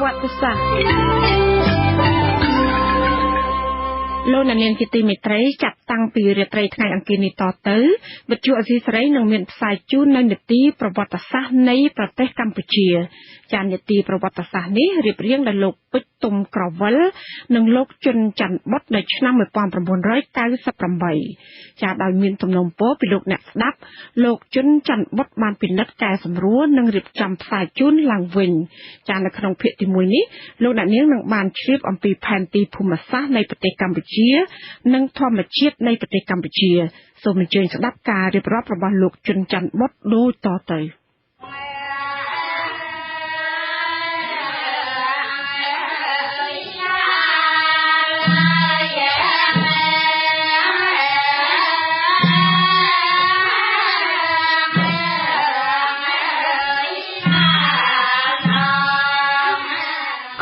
វត្តិសាស្ត្រលោកនាងជាទីមេត្រីចាប់តាំងពីរាត្រីថ្ងៃអង្គារនេះតទៅវិទ្យុអសីសេរីនឹងមានផ្សាយជូននៅនីតិប្រវត្តិសាស្ត្រនៃប្រទេសកម្ពុជាចានីតិប្រវត្តិសាស្ត្រនេះរៀបរៀងដោយលោកពេជ្រទុំក្រវិលនិងលោកជុនច័ន្ទបុត្រនៅឆ្នាំ1998ចាដោយមានទំនុំពរពីលោកអ្នកស្ដាប់លោកជុនច័ន្ទបុត្របានពិនិត្យកែសម្រួលនិងរៀបចំផ្សាយជូនឡើងវិញចានៅក្នុងភាគទី1នេះលោកអ្នកនាងនឹងបានជ្រាបអំពីផែនទីភូមិសាស្ត្រនៃប្រទេសកម្ពុជានិងធម្មជាតិនៃប្រទេសកម្ពុជាសូមអញ្ជើញស្ដាប់ការរៀបរាប់របស់លោកជុនច័ន្ទបុត្រដូចតទៅ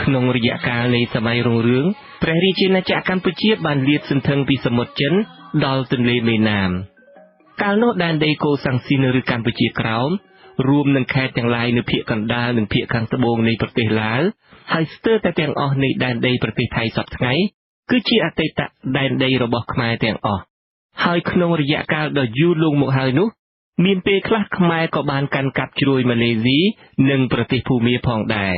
ក្នុងរយៈកាលនៃសម័យរុងរឿងព្រះរាជាណាចក្រកម្ពុជាបានលាតសន្ធឹងពីសមុទ្រចិនដល់ទន្លេមេណាមកាលនោះដែនដីកូសាំងស៊ីនឬកម្ពុជាក្រោមរួមនឹងខេត្តទាំងឡាយនៅភាគកណ្ដាលនិងភាគខាងត្បូងនៃប្រទេសឡាវហើយស្ទើរតែទាំងអស់នៃដែនដីប្រទេសថៃសព្វថ្ងៃគឺជាអតីតដែនដីរបស់ខ្មែរទាំងអស់ហើយក្នុងរយៈកាលដ៏យូរលង់មកហើយនោះមានពេលខ្លះខ្មែរក៏បានកាន់កាប់ជ្រួយម៉ាឡេស៊ីនិងប្រទេសភូមាផងដែរ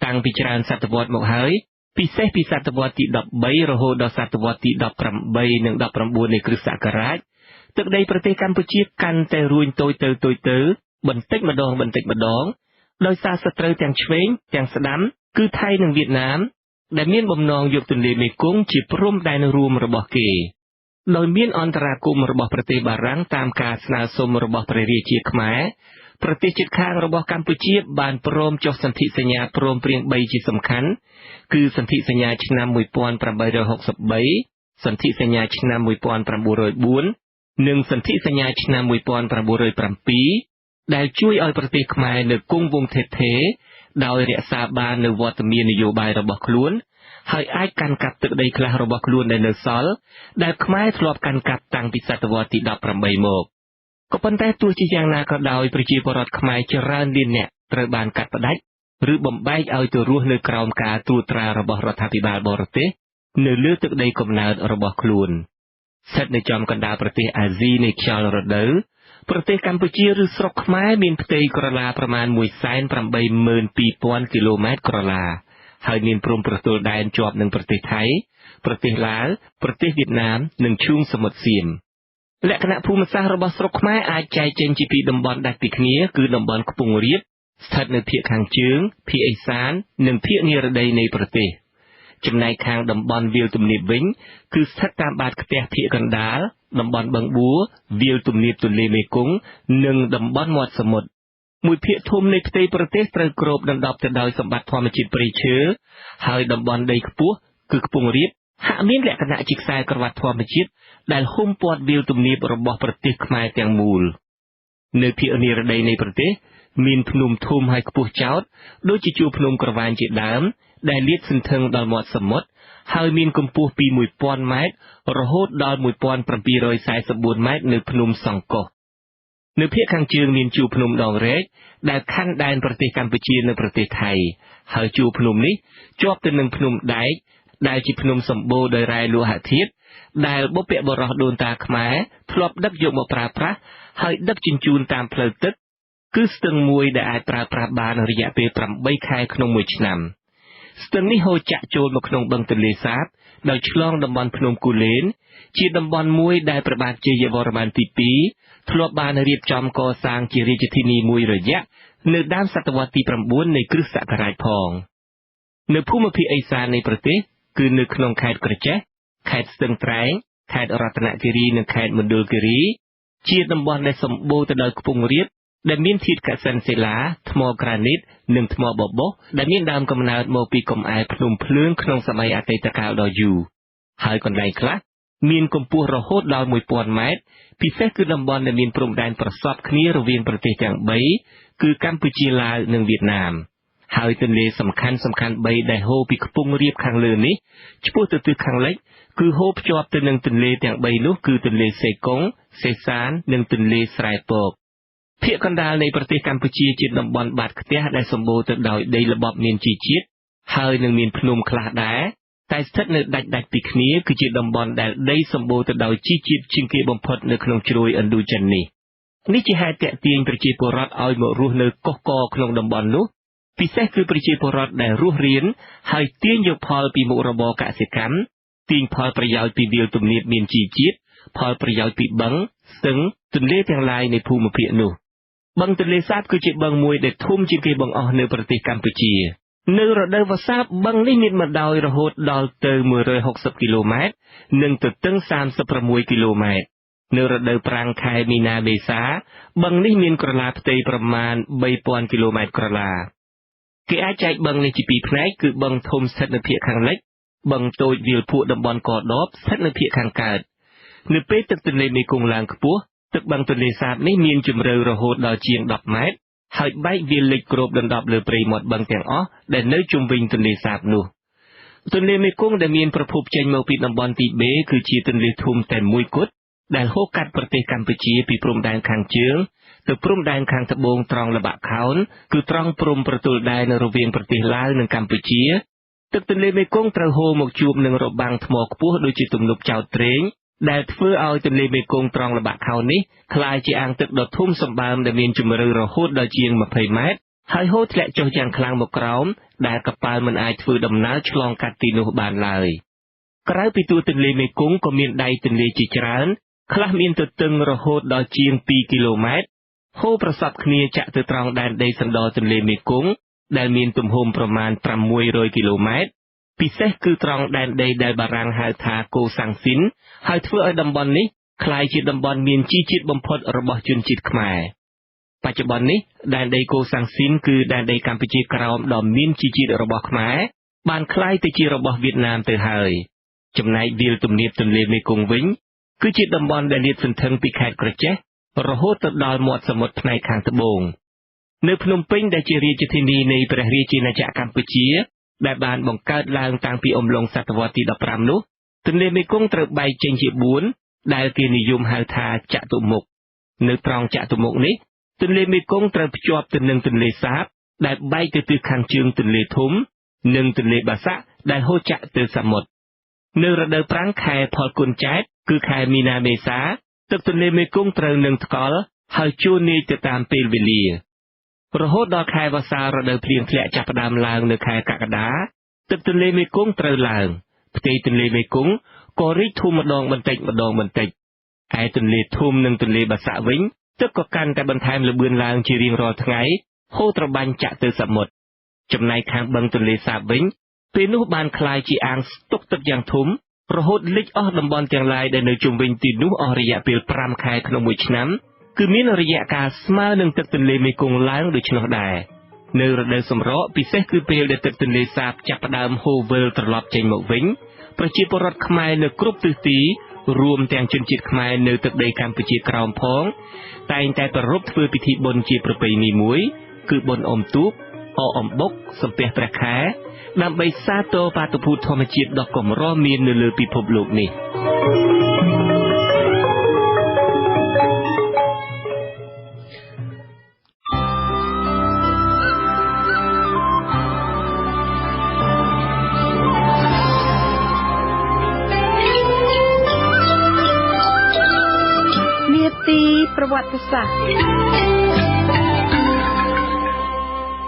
តាំងពីច្រើនសតវត្សមកហើយពិសេសពីសតវត្សទី13រហូតដល់សតវត្សទី18និង19នៃគ្រិស្តសករាជទឹកដីប្រទេសកម្ពុជាកាន់តែរួញតូចទៅបន្តិចម្ដងដោយសារសត្រូវទាំងឆ្វេងទាំងស្ដាំគឺថៃនិងវៀតណាមដែលមានបំណងយកទន្លេមេគង្គជាព្រំដែនរួមរបស់គេដោយមានអន្តរាគមន៍របស់ប្រទេសបារាំងតាមការស្នើសុំរបស់ព្រះរាជាខ្មែរប្រទេសជិតខាងរបស់កម្ពុជាបានព្រមចុះសន្ធិសញ្ញាព្រមព្រៀង3ជាសំខាន់គឺសន្ធិសញ្ញាឆ្នាំ1863សន្ធិសញ្ញាឆ្នាំ1904និងសន្ធិសញ្ញាឆ្នាំ1907ដែលជួយឲ្យប្រទេសខ្មែរនៅគង់វង្សថេរថេរដោយរក្សាបាននូវវត្តមាននយោបាយរបស់ខ្លួនហើយអាចកាន់កាប់ទឹកដីខ្លះរបស់ខ្លួនដែលនៅសល់ដែលខ្មែរធ្លាប់កាន់កាប់តាំងពីសតវត្សទី18មកក៏ប៉ុន្តែទោះជាយ៉ាងណាក៏ដោយប្រជាពលរដ្ឋខ្មែរច្រើនលានអ្នកត្រូវបានកាត់ផ្តាច់ឬបំបែកឲ្យទៅរស់នៅក្រោមការត្រួតត្រារបស់រដ្ឋាភិបាលបរទេសនៅលើទឹកដីកំណើតរបស់ខ្លួនស្ថិតនៅចំកណ្ដាលប្រទេសអាស៊ីនៃខ្យល់រដូវប្រទេសកម្ពុជាឬស្រុកខ្មែរមានផ្ទៃក្រឡាប្រមាណ 182,000 គីឡូម៉ែត្រក្រឡាហើយមានព្រំប្រទល់ដែនជាប់នឹងប្រទេសថៃប្រទេសឡាវប្រទេសវៀតណាមនិងឈូងសមុទ្រសៀមលក្ខណៈភូមិសាស្ត្ររបស់ស្រុកខ្មែរអាចចែកចេញជាពីរតំបន់ដាច់ពីគ្នាគឺតំបន់ខ្ពង់រាបស្ថិតនៅភាគខាងជើងភាគឦសាននិងភាគនិរតីនៃប្រទេសចំណែកខាងតំបន់វាលទំនាបវិញគឺស្ថិតតាមបាតខ្ទះភាគកណ្ដាលតំបន់បឹងបួរវាលទំនាបទន្លេមេគង្គនិងតំបន់មាត់សមុទ្រមួយភាគធំនៃផ្ទៃប្រទេសត្រូវគ្របដណ្ដប់ទៅដោយសម្បត្តិធម្មជាតិព្រៃឈើហើយតំបន់ដីខ្ពស់គឺខ្ពង់រាបហាក់មានលក្ខណៈជាខ្សែក្រវ៉ាត់ធម្មជាតិដែលហ៊ុំព័ទ្ធវាលទំនាបរបស់ប្រទេសខ្មែរទាំងមូលនៅភាគនិរតីនៃប្រទេសមានភ្នំធំហើយខ្ពស់ចោទដូចជាជួរភ្នំក្រវាញជាដើមដែលលាតសន្ធឹងដល់មាត់សមុទ្រហើយមានកម្ពស់ពី 1000 ម៉ែត្ររហូតដល់ 1744 ម៉ែត្រនៅភ្នំសង្កុសនៅភាគខាងជើងមានជួរភ្នំដងរែកដែលខ័ណ្ឌដែនប្រទេសកម្ពុជានៅប្រទេសថៃហើយជួរភ្នំនេះជាប់ទៅនឹងភ្នំដែកដែលជាភ្នំសម្បូរដោយរ៉ែលោហៈធាតុដែលបុព្វបុរសដូនតាខ្មែរធ្លាប់ដឹកយកមកប្រើប្រាស់ហើយដឹកជញ្ជូនតាមផ្លូវទឹកគឺស្ទឹងមួយដែលអាចប្រើប្រាស់បានរយៈពេល8ខែក្នុងមួយឆ្នាំស្ទឹងនេះហូរចាក់ចូលមកក្នុងបឹងទន្លេសាបដោយឆ្លងតំបន់ភ្នំគូលែនជាតំបន់មួយដែលព្រះបាទជ័យវរ្ម័នទី2ធ្លាប់បានរៀបចំកសាងជារាជធានីមួយរយៈនៅដើមសតវត្សទី9នៃគ្រិស្តសករាជផងនៅភូមិភាគឦសាននៃប្រទេសគឺនៅក្នុងខេត្តក្រចេះខេត្តស្ទឹងត្រែងខេត្តរតនគិរីនិងខេត្តមណ្ឌលគិរីជាតំបន់ដែលសម្បូរទៅដោយខ្ពង់រាបដែលមានធាតុកសិនសិលាថ្មក្រានីតនិងថ្មបបោះដែលមានដើមកំណើតមកពីកំអែលភ្នំភ្លើងក្នុងសម័យអតីតកាលដ៏យូរហើយកន្លែងខ្លះមានកម្ពស់រហូតដល់ 1000 ម៉ែត្រពិសេសគឺតំបន់ដែលមានព្រំដែនប្រសពគ្នារវាងប្រទេសទាំង3គឺកម្ពុជាឡាវនិងវៀតណាមហើយទន្លេសំខាន់3ដែលហូរពីខ្ពង់រាបខាងលើនេះឆ្ពោះទៅទិសខាងលិចគឺហូរភ្ជាប់ទៅនឹងទន្លេទាំង3នោះគឺទន្លេសេកុងសេសាននិងទន្លេស្រែពកភាគកណ្ដាលនៃប្រទេសកម្ពុជាជាតំបន់បាតខ្ទះដែលសម្បូរទៅដោយដីល្បាប់មានជីជាតិ ហើយនឹងមានភ្នំខ្លះដែរតែស្ថិតនៅដាច់ពីគ្នាគឺជាតំបន់ដែលដីសម្បូរទៅដោយជីជាតិជាងគេបំផុតនៅក្នុងជ្រោយឥណ្ឌូចិននេះជាហេតុទាក់ទាញប្រជាពលរដ្ឋឲ្យមករស់នៅកុះកក្នុងតំបន់នោះពិសេសគឺប្រជាពលរដ្ឋដែលរស់រានហើយទាញយកផលពីមុខរបរកសិកម្មទាញផលប្រយោជន៍ពីវាលទំនាបមានជីជាតិផលប្រយោជន៍ពីបឹងស្ទឹងទន្លេទាំងឡាយនៃភូមិភាគនោះបឹងទន្លេសាបគឺជាបឹងមួយដែលធំជាងគេបង្អស់នៅប្រទេសកម្ពុជានៅរដូវវស្សាបឹងនេះមានបណ្ដោយរហូតដល់ទៅ160គីឡូម៉ែត្រនិងទទឹង36គីឡូម៉ែត្រនៅរដូវប្រាំងខែមីនាមេសាបឹងនេះមានក្រឡាផ្ទៃប្រមាណ3000គីឡូម៉ែត្រក្រឡាគេអាចចែកបឹងនេះជាពីរផ្នែកគឺបឹងធំស្ថិតនៅភាគខាងលិចបឹងតូចវាលភក់តំបន់កដបស្ថិតនៅភាគខាងកើតនៅពេលទឹកទន្លេមេគង្គឡើងខ្ពស់ទឹកបឹងទន្លេសាបនេះមានជម្រៅរហូតដល់ជាង10ម៉ែត្រហើយបែកវាលលិចគ្របដណ្ដប់លើព្រៃមាត់បឹងទាំងអស់ដែលនៅជុំវិញទន្លេសាបនោះទន្លេមេគង្គដែលមានប្រភពចេញមកពីតំបន់ទីបេគឺជាទន្លេធំតែមួយគត់ដែលហូរកាត់ប្រទេសកម្ពុជាពីព្រំដែនខាងជើងទៅព្រំដែនខាងត្បូងត្រង់ល្បាក់ខោនគឺត្រង់ព្រំប្រទល់ដែននៅរវាងប្រទេសឡាវនិងកម្ពុជាទឹកទន្លេមេគង្គត្រូវហូរមកជួបនឹងរបាំងថ្មខ្ពស់ដូចជាទំនប់ចោតត្រេងដែលធ្វើឲ្យទន្លេមេគង្គត្រង់ល្បាក់ខោននេះក្លាយជាអាងទឹកដ៏ធំសម្បើមដែលមានជម្រៅរហូតដល់ជាង20ម៉ែត្រហើយហូរធ្លាក់ចុះយ៉ាងខ្លាំងមកក្រោមដែលកប៉ាល់មិនអាចធ្វើដំណើរឆ្លងកាត់ទីនោះបានឡើយក្រៅពីទួលទន្លេមេគង្គក៏មានដៃទន្លេជាច្រើនខ្លះមានទទឹងរហូតដល់ជាង2គីឡូម៉ែត្រហូរប្រសពគ្នាចាក់ទៅត្រង់ដែនដីសណ្ដទន្លេមេគង្គដែលមានទំហំប្រមាណ600គីឡូម៉ែត្រពិសេសគឺត្រង់ដែនដីដែលបារាំងហៅថាកូសាំងស៊ីនហើយធ្វើឲ្យតំបន់នេះក្លាយជាតំបន់មានជីជាតិបំផុតរបស់ជនជាតិខ្មែរបច្ចុប្បន្ននេះដែនដីកូសាំងស៊ីនគឺដែនដីកម្ពុជាក្រោមដ៏មានជីជាតិរបស់ខ្មែរបានក្លាយទៅជារបស់វៀតណាមទៅហើយចំណែកវាលទំនាបទន្លេមេគង្គវិញគឺជាតំបន់ដែលលាតសន្ធឹងពីខេត្តក្រចេះរហូតទៅដល់មាត់សមុទ្រផ្នែកខាងត្បូងនៅភ្នំពេញដែលជារាជធានីនៃព្រះរាជាណាចក្រកម្ពុជាដែលបានបង្កើតឡើងតាំងពីអំឡុងសតវត្សទី15នោះទន្លេមេគង្គត្រូវបែកចេញជា4ដែលគេនិយមហៅថាចតុមុខនៅត្រង់ចតុមុខនេះទន្លេមេគង្គត្រូវភ្ជាប់ទៅនឹងទន្លេសាបដែលបែកទៅទិសខាងជើងទន្លេធំនិងទន្លេបាសាក់ដែលហូរចាក់ទៅសមុទ្រនៅរដូវប្រាំងខែផលគុណចែកគឺខែមីនាមេសាទឹកទន្លេមេគង្គត្រូវនឹងថ្កល់ហើយជួរនាយទៅតាមពេលវេលារហូតដល់ខែវស្សារដូវភ្លៀងធ្លាក់ចាប់ផ្ដើមឡើងនៅខែកក្កដាទឹកទន្លេមេគង្គត្រូវឡើងផ្ទៃទន្លេមេគង្គក៏រីកធំម្ដងបន្តិចឯទន្លេធំនិងទន្លេបាសាក់វិញទឹកក៏កាន់តែបន្ថែមល្បឿនឡើងជារៀងរាល់ថ្ងៃហូរត្របាញ់ចាក់ទៅសមុទ្រចំណែកខាងបឹងទន្លេសាបវិញពេលនោះបានក្លាយជាអាងស្តុកទឹកយ៉ាងធំរហូតលិចអស់តំបន់ទាំងឡាយដែលនៅជុំវិញទីនោះអស់រយៈពេល5ខែក្នុងមួយឆ្នាំគឺមានរយៈកាលស្មើនឹងទឹកទន្លេមេគង្គឡើងដូច្នោះដែរនៅរដូវសម្រកពិសេសគឺពេលដែលទឹកទន្លេសាបចាប់ផ្ដើមហូរវិលត្រឡប់ចេញមកវិញប្រជាពលរដ្ឋខ្មែរនៅគ្រប់ទិសទីរួមទាំងជនជាតិខ្មែរនៅទឹកដីកម្ពុជាក្រោមផងតែងតែប្រារព្ធធ្វើពិធីបុណ្យជាប្រពៃណីមួយគឺបុណ្យអុំទូកអកអំបុកសំពះព្រះខែដើម្បីសាទរបាតុភូតធម្មជាតិដ៏កម្រមាននៅលើពិភពលោកនេះនាទីប្រវត្តិសាស្ត្រ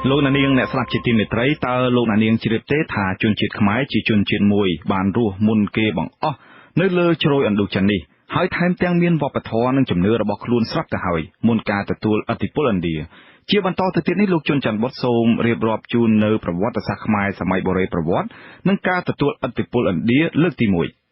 លោកអ្នកនាងអ្នកស្ដាប់ជាទីមេត្រីតើលោកអ្នកនាងជ្រាបទេថាជនជាតិខ្មែរជាជនជាតិមួយបានរស់មុនគេបង្អស់នៅលើជ្រោយឥណ្ឌូចិននេះហើយថែមទាំងមានវប្បធម៌និងជំនឿរបស់ខ្លួនស្រាប់ទៅហើយមុនការទទួលឥទ្ធិពលឥណ្ឌាជាបន្តទៅទៀតនេះលោកជុនច័ន្ទបុត្រសូមរៀបរាប់ជូននៅប្រវត្តិសាស្ត្រខ្មែរសម័យបុរេប្រវត្តិនិងការទទួលឥទ្ធិពលឥណ្ឌាលើកទី1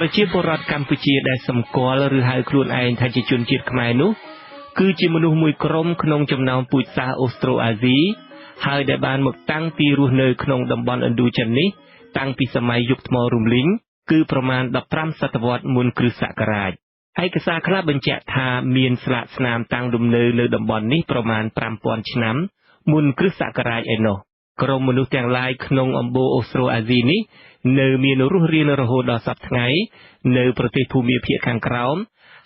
ប្រជាពលរដ្ឋកម្ពុជាដែលសម្គាល់ឬហៅខ្លួនឯងថាជាជនជាតិខ្មែរនោះគឺជាមនុស្សមួយក្រុមក្នុងចំណោមពូជសាសន៍អូស្ត្រូអាស៊ីហើយដែលបានមកតាំងទីរស់នៅក្នុងតំបន់ឥណ្ឌូចិននេះតាំងពីសម័យយុគថ្មរំលីងគឺប្រមាណ15សតវត្សមុនគ្រិស្តសករាជ ឯកសារខ្លះបញ្ជាក់ថាមានស្លាកស្នាមតាំងលំនៅលើតំបន់នេះប្រមាណ 5000 ឆ្នាំមុនគ្រិស្តសករាជឯណោះក្រុមមនុស្សទាំងឡាយក្នុងអំបូរអូស្ត្រូអាស៊ីនេះនៅមានរស់រានរហូតដល់សប្តាហ៍ថ្ងៃនៅប្រទេសភូមាភាគខាងក្រោម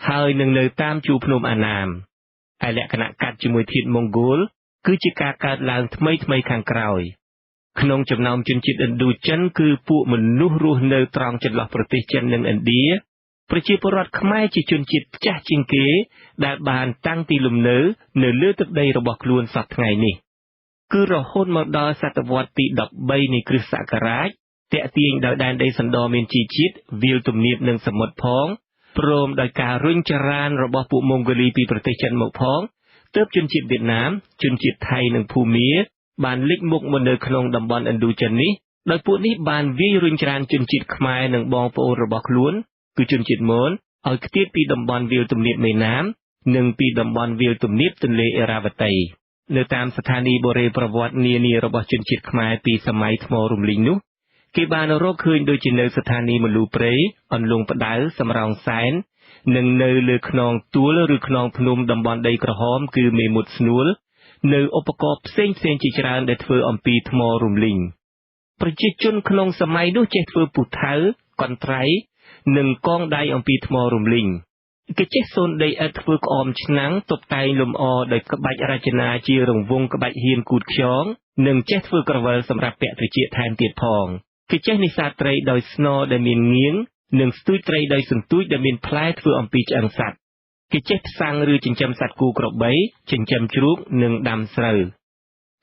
ហើយនឹងនៅតាមជួរភ្នំអាណាមហើយលក្ខណៈកាត់ជាមួយធាតុម៉ុងហ្គោលគឺជាការកើតឡើងថ្មីខាងក្រោយក្នុងចំណោមជនជាតិឥណ្ឌូចិនគឺពួកមនុស្សរស់នៅត្រង់ចន្លោះប្រទេសចិននិងឥណ្ឌាប្រជាពលរដ្ឋខ្មែរជាជនជាតិចាស់ជាងគេដែលបានតាំងទីលំនៅនៅលើទឹកដីរបស់ខ្លួនសប្តាហ៍ថ្ងៃនេះគឺរហូតមកដល់សតវត្សទី13នៃគ្រិស្តសករាជតាក់ទាញដោយដែនដីសណ្ដមានជីជាតិវាលទំនាបនិងសមុទ្រផងព្រមដោយការរុញច្រានរបស់ពួកម៉ុងហ្គូលីពីប្រទេសចិនមកផងទើបជនជាតិវៀតណាមជនជាតិថៃនិងភូមាបានលេចមុខមកនៅក្នុងតំបន់ឥណ្ឌូចិននេះដោយពួកនេះបានវាយរុញច្រានជនជាតិខ្មែរនិងបងប្អូនរបស់ខ្លួនគឺជនជាតិមនឲ្យខ្ទាតពីតំបន់វាលទំនាបមេណាមនិងពីតំបន់វាលទំនាបទន្លេអេរ៉ាវ៉ាតីនៅតាមស្ថានីយ៍បុរេប្រវត្តិនានារបស់ជនជាតិខ្មែរពីសម័យថ្មរំលីងនោះគេបានរកឃើញដូចជានៅស្ថានីយ៍មលូព្រៃអន្លង់ផ្ដៅសំរោងសែននិងនៅលើខ្នងទួលឬខ្នងភ្នំតំបន់ដីក្រហមគឺមេមត់ស្នួលនៅឧបករណ៍ផ្សេងជាច្រើនដែលធ្វើអំពីថ្មរំលីងប្រជាជនក្នុងសម័យនោះចេះធ្វើពូថៅកន្ត្រៃនិងកងដៃអំពីថ្មរំលីងគេចេះសូនដីឥដ្ឋធ្វើក្អមឆ្នាំងតុបតែងលម្អដោយក្បាច់រចនាជារង្វង់ក្បាច់ហៀនគូតខ្យងនិងចេះធ្វើក្រវិលសម្រាប់ពាក់ត្រចៀកថែមទៀតផងគេចេះនេសាទត្រីដោយស្នដែលមានងៀងនិងស្ទូចត្រីដោយសន្ទូចដែលមានផ្លែធ្វើអំពីឆ្អឹងសត្វគេចេះផ្សាំងឬចិញ្ចឹមសត្វគោក្របីចិញ្ចឹមជ្រូកនិងដាំស្រូវ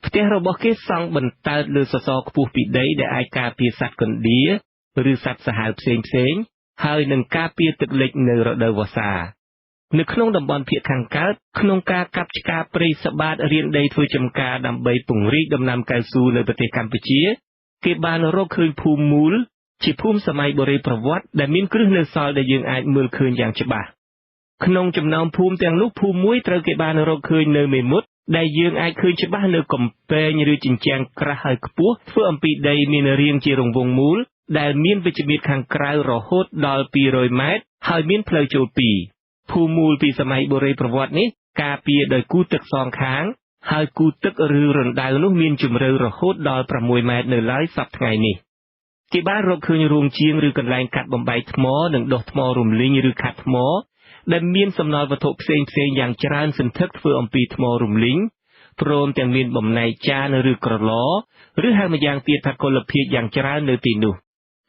ផ្ទះរបស់គេសង់បន្តើតលើសសរខ្ពស់ពីដីដែលអាចការពារសត្វកណ្ដៀឬសត្វសាហាវផ្សេងហើយនឹងការពារទឹកលិចនៅរដូវវស្សានៅក្នុងតំបន់ភាគខាងកើតក្នុងការកាប់ឆ្ការព្រៃសបាតរានដីធ្វើចំការដើម្បីពង្រីកដំណាំកៅស៊ូនៅប្រទេសកម្ពុជាគេបានរកឃើញភូមិមូលជាភូមិសម័យបុរេប្រវត្តិដែលមានគ្រឹះនៅសល់ដែលយើងអាចមើលឃើញយ៉ាងច្បាស់ក្នុងចំណោមភូមិទាំងនោះភូមិមួយត្រូវគេបានរកឃើញនៅមេមត់ដែលយើងអាចឃើញច្បាស់នៅកំពែងឬជញ្ជាំងក្រាស់ហើយខ្ពស់ធ្វើអំពីដីមានរាងជារង្វង់មូលដែលមានវិជ្ជមាត្រខាងក្រៅរហូតដល់200ម៉ែត្រហើយមានផ្លូវចូល2ភូមិមូលពីសម័យបុរេប្រវត្តិនេះការពារដោយគូទឹកសងខាងហើយគូទឹកឬរណ្ដៅនោះមានជម្រៅរហូតដល់6ម៉ែត្រនៅឡើយសប្តាហ៍ថ្ងៃនេះគេបានរកឃើញរោងជាងឬកន្លែងកាត់បំបែកថ្មនិងដុសថ្មរំលីងឬខាត់ថ្មដែលមានសំណល់វត្ថុផ្សេងយ៉ាងច្រើនសន្ធឹកធ្វើអំពីថ្មរំលីងព្រមទាំងមានបំណែកចានឬក្រឡឬហៅម្យ៉ាងទៀតថាកុលភាជន៍យ៉ាងច្រើននៅទីនោះ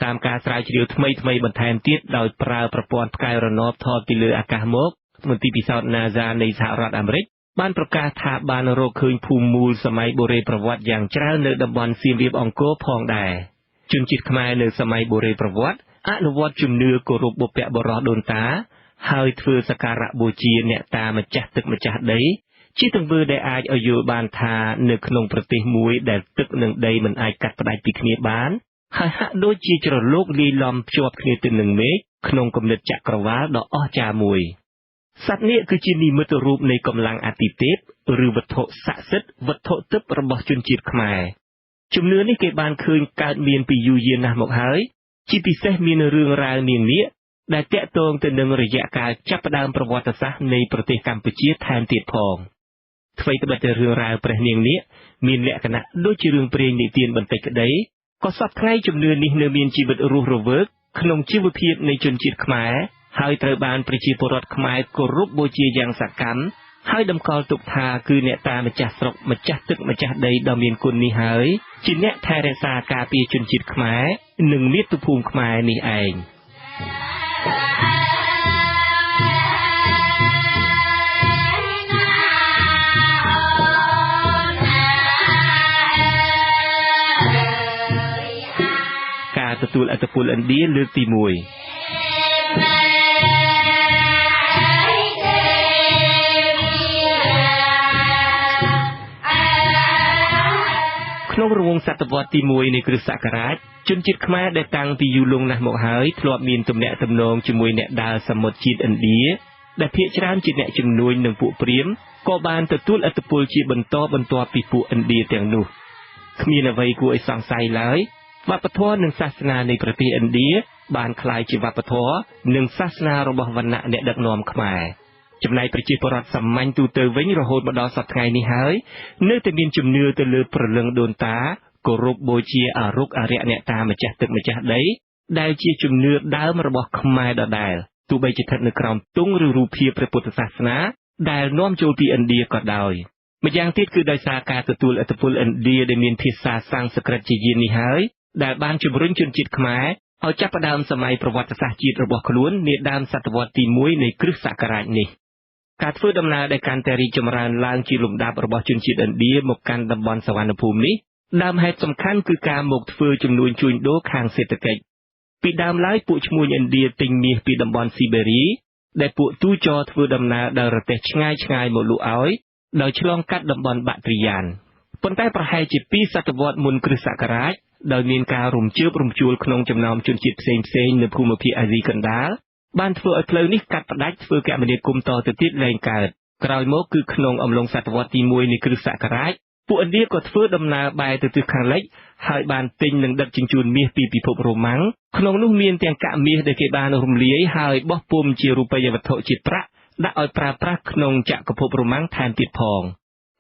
តាមការស្រាវជ្រាវថ្មីបន្ថែមទៀតដោយប្រើប្រព័ន្ធផ្កាយរណបថតពីលើអាកាសមកមន្ទីរពិសោធន៍ NASA នៃសហរដ្ឋអាមេរិកបានប្រកាសថាបានរកឃើញភូមិមូលសម័យបុរេប្រវត្តិយ៉ាងច្រើននៅតំបន់សៀមរាបអង្គរផងដែរជនជាតិខ្មែរនៅសម័យបុរេប្រវត្តិអនុវត្តជំនឿគោរពបុព្វបុរសដូនតាហើយធ្វើសក្ការៈបូជាអ្នកតាម្ចាស់ទឹកម្ចាស់ដីជាទង្វើដែលអាចឲ្យយល់បានថានៅក្នុងប្រទេសមួយដែលទឹកនិងដីមិនអាចកាត់ផ្តាច់ពីគ្នាបានហើយហាក់ដូចជាជ្រលោកលាយឡំភ្ជាប់គ្នាទៅនឹងមេឃក្នុងគំនិតចក្រវាឡដ៏អស្ចារ្យមួយសត្វនាគគឺជានិមិត្តរូបនៃកម្លាំងអាទិទេពឬវត្ថុស័ក្តិសិទ្ធិវត្ថុទិព្វរបស់ជនជាតិខ្មែរជំនឿនេះគេបានឃើញកើតមានពីយូរយារណាស់មកហើយជាពិសេសមានរឿងរ៉ាវនាងនាគដែលតាក់ទងទៅនឹងរយៈកាលចាប់ផ្ដើមប្រវត្តិសាស្ត្រនៃប្រទេសកម្ពុជាថែមទៀតផងអ្វីត្បិតតែរឿងរ៉ាវព្រះនាងនាគមានលក្ខណៈដូចជារឿងព្រេងនិទានបន្តិចក្តីក៏សពថ្ងៃជំនឿនេះនៅមានជីវិតរស់រវើកក្នុងជីវភាពនៃជនជាតិខ្មែរហើយត្រូវបានប្រជាពលរដ្ឋខ្មែរគោរពបូជាយ៉ាងសកម្មហើយតម្កល់ទុកថាគឺអ្នកតាម្ចាស់ស្រុកម្ចាស់ទឹកម្ចាស់ដីដ៏មានគុណនេះហើយជាអ្នកថែរក្សាការពារជនជាតិខ្មែរនិងមាតុភូមិខ្មែរនេះឯងការទទួលឥទ្ធិពលឥណ្ឌាលើកទី1ក្នុងរង្វង់សតវត្សទី1នៃគ្រិស្តសករាជជនជាតិខ្មែរដែលតាំងពីយូរលង់ណាស់មកហើយធ្លាប់មានទំនាក់ទំនងជាមួយអ្នកដើរសមុទ្រជាតិឥណ្ឌាដែលភាគច្រើនជាអ្នកជំនួញនឹងពួកព្រាហ្មណ៍ក៏បានទទួលឥទ្ធិពលជាបន្តបន្ទាប់ពីពួកឥណ្ឌាទាំងនោះគ្មានអ្វីគួរឲ្យសង្ស័យឡើយវប្បធម៌និងសាសនានៃប្រទេសឥណ្ឌា បានคล้ายជាវប្បធម៌និងសាសនារបស់វណ្ណៈអ្នកដឹកនាំខ្មែរចំណែកប្រជាពលរដ្ឋសាមញ្ញទូទៅវិញរហូតមកដល់សប្តាហ៍ថ្ងៃនេះហើយនៅតែមានជំនឿទៅលើព្រលឹងដូនតាគោរពបូជាអរុក្ខអរិយអ្នកតាម្ចាស់ទឹកម្ចាស់ដីដែលជាជំនឿដើមរបស់ខ្មែរដដែលទោះបីជាស្ថិតនៅក្រោមទង់ឬរូបភាពព្រះពុទ្ធសាសនាដែលនាំចូលពីឥណ្ឌាក៏ដោយម្យ៉ាងទៀតគឺដោយសារការទទួលឥទ្ធិពលឥណ្ឌាដែលមានភាសាសំស្ក្រឹតជាយាននេះហើយដែលបានជំរុញជនជាតិខ្មែរឲ្យចាប់ផ្ដើមសម័យប្រវត្តិសាស្ត្រជាតិរបស់ខ្លួននាដើមសតវត្សទី1នៃគ្រិស្តសករាជនេះការធ្វើដំណើរដែលកាន់តែរីកចម្រើនឡើងជាលំដាប់របស់ជនជាតិឥណ្ឌាមកកាន់តំបន់សវណ្ណភូមិនេះដើមហេតុសំខាន់គឺការមកធ្វើជំនួញជួញដូរខាងសេដ្ឋកិច្ចពីដើមឡើយពួកឈ្មួញឥណ្ឌាទិញមាសពីតំបន់ស៊ីបេរីដែលពួកទូចរធ្វើដំណើរដោយរទេះឆ្ងាយមកលក់ឲ្យដោយឆ្លងកាត់តំបន់បាក់ទ្រីយ៉ានប៉ុន្តែប្រហែលជា2សតវត្សមុនគ្រិស្តសករាជដោយមានការរំជើបរំជួលក្នុងចំណោមជនជាតិផ្សេងនៅភូមិភាគអាស៊ីកណ្ដាលបានធ្វើឲ្យផ្លូវនេះកាត់ផ្ដាច់ធ្វើគមនាគមន៍តទៅទៀតលែងកើតក្រោយមកគឺក្នុងអំឡុងសតវត្សទី1នៃគ្រិស្តសករាជពួកឥណ្ឌាក៏ធ្វើដំណើរបែរទៅទិសខាងលិចហើយបានទិញនិងដឹកជញ្ជូនមាសពីពិភពរ៉ូម៉ាំងក្នុងនោះមានទាំងកាក់មាសដែលគេបានរំលាយហើយបោះពុម្ពជារូបិយវត្ថុជាប្រាក់ដាក់ឲ្យប្រើប្រាស់ក្នុងចក្រភពរ៉ូម៉ាំងថែមទៀតផង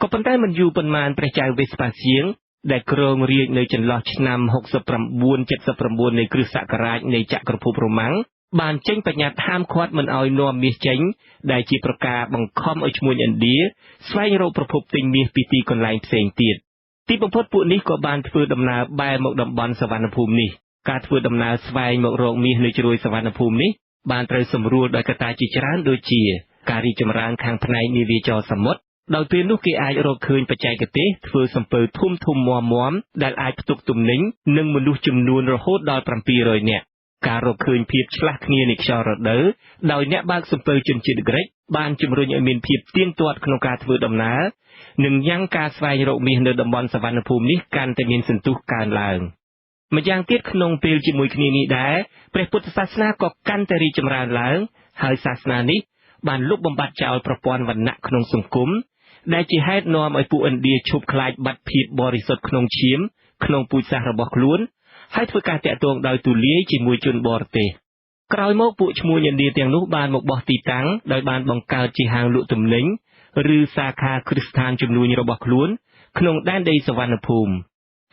ក៏ប៉ុន្តែមិនយូរប៉ុន្មានព្រះចៅវេស្ប៉ាសៀងដែលគ្រងរាជ្យនៅចន្លោះឆ្នាំ69-79នៃគ្រិស្តសករាជនៃចក្រភពរ៉ូម៉ាំងបានចេញបញ្ញត្តិហាមឃាត់មិនឲ្យនាំមាសចេញដែលជាប្រការបង្ខំឲ្យឈ្មួញឥណ្ឌាស្វែងរកប្រភពទិញមាសពីទីកន្លែងផ្សេងទៀតទីបំផុតពួកនេះក៏បានធ្វើដំណើរបែរមកតំបន់សវណ្ណភូមិនេះការធ្វើដំណើរស្វែងមករកមាសនៅជ្រោយសវណ្ណភូមិនេះបានត្រូវសម្រួលដោយកត្តាជាច្រើនដូចជាការរីកចម្រើនខាងផ្នែកនាវាចរសមុទ្រដោយពេលនោះគេអាចរកឃើញបច្ចេកទេសធ្វើសំពៅធំមាំដែលអាចផ្ទុកទំនិញនិងមនុស្សចំនួនរហូតដល់700នាក់ការរកឃើញភាពឆ្លាស់គ្នានៃខ្យល់រដូវដោយអ្នកបើកសំពៅជនជាតិក្រិកបានជំរុញឲ្យមានភាពទៀងទាត់ក្នុងការធ្វើដំណើរនិងញ៉ាំងការស្វែងរកមាសនៅតំបន់សវណ្ណភូមិនេះកាន់តែមានសន្ទុះកើនឡើងម្យ៉ាងទៀតក្នុងពេលជាមួយគ្នានេះដែរព្រះពុទ្ធសាសនាក៏កាន់តែរីកចម្រើនឡើងហើយសាសនានេះបានលុបបំបាត់ចោលប្រព័ន្ធវណ្ណៈក្នុងសង្គមដែលជាហេតុនាំឲ្យពួកឥណ្ឌាឈប់ខ្លាចបាត់ភាពបរិសុទ្ធក្នុងឈាមក្នុងពូជសាសន៍របស់ខ្លួនហើយធ្វើការតាក់ទងដោយទូលាយជាមួយជនបរទេសក្រោយមកពួកឈ្មួញឥណ្ឌាទាំងនោះបានមកបោះទីតាំងដោយបានបង្កើតជាហាងលក់ទំនិញឬសាខាគ្រឹះស្ថានជំនួញរបស់ខ្លួនក្នុងដែនដីសវណ្ណភូមិ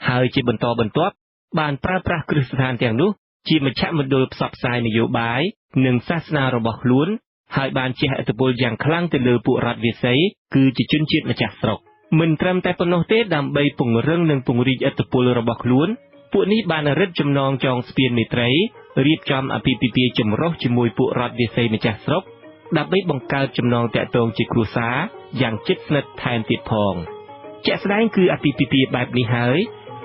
ហើយជាបន្តបន្ទាប់បានប្រើប្រាស់គ្រឹះស្ថានទាំងនោះជាមជ្ឈមណ្ឌលផ្សព្វផ្សាយនយោបាយនិងសាសនារបស់ខ្លួនហើយបានជះឥទ្ធិពលយ៉ាងខ្លាំងទៅលើពួករដ្ឋវិស័យគឺជាជនជាតិម្ចាស់ស្រុកមិនត្រឹមតែប៉ុណ្ណោះទេដើម្បីពង្រឹងនិងពង្រីកឥទ្ធិពលរបស់ខ្លួនពួកនេះបានរឹតចំណងចងស្ពានមេត្រីរៀបចំអាពាហ៍ពិពាហ៍ចម្រុះជាមួយពួករដ្ឋវិស័យម្ចាស់ស្រុកដើម្បីបង្កើតចំណងតាក់ទងជាគ្រួសារយ៉ាងជិតស្និទ្ធថែមទៀតផងជាក់ស្ដែងគឺអាពាហ៍ពិពាហ៍បែបនេះហើយ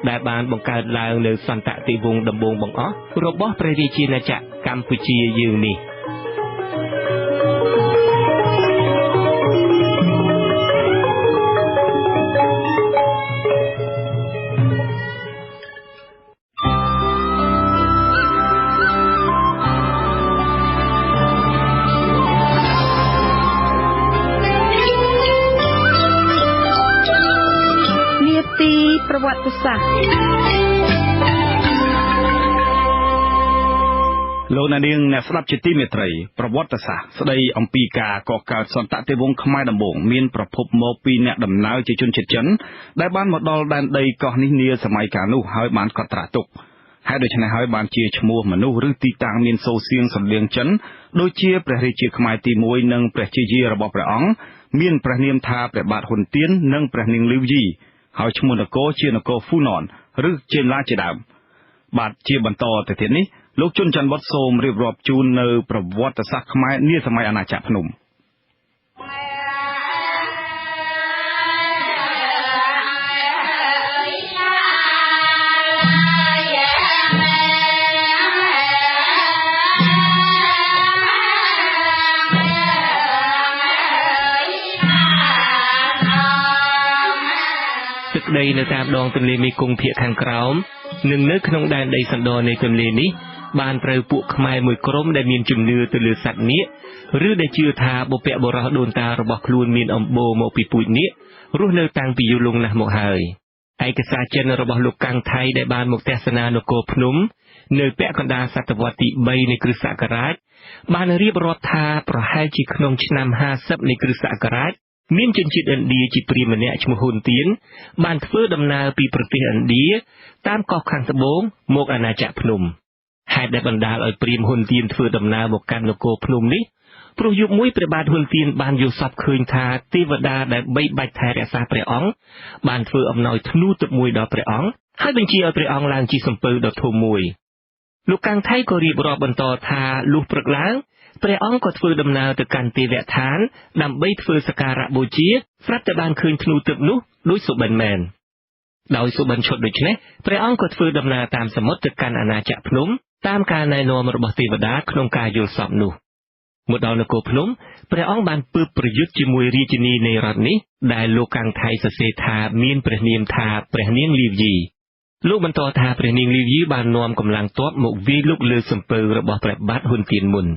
ដែលបានបង្កើតឡើងនៅសន្តតិវង្សដំបូងបង្អស់របស់ព្រះរាជាណាចក្រកម្ពុជាយើងនេះប្រវត្តិសាស្ត្រលោកអ្នកនាងអ្នកស្ដាប់ជាទីមេត្រីប្រវត្តិសាស្ត្រស្ដីអំពីការកកើតសន្តតិវង្សខ្មែរដំបូងមានប្រភពមកពីអ្នកដំណើរជាជនជាតិចិនដែលបានមកដល់ដែនដីកោះនេះនាសម័យកាលនោះហើយបានកត់ត្រាទុកហើយដូច្នេះហើយបានជាឈ្មោះមនុស្សឬទីតាំងមានសូរសៀងសំលៀងចិនដូចជាព្រះរាជាខ្មែរទី1និងព្រះជាយារបស់ព្រះអង្គមានព្រះនាមថាព្រះបាទហ៊ុនទៀននិងព្រះនាងលីវយីហើយឈ្មោះនគរជានគរហ្វូណនឬចេនឡាជាដើមបាទជាបន្តទៅទៀតនេះលោកជុនច័ន្ទវត្តសូមរៀបរាប់ជូននៅប្រវត្តិសាស្ត្រខ្មែរនាសម័យអាណាចក្រភ្នំទឹកដីនៅតាមដងទន្លេមេគង្គភាគខាងក្រោមនិងនៅក្នុងដែនដីសណ្ដនៃទន្លេនេះបានត្រូវពួកខ្មែរមួយក្រុមដែលមានជំនឿទៅលើសត្វនាគឬដែលជឿថាបុព្វបុរសដូនតារបស់ខ្លួនមានអំបូរមកពីពូជនាគរស់នៅតាំងពីយូរលង់ណាស់មកហើយឯកសារចិនរបស់លោកកាំងថៃដែលបានមកទស្សនានគរភ្នំ នៅពាក់កណ្ដាលសតវត្សទី3នៃគ្រិស្តសករាជបានរៀបរាប់ថាប្រហែលជាក្នុងឆ្នាំ50នៃគ្រិស្តសករាជមានជនជាតិឥណ្ឌាជាព្រាហ្មណ៍ម្នាក់ឈ្មោះហ៊ុនទៀនបានធ្វើដំណើរពីប្រទេសឥណ្ឌាតាមកោះខាងត្បូងមកអាណាចក្រភ្នំហេតុដែលបណ្ដាលឲ្យព្រាហ្មណ៍ហ៊ុនទៀនធ្វើដំណើរមកកាន់នគរភ្នំនេះព្រោះយប់មួយព្រះបាទហ៊ុនទៀនបានយល់សប្តិឃើញថាទេវតាដែលបីបាច់ថែរក្សាព្រះអង្គបានធ្វើអំណោយធ្នូទឹកមួយដល់ព្រះអង្គហើយបញ្ជាឲ្យព្រះអង្គឡើងជិះសំពៅដ៏ធំមួយលោកកាំងថៃក៏រៀបរាប់បន្តថាលុះព្រឹកឡើងព្រះអង្គក៏ធ្វើដំណើរទៅកាន់ទេវឋានដើម្បីធ្វើសក្ការៈបូជាស្រាប់តែបានឃើញធ្នូទឹកនោះដូចសុបិនមែនដោយសុបិនឈុតដូច្នេះព្រះអង្គក៏ធ្វើដំណើរតាមសមុទ្រទៅកាន់អាណាចក្រភ្នំតាមការណែនាំរបស់ទេវតាក្នុងការយល់សប្តិនោះមកដល់នគរភ្នំព្រះអង្គបានពើបប្រយុទ្ធជាមួយរាជិនីនៃរដ្ឋនេះដែលលោកកាំងថៃសរសេរថាមានព្រះនាមថាព្រះនាងលីវយីលោកបន្តថាព្រះនាងលីវយីបាននាំកម្លាំងទ័ពមកវាយលុកលើសំពៅរបស់ព្រះបាទហ៊ុនទៀនមុន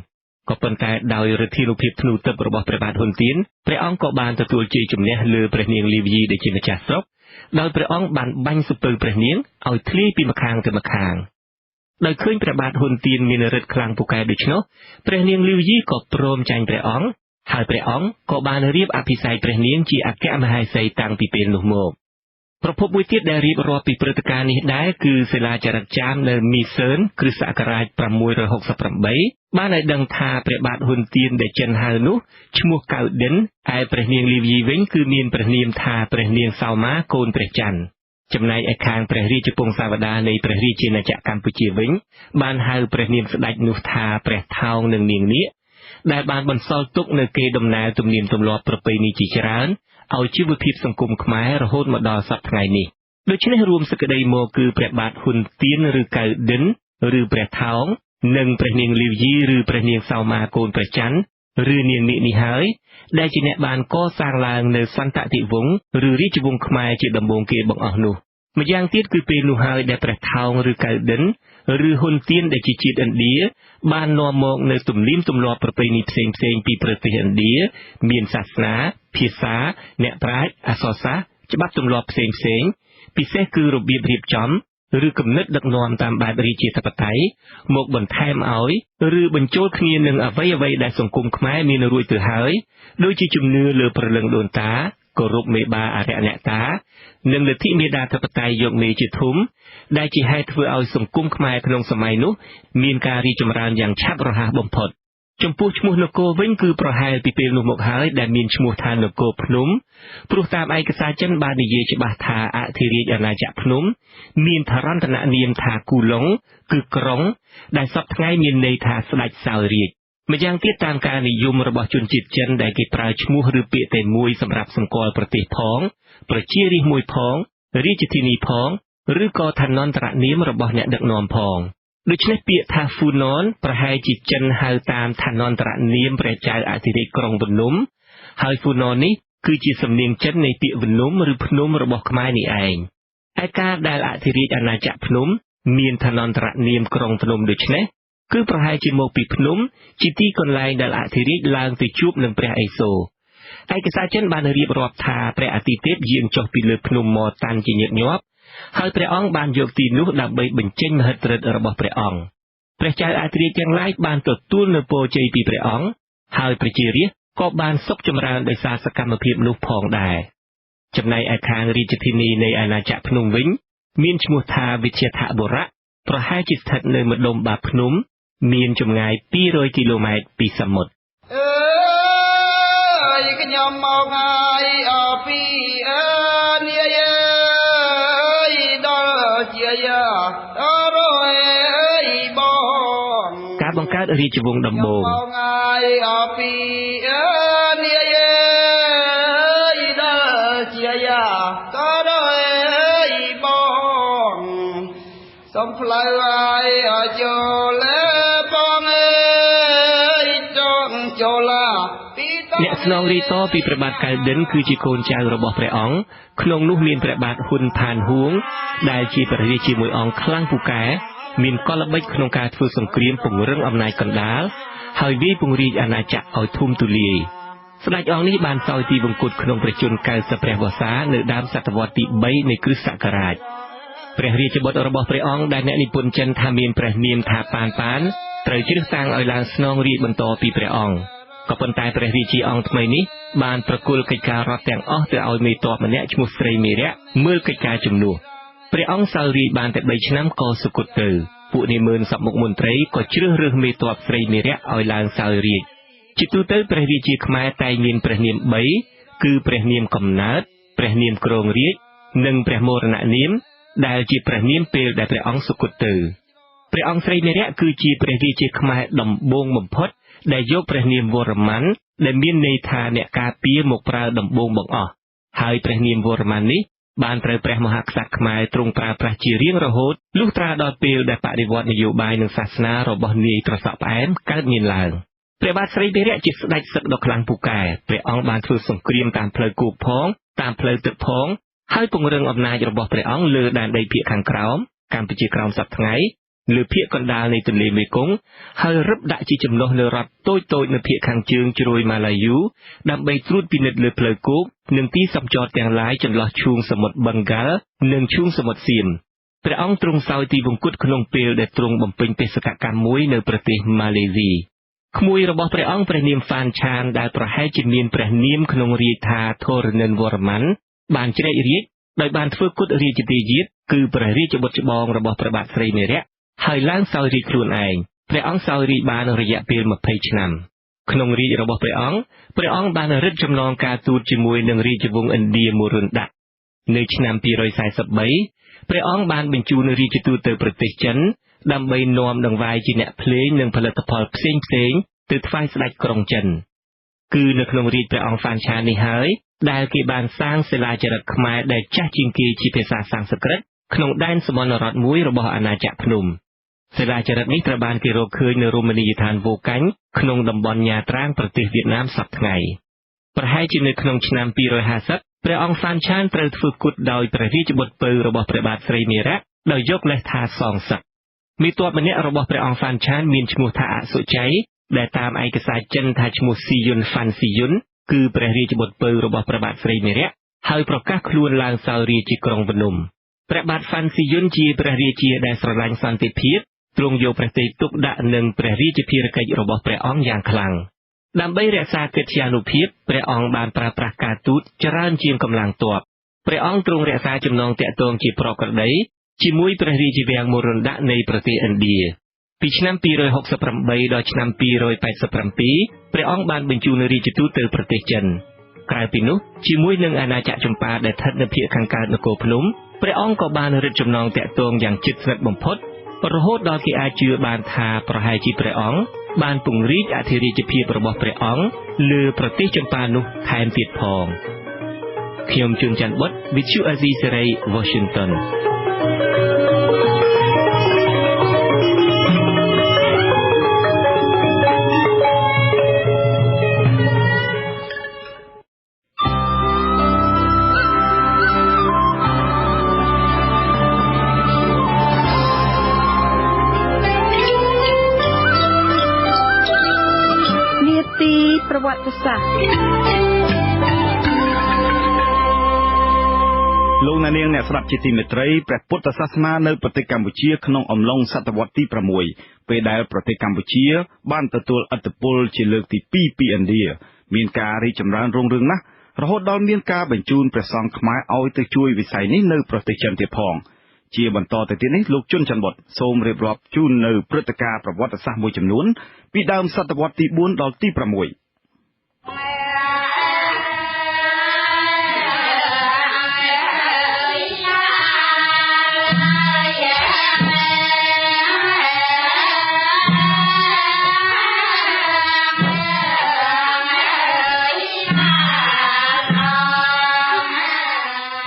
ក៏ប៉ុន្តែដោយឫទ្ធានុភាពធ្នូទឹករបស់ព្រះបាទហ៊ុនទៀនព្រះអង្គក៏បានទទួលជ័យជំនះលើព្រះនាងលីវយីដែលជាម្ចាស់ស្រុកដោយព្រះអង្គបានបាញ់សំពៅព្រះនាងឲ្យធ្លាយពីម្ខាងទៅម្ខាងដោយឃើញព្រះបាទហ៊ុនទៀនមានឫទ្ធិខ្លាំងពូកែដូច្នោះព្រះនាងលីវយីក៏ព្រមចាញ់ព្រះអង្គហើយព្រះអង្គក៏បានរៀបអភិសេកព្រះនាងជាអគ្គមហេសីតាំងពីពេលនោះមកប្រភពមួយទៀតដែលរៀបរាប់ពីព្រឹត្តិការណ៍នេះដែរគឺសិលាចារឹកចាមនៅមីសឺនគ្រិស្តសករាជ668បានឲ្យដឹងថាព្រះបាទហ៊ុនទៀនដែលចិនហៅនោះឈ្មោះកៅឌិនឯព្រះនាងលីវយីវិញគឺមានព្រះនាមថាព្រះនាងសោមាកូនព្រះច័ន្ទចំណែកឯខាងព្រះរាជពង្សាវតារនៃព្រះរាជាណាចក្រកម្ពុជាវិញបានហៅព្រះនាងស្ដេចនោះថាព្រះថោងនិងនាងនាគដែលបានបន្សល់ទុកនៅកេរដំណែលទំនៀមទម្លាប់ប្រពៃណីជាច្រើនឲ្យជីវភាពសង្គមខ្មែររហូតមកដល់សព្វថ្ងៃនេះដូច្នេះរួមសេចក្តីមកគឺព្រះបាទហ៊ុនទៀនឬកៅឌិនឬព្រះថោងនិងព្រះនាងលីវយីឬព្រះនាងសោមាកូនព្រះច័ន្ទឬនាងនាគនេះហើយដែលជាអ្នកបានកសាងឡើងនៅសន្តតិវង្សឬរាជវង្សខ្មែរជាដំបូងគេបង្អស់នោះម្យ៉ាងទៀតគឺពេលនោះហើយដែលព្រះថោងឬកៅឌិនឬហ៊ុនទៀនដែលជាជាតិឥណ្ឌាបាននាំមកនៅទំនៀមទម្លាប់ប្រពៃណីផ្សេងៗពីប្រទេសឥណ្ឌាមានសាសនាភាសាអ្នកប្រាជ្ញអក្សរសាស្ត្រច្បាប់ទម្លាប់ផ្សេងៗពិសេសគឺរបៀបរៀបចំឬគំនិតដឹកនាំតាមបែបរាជាធិបតេយ្យមកបន្ថែមឲ្យឬបញ្ចូលគ្នានឹងអ្វីៗដែលសង្គមខ្មែរមានរួចទៅហើយដូចជាជំនឿលើព្រលឹងដូនតាគោរពមេបាអរិយអ្នកតានិងលទ្ធិមេដាធិបតេយ្យយកមេជាធំដែលជាហេតុធ្វើឲ្យសង្គមខ្មែរក្នុងសម័យនោះមានការរីកចម្រើនយ៉ាងឆាប់រហ័សបំផុតចំពោះឈ្មោះនគរវិញគឺប្រហែលពីពេលនោះមកហើយដែលមានឈ្មោះថានគរភ្នំព្រោះតាមឯកសារចិនបាននិយាយច្បាស់ថាអធិរាជអាណាចក្រភ្នំមានថរន្តននាមថាគូឡុងគឺក្រុងដែលសពថ្ងៃមានន័យថាស្ដេចសោយរាជម្យ៉ាងទៀតតាមការនិយមរបស់ជនជាតិចិនដែលគេប្រើឈ្មោះឬពាក្យតែមួយសម្រាប់សម្គាល់ប្រទេសផងប្រជារាស្ត្រមួយផងរាជធានីផងឬក៏ឋានន្តរនាមរបស់អ្នកដឹកនាំផងដូច្នេះពាក្យថាហ្វូណនប្រហែលជាចិនហៅតាមឋានន្តរនាមព្រះចៅអធិរាជក្រុងភ្នំហើយហ្វូណននេះគឺជាសំនៀងចិននៃពាក្យភ្នំឬភ្នំរបស់ខ្មែរនេះឯងឯការដែលអធិរាជអាណាចក្រភ្នំមានឋានន្តរនាមក្រុងភ្នំដូច្នេះគឺប្រហែលជាមកពីភ្នំជាទីកន្លែងដែលអធិរាជឡើងទៅជួបនឹងព្រះឥសូរឯកសារចិនបានរៀបរាប់ថាព្រះអាទិទេពយាងចុះពីលើភ្នំម៉ូតាន់ជាញឹកញាប់ហើយព្រះអង្គបានយកទីនោះដើម្បីបញ្ចេញមហិទ្ធិឫទ្ធិរបស់ព្រះអង្គព្រះចៅអធិរាជទាំងឡាយបានទទួលនូវពរជ័យពីព្រះអង្គហើយប្រជារាស្ត្រក៏បានសុខចម្រើនដោយសារសកម្មភាពនោះផងដែរចំណែកឯខាងរាជធានីនៃអាណាចក្រភ្នំវិញមានឈ្មោះថាវិជ្ជាថបុរៈប្រហែលជាស្ថិតនៅម្ដុំបាភ្នំមានចម្ងាយ200គីឡូម៉ែត្រពីសមុទ្រខ្ញុំមកហើយអពីនាយដល់ជាយាអរបង ការបង្កើតរាជវង្សដំបូងសូមផ្លូវឲ្យចូលបងអើយចង់ចូលអ្នកស្នងរីតពីព្រះបាទកៅឌិនគឺជាកូនចៅរបស់ព្រះអង្គក្នុងនោះមានព្រះបាទហ៊ុនផានហួងដែលជាព្រះរាជាមួយអង្គខ្លាំងពូកែមានកលល្បិចក្នុងការធ្វើសង្គ្រាមពង្រឹងអំណាចកណ្ដាលហើយវាយពង្រីកអាណាចក្រឲ្យធំទូលាយស្ដេចអង្គនេះបានសោយទីវង្គតក្នុងព្រះជន្ម90ព្រះវស្សានៅដើមសតវត្សទី3នៃគ្រិស្តសករាជ ព្រះរាជបុត្ររបស់ព្រះអង្គដែលអ្នកនិពន្ធចិនថាមានព្រះនាមថាប៉ានត្រូវជ្រើសតាំងឲ្យឡើងស្នងរាជបន្តពីព្រះអង្គក៏ប៉ុន្តែព្រះរាជាអង្គថ្មីនេះបានប្រគល់កិច្ចការរដ្ឋទាំងអស់ទៅឲ្យមេទ័pomម្នាក់ឈ្មោះស្រីមេរៈមើលកិច្ចការជំនួសព្រះអង្គសោយរាជបានតែ3ឆ្នាំក៏សុគតទៅពួកនាម៉ឺនសពមុខមន្ត្រីក៏ជ្រើសរើសមេទ័ពស្រីមេរៈឲ្យឡើងសោយរាជជាទូទៅព្រះរាជាខ្មែរតែងមានព្រះនាម3គឺព្រះនាមកំណើតព្រះនាមគ្រងរាជនិងព្រះមរណនាមដែលជាព្រះនាមពេលដែលព្រះអង្គសុគតទៅព្រះអង្គស្រីមេរៈគឺជាព្រះរាជាខ្មែរដំបូងបំផុតដែលយកព្រះនាមវរ្ម័នដែលមានន័យថាអ្នកការពារមកប្រើដំបូងបង្អស់ហើយព្រះនាមវរ្ម័ននេះបានត្រូវព្រះមហាក្សត្រខ្មែរទ្រង់ប្រើប្រាស់ជារៀងរហូតលុះត្រាដល់ពេលដែលបដិវត្តនយោបាយនិងសាសនារបស់នាយត្រសក់ផ្អែមកើតមានឡើងព្រះបាទស្រីមេរៈជាស្ដេចសឹកដ៏ខ្លាំងពូកែព្រះអង្គបានធ្វើសង្គ្រាមតាមផ្លូវគោកផងតាមផ្លូវទឹកផងហើយពង្រឹងអំណាចរបស់ព្រះអង្គលើដែនដីភាគខាងក្រោមកម្ពុជាក្រោមសព្វថ្ងៃលើភាគកណ្ដាលនៃទន្លេមេគង្គហើយរឹបដាក់ជាចំណុះលើរដ្ឋតូចៗនៅភាគខាងជើងជ្រោយម៉ាឡាយូដើម្បីត្រួតពិនិត្យលើផ្លូវគោកនិងទីសម្ចតទាំងឡាយចន្លោះឈូងសមុទ្របឹងហ្គាល់និងឈូងសមុទ្រសៀមព្រះអង្គទ្រង់សោយទីវង្គតក្នុងពេលដែលទ្រង់បំពេញបេសកកម្មមួយនៅប្រទេសម៉ាឡេស៊ីក្មួយរបស់ព្រះអង្គព្រះនាមហ្វានឆានដែលប្រហែលជាមានព្រះនាមក្នុងរាជថាធរណិនវរ្ម័នបានជ្រែករាជដោយបានធ្វើគុតរាជទេយាទគឺព្រះរាជបុត្រច្បងរបស់ព្រះបាទស្រីមេរៈហើយឡើងសោយរាជខ្លួនឯងព្រះអង្គសោយរាជបានរយៈពេល20ឆ្នាំក្នុងរាជរបស់ព្រះអង្គបានរឹតចំណងការទូតជាមួយនឹងរាជវង្សឥណ្ឌាមុរុនដៈនៅឆ្នាំ243ព្រះអង្គបានបញ្ជូនរាជទូតទៅប្រទេសចិនដើម្បីនាំដង្វាយជាអ្នកភ្លេងនិងផលិតផលផ្សេងទៅថ្វាយស្ដេចក្រុងចិនគឺនៅក្នុងរាជព្រះអង្គហ្វានឆាននេះហើយដែលគេបានសាងសិលាចារឹកខ្មែរដែលចាស់ជាងគេជាភាសាសំស្ក្រឹតក្នុងដែនសមនរដ្ឋមួយរបស់អាណាចក្រភ្នំសិលាចារឹកនេះត្រូវបានគេរកឃើញនៅរមណីយដ្ឋានវូកាញ់ក្នុងតំបន់ញ៉ាត្រាងប្រទេសវៀតណាមសព្វថ្ងៃប្រហែលជានៅក្នុងឆ្នាំ250ព្រះអង្គហ្វានឆានត្រូវធ្វើគុតដោយព្រះរាជបុត្រពៅរបស់ព្រះបាទស្រីមេរៈដោយយកលេសថាសងសឹកមេទ័pomម្នាក់របស់ព្រះអង្គហ្វានឆានមានឈ្មោះថាអសុជ័យដែលតាមឯកសារចិនថាឈ្មោះស៊ីយុនហ្វាន់ស៊ីយុនគឺព្រះរាជបុត្រពៅរបស់ព្រះបាទស្រីមេរៈហើយប្រកាសខ្លួនឡើងសោយរាជជាក្រុងភ្នំព្រះបាទហ្វាន់ស៊ីយុនជាព្រះរាជាដែលស្រឡាញ់សន្តិភាពទ្រង់យកព្រះទ័យទុកដាក់នឹងព្រះរាជភារកិច្ចរបស់ព្រះអង្គយ៉ាងខ្លាំងដើម្បីរក្សាកិត្យានុភាពព្រះអង្គបានប្រើប្រាស់ការទូតច្រើនជាងកម្លាំងទ័ពព្រះអង្គទ្រង់រក្សាចំណងទាក់ទងជាប្រក្រតីជាមួយព្រះរាជវាំងមុរុនដៈនៃប្រទេសឥណ្ឌាពីឆ្នាំ268ដល់ឆ្នាំ287ព្រះអង្គបានបញ្ជូនរាជទូតទៅប្រទេសចិនក្រៅពីនោះជាមួយនឹងអាណាចក្រចម្ប៉ាដែលស្ថិតនៅភាគខាងកើតនគរភ្នំព្រះអង្គក៏បានរឹតចំណងទាក់ទងយ៉ាងជិតស្និទ្ធបំផុតរហូតដល់គេអាចជឿបានថាប្រហែលជាព្រះអង្គបានពង្រីកអធិរាជភាពរបស់ព្រះអង្គលើប្រទេសចម្ប៉ានោះថែមទៀតផងខ្ញុំជួនច័ន្ទបុត្រ Vithu Azizi Serai Washingtonប្រវត្តិសាស្ត្រលោកអ្នកនាងអ្នកស្ដាប់ជាទីមេត្រីព្រះពុទ្ធសាសនានៅប្រទេសកម្ពុជាក្នុងអំឡុងសតវត្សទី6ពេលដែលប្រទេសកម្ពុជាបានទទួលឥទ្ធិពលជាលើកទី2ពីឥណ្ឌាមានការរីកចម្រើនរុងរឿងណាស់រហូតដល់មានការបញ្ជូនព្រះសង្ឃខ្មែរឲ្យទៅជួយវិស័យនេះនៅប្រទេសចិនទៀតផងជាបន្តទៅទៀតនេះលោកជុនច័ន្ទបុត្រសូមរៀបរាប់ជូននៅព្រឹត្តិការណ៍ប្រវត្តិសាស្ត្រមួយចំនួនពីដើមសតវត្សទី4ដល់ទី6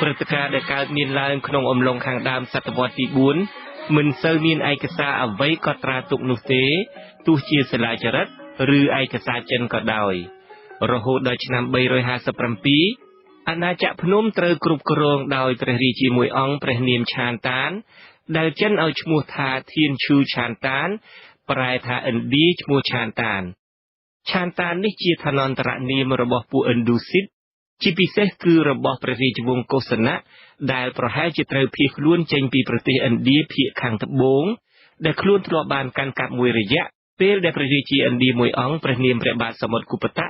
ព្រឹត្តិការណ៍ដែលកើតមានឡើងក្នុងអំឡុងខាងដើមសតវត្សទី4មិនសូវមានឯកសារអ្វីកត់ត្រាទុកនោះទេទោះជាសិលាចារឹកឬឯកសារចិនក៏ដោយរហូតដល់ឆ្នាំ357អាណាចក្រភ្នំត្រូវគ្រប់គ្រងដោយព្រះរាជាមួយអង្គព្រះនាមឆានតានដែលចិនឲ្យឈ្មោះថាធានឈូឆានតានប្រែថាឥណ្ឌាឈ្មោះឆានតាននេះជាឋានន្តរនាមរបស់ពួកឥណ្ឌូស៊ីត ជាពិសេសគឺរបស់ព្រះរាជវង្សកុសណៈដែលប្រហែលជាត្រូវភៀសខ្លួនចេញពីប្រទេសឥណ្ឌាភាគខាងត្បូងដែលខ្លួនធ្លាប់បានកាន់កាប់មួយរយៈពេលដែលព្រះរាជាឥណ្ឌាមួយអង្គព្រះនាមព្រះបាទសមុទ្រគូបតៈ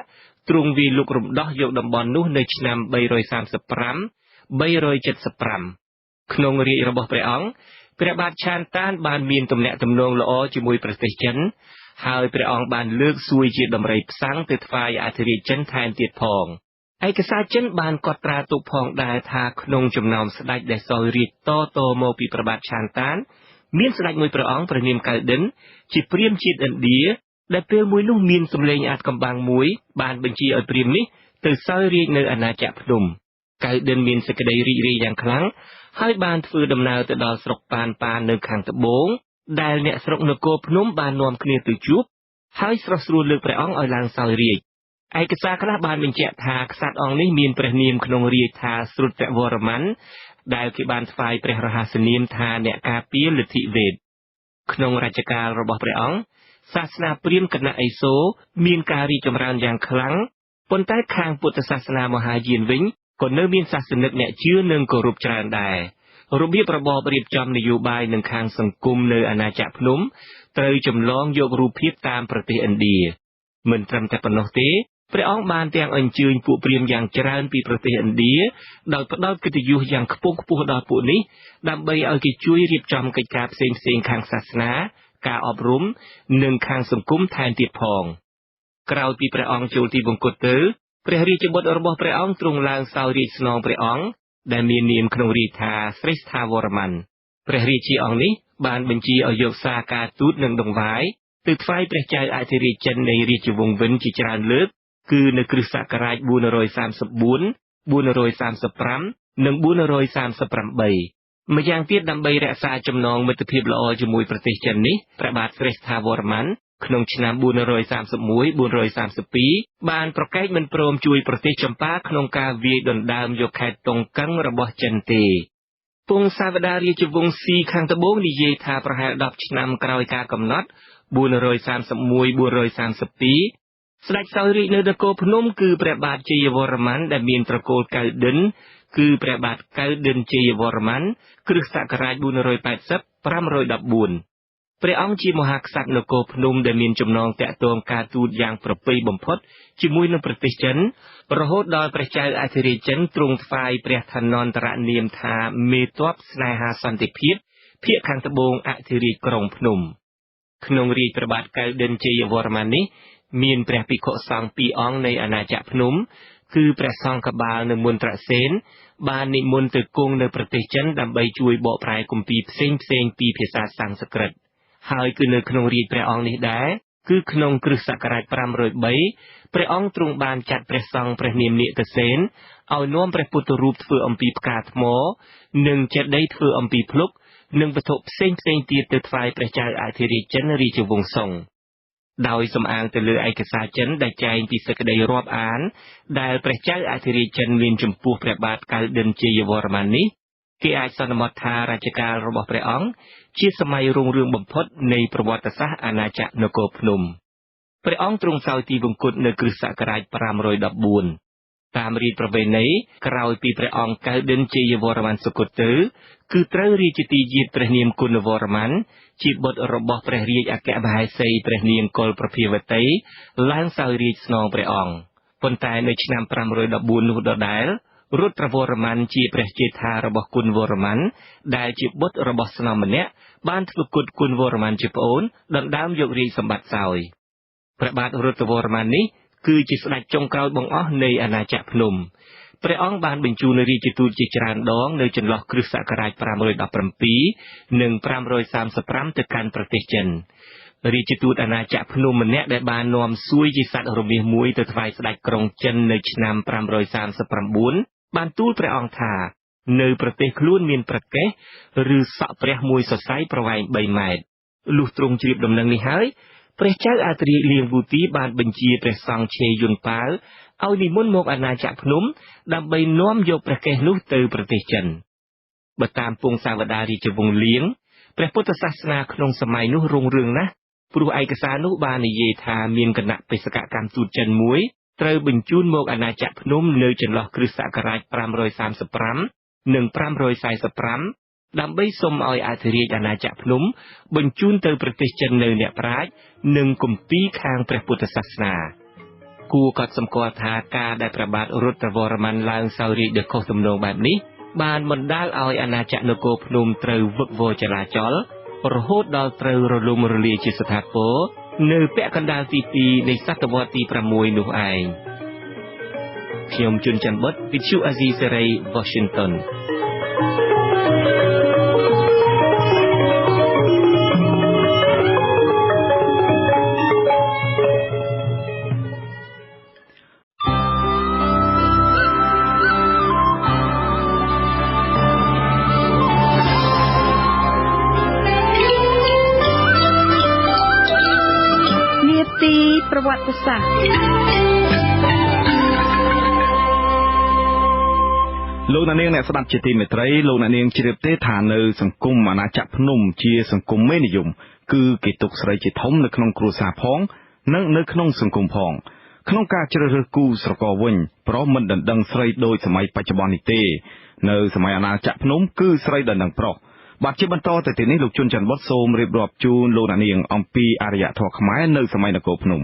ទ្រង់វាយលុករំដោះយកតំបន់នោះនៅឆ្នាំ335 ក្នុងរាជ្យរបស់ព្រះអង្គព្រះបាទឆានតានបានមានទំនាក់ទំនងល្អជាមួយប្រទេសចិនហើយព្រះអង្គបានលើកសួយជាដំរីផ្សាំងទៅថ្វាយអធិរាជចិនថែមទៀតផងឯកសារចិនបានកត់ត្រាទុកផងដែរថាក្នុងចំណោមស្ដេចដែលសោយរាជតមកពីព្រះបាទឆានតានមានស្ដេចមួយព្រះអង្គព្រះនាមកៅឌិនជាព្រាហ្មណ៍ជាតិឥណ្ឌាដែលពេលមួយនោះមានសម្លេងអាថ៌កំបាំងមួយបានបញ្ជាឲ្យព្រាហ្មណ៍នេះទៅសោយរាជនៅអាណាចក្រភ្នំកៅឌិនមានសេចក្តីរីករាយយ៉ាងខ្លាំងហើយបានធ្វើដំណើរទៅដល់ស្រុកប៉ាននៅខាងត្បូងដែលអ្នកស្រុកនគរភ្នំបាននាំគ្នាទៅជួបហើយស្រស់ស្រួលលើកព្រះអង្គឲ្យឡើងសោយរាជឯកសារខ្លះបានបញ្ជាក់ថាក្សត្រអង្គនេះមានព្រះនាមក្នុងរាជថាស្រុតវរ្ម័នដែលគេបានថ្វាយព្រះរហស្សនាមថាអ្នកការពារលទ្ធិវេទក្នុងរជ្ជកាលរបស់ព្រះអង្គសាសនាព្រាហ្មណ៍គណៈឥសូរមានការរីកចម្រើនយ៉ាងខ្លាំងប៉ុន្តែខាងពុទ្ធសាសនាមហាយានវិញក៏នៅមានសាសនិកអ្នកជឿនិងគោរពច្រើនដែររបៀបរបបរៀបចំនយោបាយនឹងខាងសង្គមនៅអាណាចក្រភ្នំត្រូវចម្លងយករូបភាពតាមប្រទេសឥណ្ឌាមិនត្រឹមតែប៉ុណ្ណោះទេព្រះអង្គបានទាំងអញ្ជើញពួកព្រាហ្មណ៍យ៉ាងច្រើនពីប្រទេសឥណ្ឌាដោយផ្ដល់កិត្តិយសយ៉ាងខ្ពង់ខ្ពស់ដល់ពួកនេះដើម្បីឲ្យគេជួយរៀបចំកិច្ចការផ្សេងៗខាងសាសនាការអប់រំនិងខាងសង្គមថែមទៀតផងក្រោយពីព្រះអង្គចូលទីវង្គតទៅព្រះរាជបុត្ររបស់ព្រះអង្គទ្រង់ឡើងសោយរាជស្នងព្រះអង្គដែលមាននាមក្នុងរាជថាស្រេស្ថាវរ្ម័នព្រះរាជាអង្គនេះបានបញ្ជាឲ្យយកសារការទូតនិងដង្វាយទៅថ្វាយព្រះចៅអធិរាជចិននៃរាជវង្សវិនជាច្រើនលើកគឺនៅគ្រិស្តសករាជ434 435 និង438ម្យ៉ាងទៀតដើម្បីរក្សាចំណងមិត្តភាពល្អជាមួយប្រទេសចិននេះព្រះបាទស្រេស្ថាវរ្ម័នក្នុងឆ្នាំ431 432បានប្រកែកមិនព្រមជួយប្រទេសចម្ប៉ាក្នុងការវាយដណ្ដើមយកខេត្តតុងកឹងរបស់ចិនទេពងសាវតារាជវង្សស៊ីខាងត្បូងនិយាយថាប្រហែល10ឆ្នាំក្រោយការកំណត់431 432ស្ដេចសោយរាជនៅនគរភ្នំគឺព្រះបាទជ័យវរ្ម័នដែលមានត្រកូលកៅឌិនគឺព្រះបាទកៅឌិនជ័យវរ្ម័នគ្រិស្តសករាជ480 514ព្រះអង្គជាមហាក្សត្រនគរភ្នំដែលមានចំណងតាក់ទងការទូតយ៉ាងប្រពៃបំផុតជាមួយនឹងប្រទេសចិនរហូតដល់ព្រះចៅអធិរាជចិនទ្រង់ថ្វាយព្រះឋានន្តរនាមថាមេទ័ពស្នេហាសន្តិភាពភាគខាងត្បូងអធិរាជក្រុងភ្នំក្នុងរាជព្រះបាទកៅឌិនជ័យវរ្ម័ននេះមានព្រះភិក្ខុសង្ឃ2អង្គនៃអាណាចក្រភ្នំគឺព្រះសង្ឃកបាលនៅមន្ត្រសេនបាននិមន្តទៅគង់នៅប្រទេសចិនដើម្បីជួយបកប្រែគម្ពីរផ្សេងពីភាសាសំស្ក្រឹតហើយគឺនៅក្នុងរាជព្រះអង្គនេះដែរគឺក្នុងគ្រិស្តសករាជ503ព្រះអង្គទ្រង់បានចាត់ព្រះសង្ឃព្រះនាមនាគតសេនឲ្យនាំព្រះពុទ្ធរូបធ្វើអំពីផ្កាថ្មនិងចេតិយធ្វើអំពីភ្លុកនិងវត្ថុផ្សេងទៀតទៅថ្វាយព្រះចៅអធិរាជចិនរាជវង្សសុងដោយសំអាងទៅលើឯកសារចិនដែលចែងពីសេចក្តីរាប់អានដែលព្រះចៅអធិរាជចិនមានចំពោះព្រះបាទកៅឌិនជ័យវរ្ម័ននេះគេអាចសន្មតថារជ្ជកាលរបស់ព្រះអង្គជាសម័យរុងរឿងបំផុតនៃប្រវត្តិសាស្ត្រអាណាចក្រនគរភ្នំព្រះអង្គទ្រង់សោយទីវង្គតនៅគ្រិស្តសករាជ514តាមរាជប្រវេណីក្រោយពីព្រះអង្គកៅឌិនជ័យវរ្ម័នសុគតទៅគឺត្រូវរាជទីយាតព្រះនាមគុណវរ្ម័នជាបុត្ររបស់ព្រះរាជអគ្គមហេសីព្រះនាមកុលប្រភាវតីឡើងសោយរាជស្នងព្រះអង្គប៉ុន្តែនៅឆ្នាំ514នោះដដែលរុទ្រវរ្ម័នជាព្រះជេដ្ឋារបស់គុណវរ្ម័នដែលជាបុត្ររបស់ស្នំម្នាក់បានធ្វើគុតគុណវរ្ម័នជាប្អូនដណ្ដើមយករាជសម្បត្តិសោយព្រះបាទរុទ្រវរ្ម័ននេះគឺជាស្ដេចចុងក្រោយបង្អស់នៃអាណាចក្រភ្នំព្រះអង្គបានបញ្ជូនរាជទូតជាច្រើនដងនៅចន្លោះគ្រិស្តសករាជ517និង535ទៅកាន់ប្រទេសចិនរាជទូតអាណាចក្រភ្នំម្នាក់ដែលបាននាំសួយជាសត្វរមាសមួយទៅថ្វាយស្ដេចក្រុងចិននៅឆ្នាំ539បានទូលព្រះអង្គថានៅប្រទេសខ្លួនមានប្រកេះឬសក់ព្រះមួយសរសៃប្រវែង3ម៉ែត្រលុះទ្រង់ជ្រាបដំណឹងនេះហើយព្រះចៅអធិរាជលៀងវូទីបានបញ្ជាព្រះសង្ឃឆេយុនប៉ាវឲ្យនិមន្តមកអាណាចក្រភ្នំដើម្បីនាំយកព្រះកេសនោះទៅប្រទេសចិនបើតាមពងសាវតារាជវង្សលៀងព្រះពុទ្ធសាសនាក្នុងសម័យនោះរុងរឿងណាស់ព្រោះឯកសារនោះបាននិយាយថាមានគណៈបេសកកម្មទូតចិនមួយ ត្រូវបញ្ជូនមកអាណាចក្រភ្នំនៅចន្លោះគ្រិស្តសករាជ535និង545ដើម្បីសុំឲ្យអធិរាជអាណាចក្រភ្នំបញ្ជូនទៅប្រទេសចិននៅអ្នកប្រាជ្ញនិងគម្ពីរខាងព្រះពុទ្ធសាសនាគួរកត់សម្គាល់ថាការដែលព្រះបាទរុទ្រវរ្ម័នឡើងសោយរាជ្យដោយខុសទំនងបែបនេះបានបណ្ដាលឲ្យអាណាចក្រនគរភ្នំត្រូវវឹកវរចលាចលរហូតដល់ត្រូវរលំរលាយជាស្ថាពរនៅពាក់កណ្ដាលទី2នៃសតវត្សទី6នោះឯងខ្ញុំជួនច័ន្ទបុត្រវិទ្យុអាស៊ីសេរី Washingtonប្រវត្តិសាស្ត្រលោកអ្នកនាងអ្នកស្ដាប់ជាទីមេត្រីលោកអ្នកនាងជ្រាបទេថានៅសង្គមអាណាចក្រភ្នំជាសង្គមមេនិយមគឺគេទុកស្រីជាធំនៅក្នុងគ្រួសារផងនិងនៅក្នុងសង្គមផងក្នុងការជ្រើសរើសគូស្រករវិញប្រុសមិនដណ្ដឹងស្រីដូចសម័យបច្ចុប្បន្ននេះទេនៅសម័យអាណាចក្រភ្នំគឺស្រីដណ្ដឹងប្រុសបាទជាបន្តទៅទីនេះលោកជួនច័ន្ទបុត្រសូមរៀបរាប់ជូនលោកអ្នកនាងអំពីអរិយធម៌ខ្មែរនៅសម័យនគរភ្នំ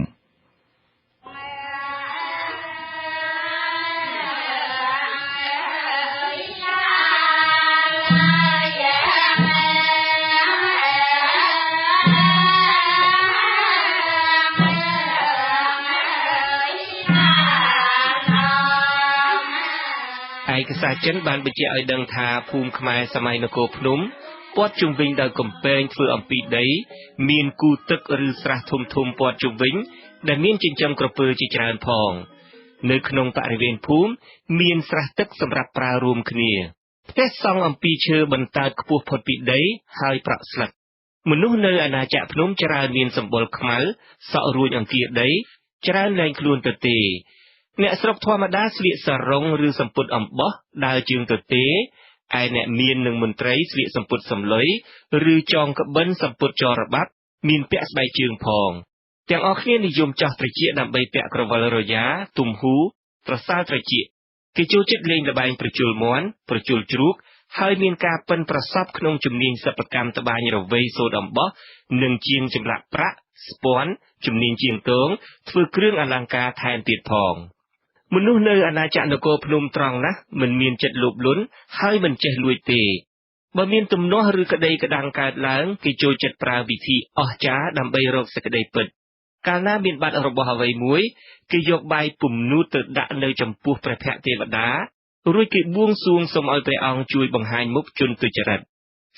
ឯកសារចិនបានបញ្ជាក់ឲ្យដឹងថាភូមិខ្មែរសម័យនគរភ្នំព័ទ្ធជុំវិញដោយកំពែងធ្វើអំពីដីមានគូទឹកឬស្រះធំៗព័ទ្ធជុំវិញដែលមានចិញ្ចឹមក្រពើជាច្រើនផងនៅក្នុងបរិវេណភូមិមានស្រះទឹកសម្រាប់ប្រើរួមគ្នាផ្ទះសង់អំពីឈើបន្តើតខ្ពស់ផុតពីដីហើយប្រក់ស្លឹកមនុស្សនៅអាណាចក្រភ្នំច្រើនមានសម្បុរខ្មៅសក់រួចអង្គាដីច្រើនលែងខ្លួនទៅទេអ្នកស្រុកធម្មតាស្លៀកសារ៉ុងឬសំពត់អំបោះដើរជើងទៅទេឯអ្នកមាននិងមន្ត្រីស្លៀកសំពត់សំឡុយឬចងក្បិនសំពត់ចរបាត់មានពាក់ស្បែកជើងផងទាំងអស់គ្នានិយមចោះត្រចៀកដើម្បីពាក់ក្រវិលរយ៉ាទំហ៊ូត្រសាល់ត្រចៀកគេចូលចិត្តលេងល្បែងប្រជល់មាន់ប្រជល់ជ្រូកហើយមានការប៉ិនប្រសពក្នុងជំនាញសិប្បកម្មត្បាញរវៃសូត្រអំបោះនិងជាងចម្លាក់ប្រាក់ស្ពាន់ជំនាញជាងទងធ្វើគ្រឿងអលង្ការថែមទៀតផងមនុស្សនៅអាណាចក្រនគរភ្នំត្រង់ណាស់មិនមានចិត្តលោភលន់ហើយមិនចេះលួចទេបើមានទំនាស់ឬក្តីក្តាំងកើតឡើងគេចូលចិត្តប្រើវិធីអស្ចារ្យដើម្បីរកសេចក្តីពិតកាលណាមានបាត់របស់អ្វីមួយគេយកបាយពំនូតទៅដាក់នៅចំពោះព្រះភ័ក្ត្រទេវតារួចគេបួងសួងសូមឲ្យព្រះអង្គជួយបង្ហាញមុខជនទុច្ចរិត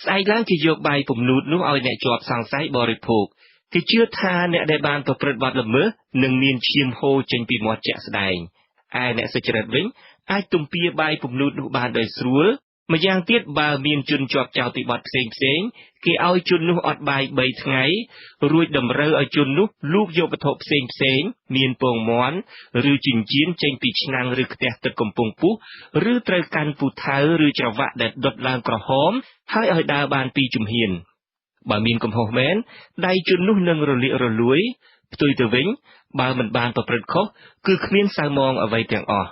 ស្អែកឡើងគេយកបាយពំនូតនោះឲ្យអ្នកជាប់សង្ស័យបរិភោគគេជឿថាអ្នកដែលបានប្រព្រឹត្តបទល្មើសនឹងមានឈាមហូរចេញពីមាត់ជាក់ស្ដែងឯអ្នកសុចរិតវិញអាចទំពាបាយពំនូតនោះបានដោយស្រួលម្យ៉ាងទៀតបើមានជនជាប់ចោទពីបទផ្សេងគេឲ្យជននោះអត់បាយ3ថ្ងៃរួចតម្រូវឲ្យជននោះលូកយកវត្ថុផ្សេងមានពងមាន់ឬចិញ្ចៀនចេញពីឆ្នាំងឬខ្ទះទឹកកំពង់ពុះឬត្រូវកាន់ពូថៅឬច្រវាក់ដែលដុតឡើងក្រហមហើយឲ្យដើរបាន2ជំហានបើមានកំហុសមែនដៃជននោះនឹងរលាករលួយផ្ទុយទៅវិញបើមិនបានប្រព្រឹត្តខុសគឺគ្មានសៅមងអ្វីទាំងអស់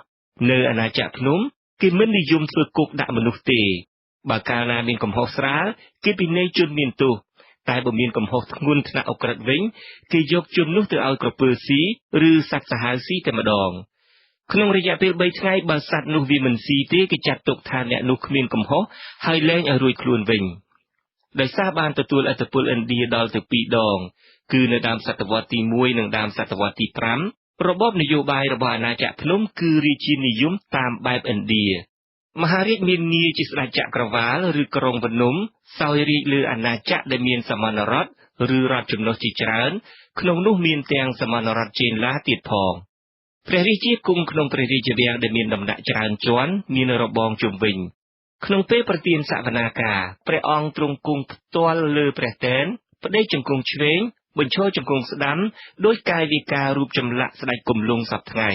នៅអាណាចក្រភ្នំគេមិននិយមធ្វើគុកដាក់មនុស្សទេបើកាលណាមានកំហុសស្រាលគេពិន័យជនមានទោសតែបើមានកំហុសធ្ងន់ថ្នាក់អក្រិតវិញគេយកជននោះទៅឲ្យក្រពើស៊ីឬសត្វសាហាវស៊ីតែម្ដងក្នុងរយៈពេល3ថ្ងៃបើសត្វនោះវាមិនស៊ីទេគេចាត់ទុកថាអ្នកនោះគ្មានកំហុសហើយលែងឲ្យរួចខ្លួនវិញដោយសារបានទទួលឥទ្ធិពលឥណ្ឌាដល់ទៅ2ដងគឺនៅដើមសតវត្សទី1និងដើមសតវត្សទី5របបនយោបាយរបស់អាណាចក្រភ្នំគឺរាជានិយមតាមបែបឥណ្ឌាមហារាជមានងារជាស្ដេចចក្រវាលឬក្រុងភ្នំសោយរាជលើអាណាចក្រដែលមានសមណរដ្ឋឬរដ្ឋចំណុះជាច្រើនក្នុងនោះមានទាំងសមណរដ្ឋចេនឡាទៀតផងព្រះរាជាគង់ក្នុងព្រះរាជវាំងដែលមានដំណាក់ច្រើនជាន់មានរបងជុំវិញក្នុងពេលប្រទានសវនាការព្រះអង្គទ្រង់គង់ផ្ទាល់លើព្រះទែនប្តេជ្ញាជង្គង់ឆ្វេងបញ្ឈរជង្គង់ស្ដាំដោយកាយវិការរូបចម្លាក់ស្ដេចគំលង់សពថ្ងៃ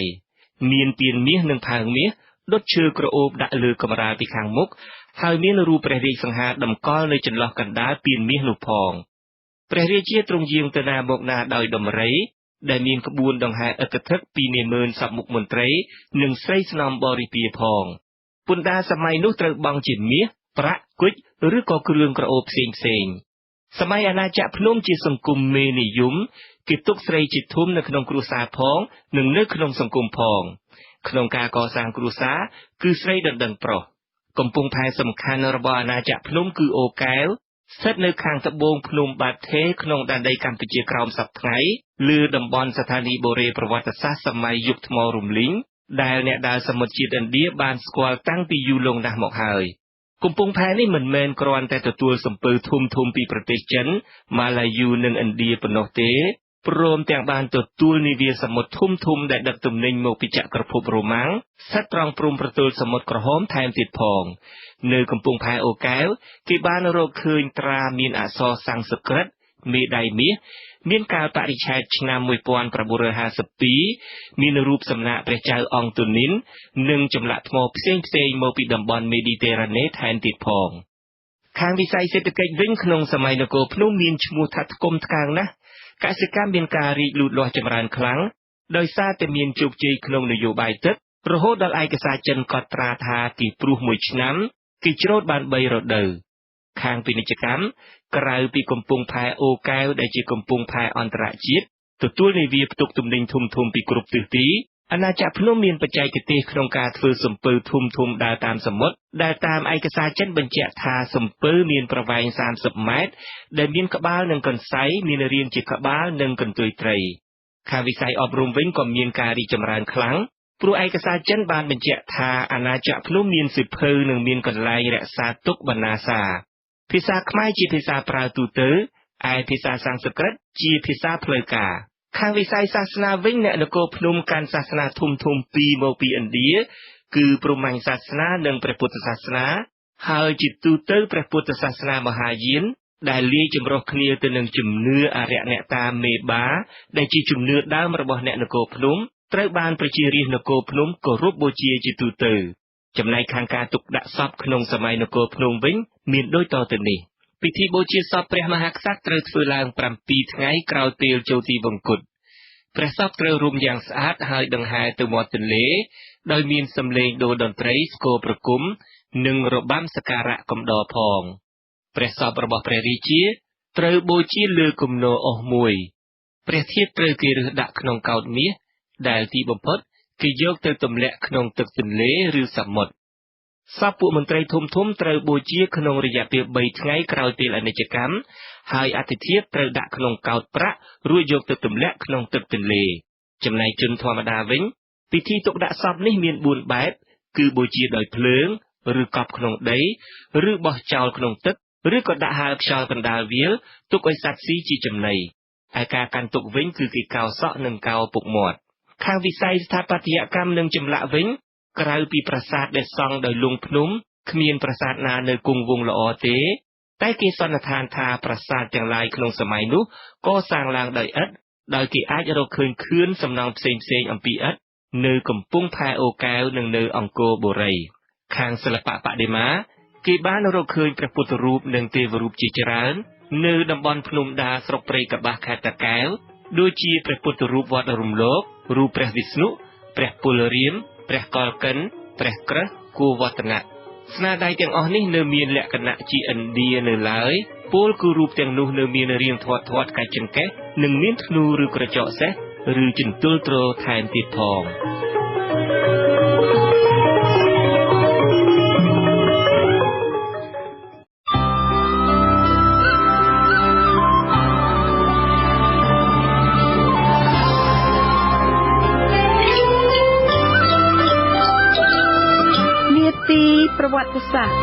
មានទៀនមាសនិងផើងមាសដុតឈើក្រអូបដាក់លើកម្រាលពីខាងមុខហើយមានរូបព្រះរាជសង្ហាតម្កល់នៅចន្លោះកណ្ដាលទៀនមាសនោះផងព្រះរាជាទ្រង់យាងទៅណាមកណាដោយដំរី ដែលមានក្បួនដង្ហែឥតធឹកពីនាម៉ឺនសពមុខមន្ត្រីនិងស្រីស្នំបរិពាផងពន្ធដារសម័យនោះត្រូវបង់ជាមាសប្រាក់គុជឬក៏គ្រឿងក្រអូបផ្សេងសម័យអាណាចក្រភ្នំជាសង្គមមេនិយមគេទុកស្រីជាធំនៅក្នុងគ្រួសារផងនិងនៅក្នុងសង្គមផងក្នុងការកសាងគ្រួសារគឺស្រីដណ្ដឹងប្រុសកំពង់ផែសំខាន់របស់អាណាចក្រភ្នំគឺអូកែវស្ថិតនៅខាងត្បូងភ្នំបាថេក្នុងដែនដីកម្ពុជាក្រោមសព្វថ្ងៃលើតំបន់ស្ថានីយ៍បូរេប្រវត្តិសាស្ត្រសម័យយុគថ្មរំលីងដែលអ្នកដើរសមុទ្រជាតិឥណ្ឌាបានស្គាល់តាំងពីយូរលង់ណាស់មកហើយកំពង់ផែនេះមិនមែនគ្រាន់តែទទួលសំពើធំពីប្រទេសចិនម៉ាឡាយូនិងឥណ្ឌាប៉ុណ្ណោះទេព្រមទាំងបានទទួលនាវាសមុទ្រធំដែលដឹកទំនិញមកពីចក្រភពរ៉ូម៉ាំងស្ថិតត្រង់ព្រំប្រទល់សមុទ្រក្រហមថែមទៀតផងនៅកំពង់ផែអូកែវគេបានរកឃើញត្រាមានអក្សរសំស្ក្រឹតមេដៃមាសមានកាលបរិច្ឆេទឆ្នាំ1952មានរូបសំណាកព្រះចៅអង្គទូនីននិងចម្លាក់ថ្មផ្សេងមកពីតំបន់មេឌីទែរ៉ាណេថែមទៀតផងខាងវិស័យសេដ្ឋកិច្ចវិញក្នុងសម័យនគរភ្នំមានឈ្មោះថាថ្កុំថ្កើងណាស់កសិកម្មមានការរីកលូតលាស់ចម្រើនខ្លាំងដោយសារតែមានជោគជ័យក្នុងនយោបាយទឹករហូតដល់ឯកសារចិនកត់ត្រាថាទីព្រោះមួយឆ្នាំគេច្រូតបាន3រដូវខាងពាណិជ្ជកម្មក្រៅពីកំពង់ផែអូកែវដែលជាកំពង់ផែអន្តរជាតិទទួលនាវាផ្ទុកទំនិញធំពីគ្រប់ទិសទីអាណាចក្រភ្នំមានបច្ចេកទេសក្នុងការធ្វើសំពៅធំដើរតាមសមុទ្រដែលតាមឯកសារចិនបញ្ជាក់ថាសំពៅមានប្រវែង30ម៉ែត្រដែលមានក្បាលនិងកន្សៃមានរាងជាក្បាលនិងកន្ទុយត្រីខាងវិស័យអប់រំវិញក៏មានការរីកចម្រើនខ្លាំងព្រោះឯកសារចិនបានបញ្ជាក់ថាអាណាចក្រភ្នំមានសិភៅនិងមានកន្លែងរក្សាទុកបណ្ណាសាភាសាខ្មែរជាភាសាប្រើទូទៅឯភាសាសំស្ក្រឹតជាភាសាផ្លូវការខាងវិស័យសាសនាវិញអ្នកនគរភ្នំកាន់សាសនាធំពីរមកពីឥណ្ឌាគឺព្រហ្មញ្ញសាសនានិងព្រះពុទ្ធសាសនាហើយជាទូទៅព្រះពុទ្ធសាសនាមហាយានដែលលាយចម្រុះគ្នាទៅនឹងជំនឿអារក្សអ្នកតាមេបាដែលជាជំនឿដើមរបស់អ្នកនគរភ្នំត្រូវបានប្រជារាស្ត្រនគរភ្នំគោរពបូជាជាទូទៅចំណែកខាងការទុកដាក់សពក្នុងសម័យនគរភ្នំវិញមានដូចតទៅនេះពិធីបូជាសពព្រះមហាក្សត្រត្រូវធ្វើឡើង7ថ្ងៃក្រោយពេលចូលទីវង្គតព្រះសពត្រូវរុំយ៉ាងស្អាតហើយដង្ហែទៅមាត់ទន្លេដោយមានសំឡេងដូរតន្ត្រីស្គរប្រគំនិងរបាំសក្ការៈកំដរផងព្រះសពរបស់ព្រះរាជាត្រូវបូជាលើគំនរអុសមួយព្រះធាតុត្រូវគេរើសដាក់ក្នុងកោដ្ឋមាសដែលទីបំផុតគេយកទៅទម្លាក់ក្នុងទឹកទន្លេឬសមុទ្រសពពួកមន្ត្រីធំត្រូវបូជាក្នុងរយៈពេល3ថ្ងៃក្រោយពេលអនិច្ចកម្មហើយអធិធាតុត្រូវដាក់ក្នុងកោដ្ឋប្រាក់រួចយកទៅទម្លាក់ក្នុងទឹកទន្លេចំណែកជនធម្មតាវិញពិធីទុកដាក់សពនេះមាន4បែបគឺបូជាដោយភ្លើងឬកប់ក្នុងដីឬបោះចោលក្នុងទឹកឬក៏ដាក់ហាលខ្យល់កណ្ដាលវាលទុកឲ្យសត្វស៊ីជាចំណីឯការកាន់ទុកវិញគឺគេកោរសក់និងកោរពុកមាត់ខាងវិស័យស្ថាបត្យកម្មនិងចម្លាក់វិញក្រៅពីប្រាសាទដែលសង់ដោយលង់ភ្នំគ្មានប្រាសាទណានៅគង់វង្សល្អទេតែគេសន្និដ្ឋានថាប្រាសាទទាំងឡាយក្នុងសម័យនោះកសាងឡើងដោយឥដ្ឋដោយគេអាចរកឃើញខឿនសំណង់ផ្សេងអំពីឥដ្ឋនៅកំពង់ផែអូកែវនិងនៅអង្គរបូរីខាងសិល្បៈបដិមាគេបានរកឃើញព្រះពុទ្ធរូបនិងទេវរូបជាច្រើននៅតំបន់ភ្នំដាស្រុកព្រៃកបាស់ខេត្តតាកែវដូចជាព្រះពុទ្ធរូបវត្តរំលោករូបព្រះវិស្ណុព្រះពលរាមព្រះកលកិនព្រះក្រឹស្នគូវឌ្ឍនៈស្នាដៃទាំងអស់នេះនៅមានលក្ខណៈជាឥណ្ឌានៅឡើយពលគឺរូបទាំងនោះនៅមានរាងធាត់កាច់ចង្កេះនិងមានធ្នូឬក្រចកសេះឬជន្ទល់ទ្រថែមទៀតផងប្រវត្តិសាស្ត្រ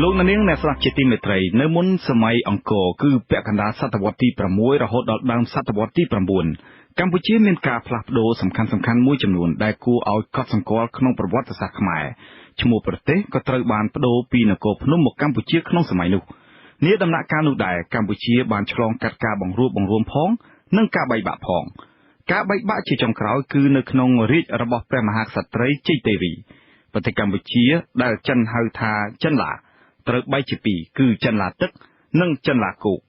លោកនាងអ្នកស្ដាប់ជាទីមេត្រីនៅមុនសម័យអង្គរគឺពាក់កណ្ដាលសតវត្សទី6រហូតដល់ដើមសតវត្សទី9កម្ពុជាមានការផ្លាស់ប្ដូរសំខាន់មួយចំនួនដែលគួរឲ្យកត់សម្គាល់ក្នុងប្រវត្តិសាស្ត្រខ្មែរឈ្មោះប្រទេសក៏ត្រូវបានប្ដូរពីនគរភ្នំមកកម្ពុជាក្នុងសម័យនោះនាដំណាក់កាលនោះដែរកម្ពុជាបានឆ្លងកាត់ការបង្រួបបង្រួមផងនិងការបែកបាក់ផងការបែកបាក់ជាចុងក្រោយគឺនៅក្នុងរាជរបស់ព្រះមហាក្សត្រីជ័យទេវីប្រទេសកម្ពុជាដែលចិនហៅថាចិនឡាត្រូវបែកជាពីរគឺចិនឡាទឹកនិងចិនឡាគោក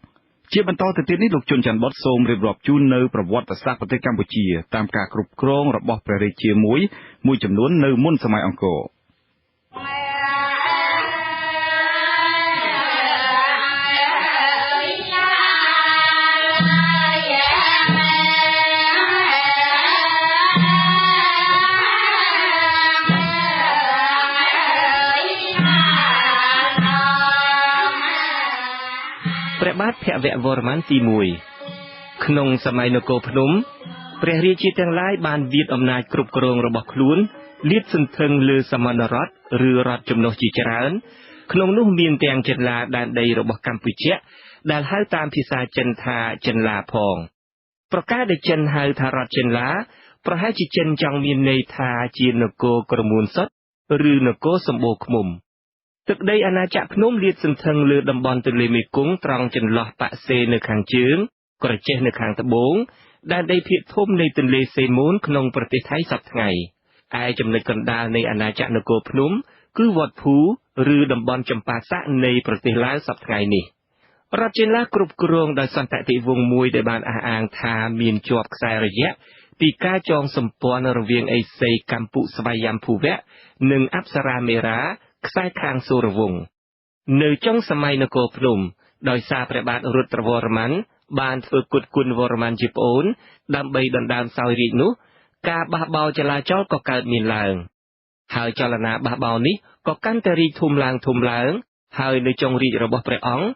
ជាបន្តទៅទៀតនេះលោកជុនច័ន្ទបុតសូមរៀបរាប់ជូននៅប្រវត្តិសាស្ត្រប្រទេសកម្ពុជាតាមការគ្រប់គ្រងរបស់ព្រះរាជាមួយចំនួននៅមុនសម័យអង្គរព្រះបាទភវវរ្ម័នទី1ក្នុងសម័យនគរភ្នំព្រះរាជាទាំងឡាយបានវាតអំណាចគ្រប់គ្រងរបស់ខ្លួនលាតសន្ធឹងលើសមណរដ្ឋឬរដ្ឋចំណុះជាច្រើនក្នុងនោះមានទាំងចិនឡាដែនដីរបស់កម្ពុជាដែលហៅតាមភាសាចិនថាចិនឡាផងប្រការដែលចិនហៅថារដ្ឋចិនឡាប្រហែលជាចិនចង់មានន័យថាជានគរក្រមួនសុទ្ធឬនគរសម្បូរឃ្មុំទឹកដីអាណាចក្រភ្នំលាតសន្ធឹងលើតំបន់ទន្លេមេគង្គត្រង់ចន្លោះប៉ាក់សេនៅខាងជើងក្រចេះនៅខាងត្បូងដែនដីភាគធំនៃទន្លេសេមូនក្នុងប្រទេសថៃសព្វថ្ងៃឯចំណុចកណ្ដាលនៃអាណាចក្រនគរភ្នំគឺវត្តភូឬតំបន់ចម្ប៉ាសាក់នៃប្រទេសឡាវសព្វថ្ងៃនេះរដ្ឋចិនឡាគ្រប់គ្រងដោយសន្តិតិវង្សមួយដែលបានអះអាងថាមានជាប់ខ្សែរយៈពីការចងសម្ព័ន្ធរវាងឥសីកម្ពុស្វ័យយមភូវៈនិងអប្សរាមេរាខ្សែខាងសូរវង្សនៅចុងសម័យនគរភ្នំដោយសារព្រះបាទរុទ្រវរ្ម័នបានធ្វើគុតគុណវរ្ម័នជាប្អូនដើម្បីដណ្ដើមសោយរាជ្យនោះការបះបោរចលាចលក៏កើតមានឡើងហើយចលនាបះបោរនេះក៏កាន់តែរីកធំឡើងហើយនៅចុងរាជ្យរបស់ព្រះអង្គ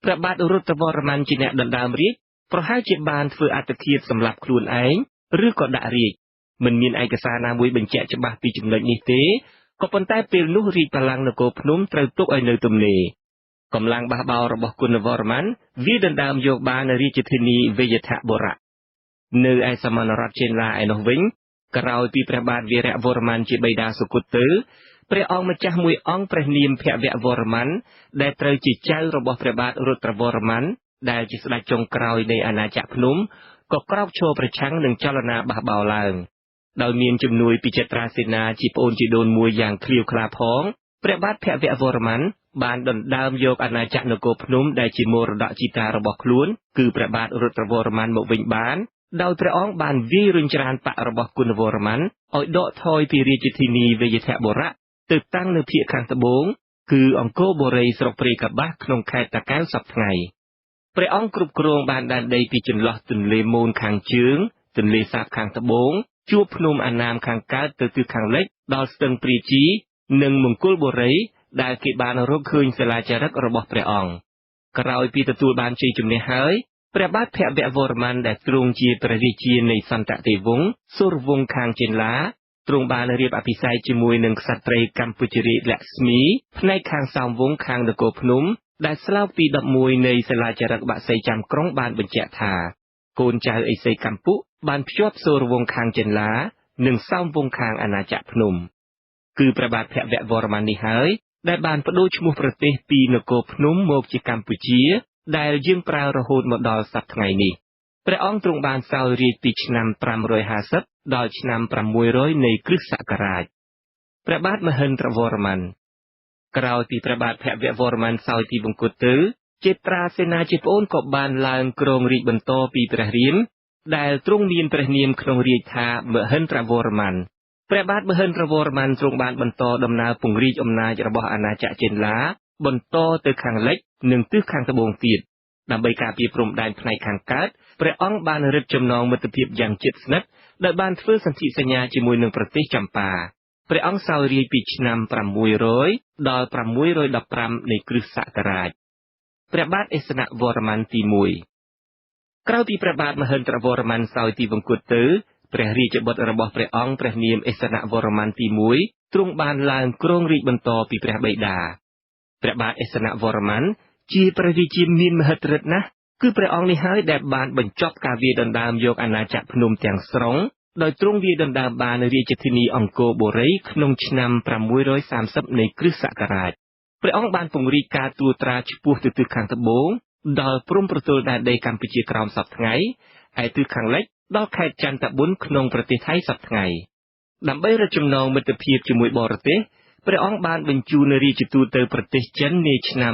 ព្រះបាទរុទ្រវរ្ម័នជាអ្នកដណ្ដើមរាជ្យប្រហែលជាបានធ្វើអត្តឃាតសម្លាប់ខ្លួនឯងឬក៏ដាក់រាជ្យមិនមានឯកសារណាមួយបញ្ជាក់ច្បាស់ពីចំណុចនេះទេក៏ប៉ុន្តែពេលនោះរាជបល្ល័ង្កនគរភ្នំត្រូវទុកឲ្យនៅទំនេរកម្លាំងបះបោររបស់គុណវរ្ម័នវាដណ្ដើមយកបានរាជធានីវេយ្យបុរៈនៅឯសមណរដ្ឋចេនឡាឯនោះវិញក្រោយពីព្រះបាទវីរវរ្ម័នជាបិតាសុគតទៅព្រះអង្គម្ចាស់មួយអង្គព្រះនាមភវវរ្ម័នដែលត្រូវជាចៅរបស់ព្រះបាទរុទ្រវរ្ម័នដែលជាស្ដេចចុងក្រោយនៃអាណាចក្រភ្នំក៏ក្រោកឈរប្រឆាំងនឹងចលនាបះបោរឡើងដោយមានជំនួយពីចត្រាសេនាជាប្អូនជីដូនមួយយ៉ាងឃ្លាវខ្លាផងព្រះបាទភវវរ្ម័នបានដណ្ដើមយកអាណាចក្រនគរភ្នំដែលជាមរតកជីតារបស់ខ្លួនគឺព្រះបាទរុទ្រវរ្ម័នមកវិញបានដោយព្រះអង្គបានវាយរុញច្រានបករបស់គុណវរ្ម័នឲ្យដកថយពីរាជធានីវេយ្យបុរៈទៅតាំងនៅភាគខាងត្បូងគឺអង្គរបូរីស្រុកព្រៃកបាស់ក្នុងខេត្តតាកែវសព្វថ្ងៃព្រះអង្គគ្រប់គ្រងបានដែនដីពីចន្លោះទន្លេមូនខាងជើងទន្លេសាបខាងត្បូងជួបភ្នំអាណាមខាងកើតទៅទិសខាងលិចដល់ស្ទឹងព្រាជីនិងមង្គលបុរីដែលគេបានរកឃើញសិលាចារឹករបស់ព្រះអង្គក្រោយពីទទួលបានជ័យជំនះហើយព្រះបាទភវវរ្ម័នដែលទ្រង់ជាព្រះរាជានៃសន្តតិវង្សសូរវង្សខាងចេនឡាទ្រង់បានរៀបអភិសេកជាមួយនឹងក្សត្រីកម្ពុជារាជលក្ស្មីផ្នែកខាងសោមវង្សខាងនគរភ្នំដែលស្លោកទី11នៃសិលាចារឹកបក្សីចាំក្រុងបានបញ្ជាក់ថាកូនចៅឥសីកម្ពុបានភ្ជាប់សូរវង្សខាងចេនឡានិងសោមវង្សខាងអាណាចក្រភ្នំគឺព្រះបាទភវវរ្ម័ននេះហើយដែលបានបដូរឈ្មោះប្រទេសពីនគរភ្នំមកជាកម្ពុជាដែលយើងប្រើរហូតមកដល់សព្វថ្ងៃនេះព្រះអង្គទ្រង់បានសោយរាជ្យពីឆ្នាំ550ដល់ឆ្នាំ600នៃគ្រិស្តសករាជព្រះបាទមហិន្ទ្រវរ្ម័នក្រោយពីព្រះបាទភវវរ្ម័នសោយទីបង្គត់ទៅចេត្រាសេនាជាប្អូនក៏បានឡើងគ្រងរាជ្យបន្តពីព្រះរាមដែលទ្រង់មានព្រះនាមក្នុងរាជ្យថាមហិន្ទ្រវរ្ម័នព្រះបាទមហិន្ទ្រវរ្ម័នទ្រង់បានបន្តដំណើរពង្រីកអំណាចរបស់អាណាចក្រចេនឡាបន្តទៅខាងលិចនិងទិសខាងត្បូងទៀតដើម្បីការពារព្រំដែនផ្នែកខាងកើតព្រះអង្គបានរឹតចំណងមិត្តភាពយ៉ាងជិតស្និទ្ធដោយបានធ្វើសន្ធិសញ្ញាជាមួយនឹងប្រទេសចម្ប៉ាព្រះអង្គសោយរាជ្យពីឆ្នាំ600ដល់615នៃគ្រិស្តសករាជព្រះបាទឥស្សនវរ្ម័នទី1ក្រោយពីព្រះបាទមហិន្ទ្រវរ្ម័នសោយទីបង្គត់ទៅព្រះរាជបុត្ររបស់ព្រះអង្គព្រះនាមឥស្សនវរ្ម័នទី1ទ្រង់បានឡើងគ្រងរាជ្យបន្តពីព្រះបិតាព្រះបាទឥស្សនវរ្ម័នជាព្រះរាជាមានមហិទ្ធិឫទ្ធិណាស់គឺព្រះអង្គនេះហើយដែលបានបញ្ចប់ការវាយដណ្ដើមយកអាណាចក្រភ្នំទាំងស្រុងដោយទ្រង់វាយដណ្ដើមបានរាជធានីអង្គរបូរីក្នុងឆ្នាំ630នៃគ្រិស្តសករាជព្រះអង្គបានពង្រីកការត្រួតត្រាឆ្ពោះទៅទិសខាងត្បូងដល់ព្រំប្រទល់ដែនដីកម្ពុជាក្រោមសព្វថ្ងៃឯទិសខាងលិចដល់ខេត្តចន្ទប៊ុនក្នុងប្រទេសថៃសព្វថ្ងៃដើម្បីរឹតចំណងមិត្តភាពជាមួយបរទេសព្រះអង្គបានបញ្ជូនរាជទូតទៅប្រទេសចិននាឆ្នាំ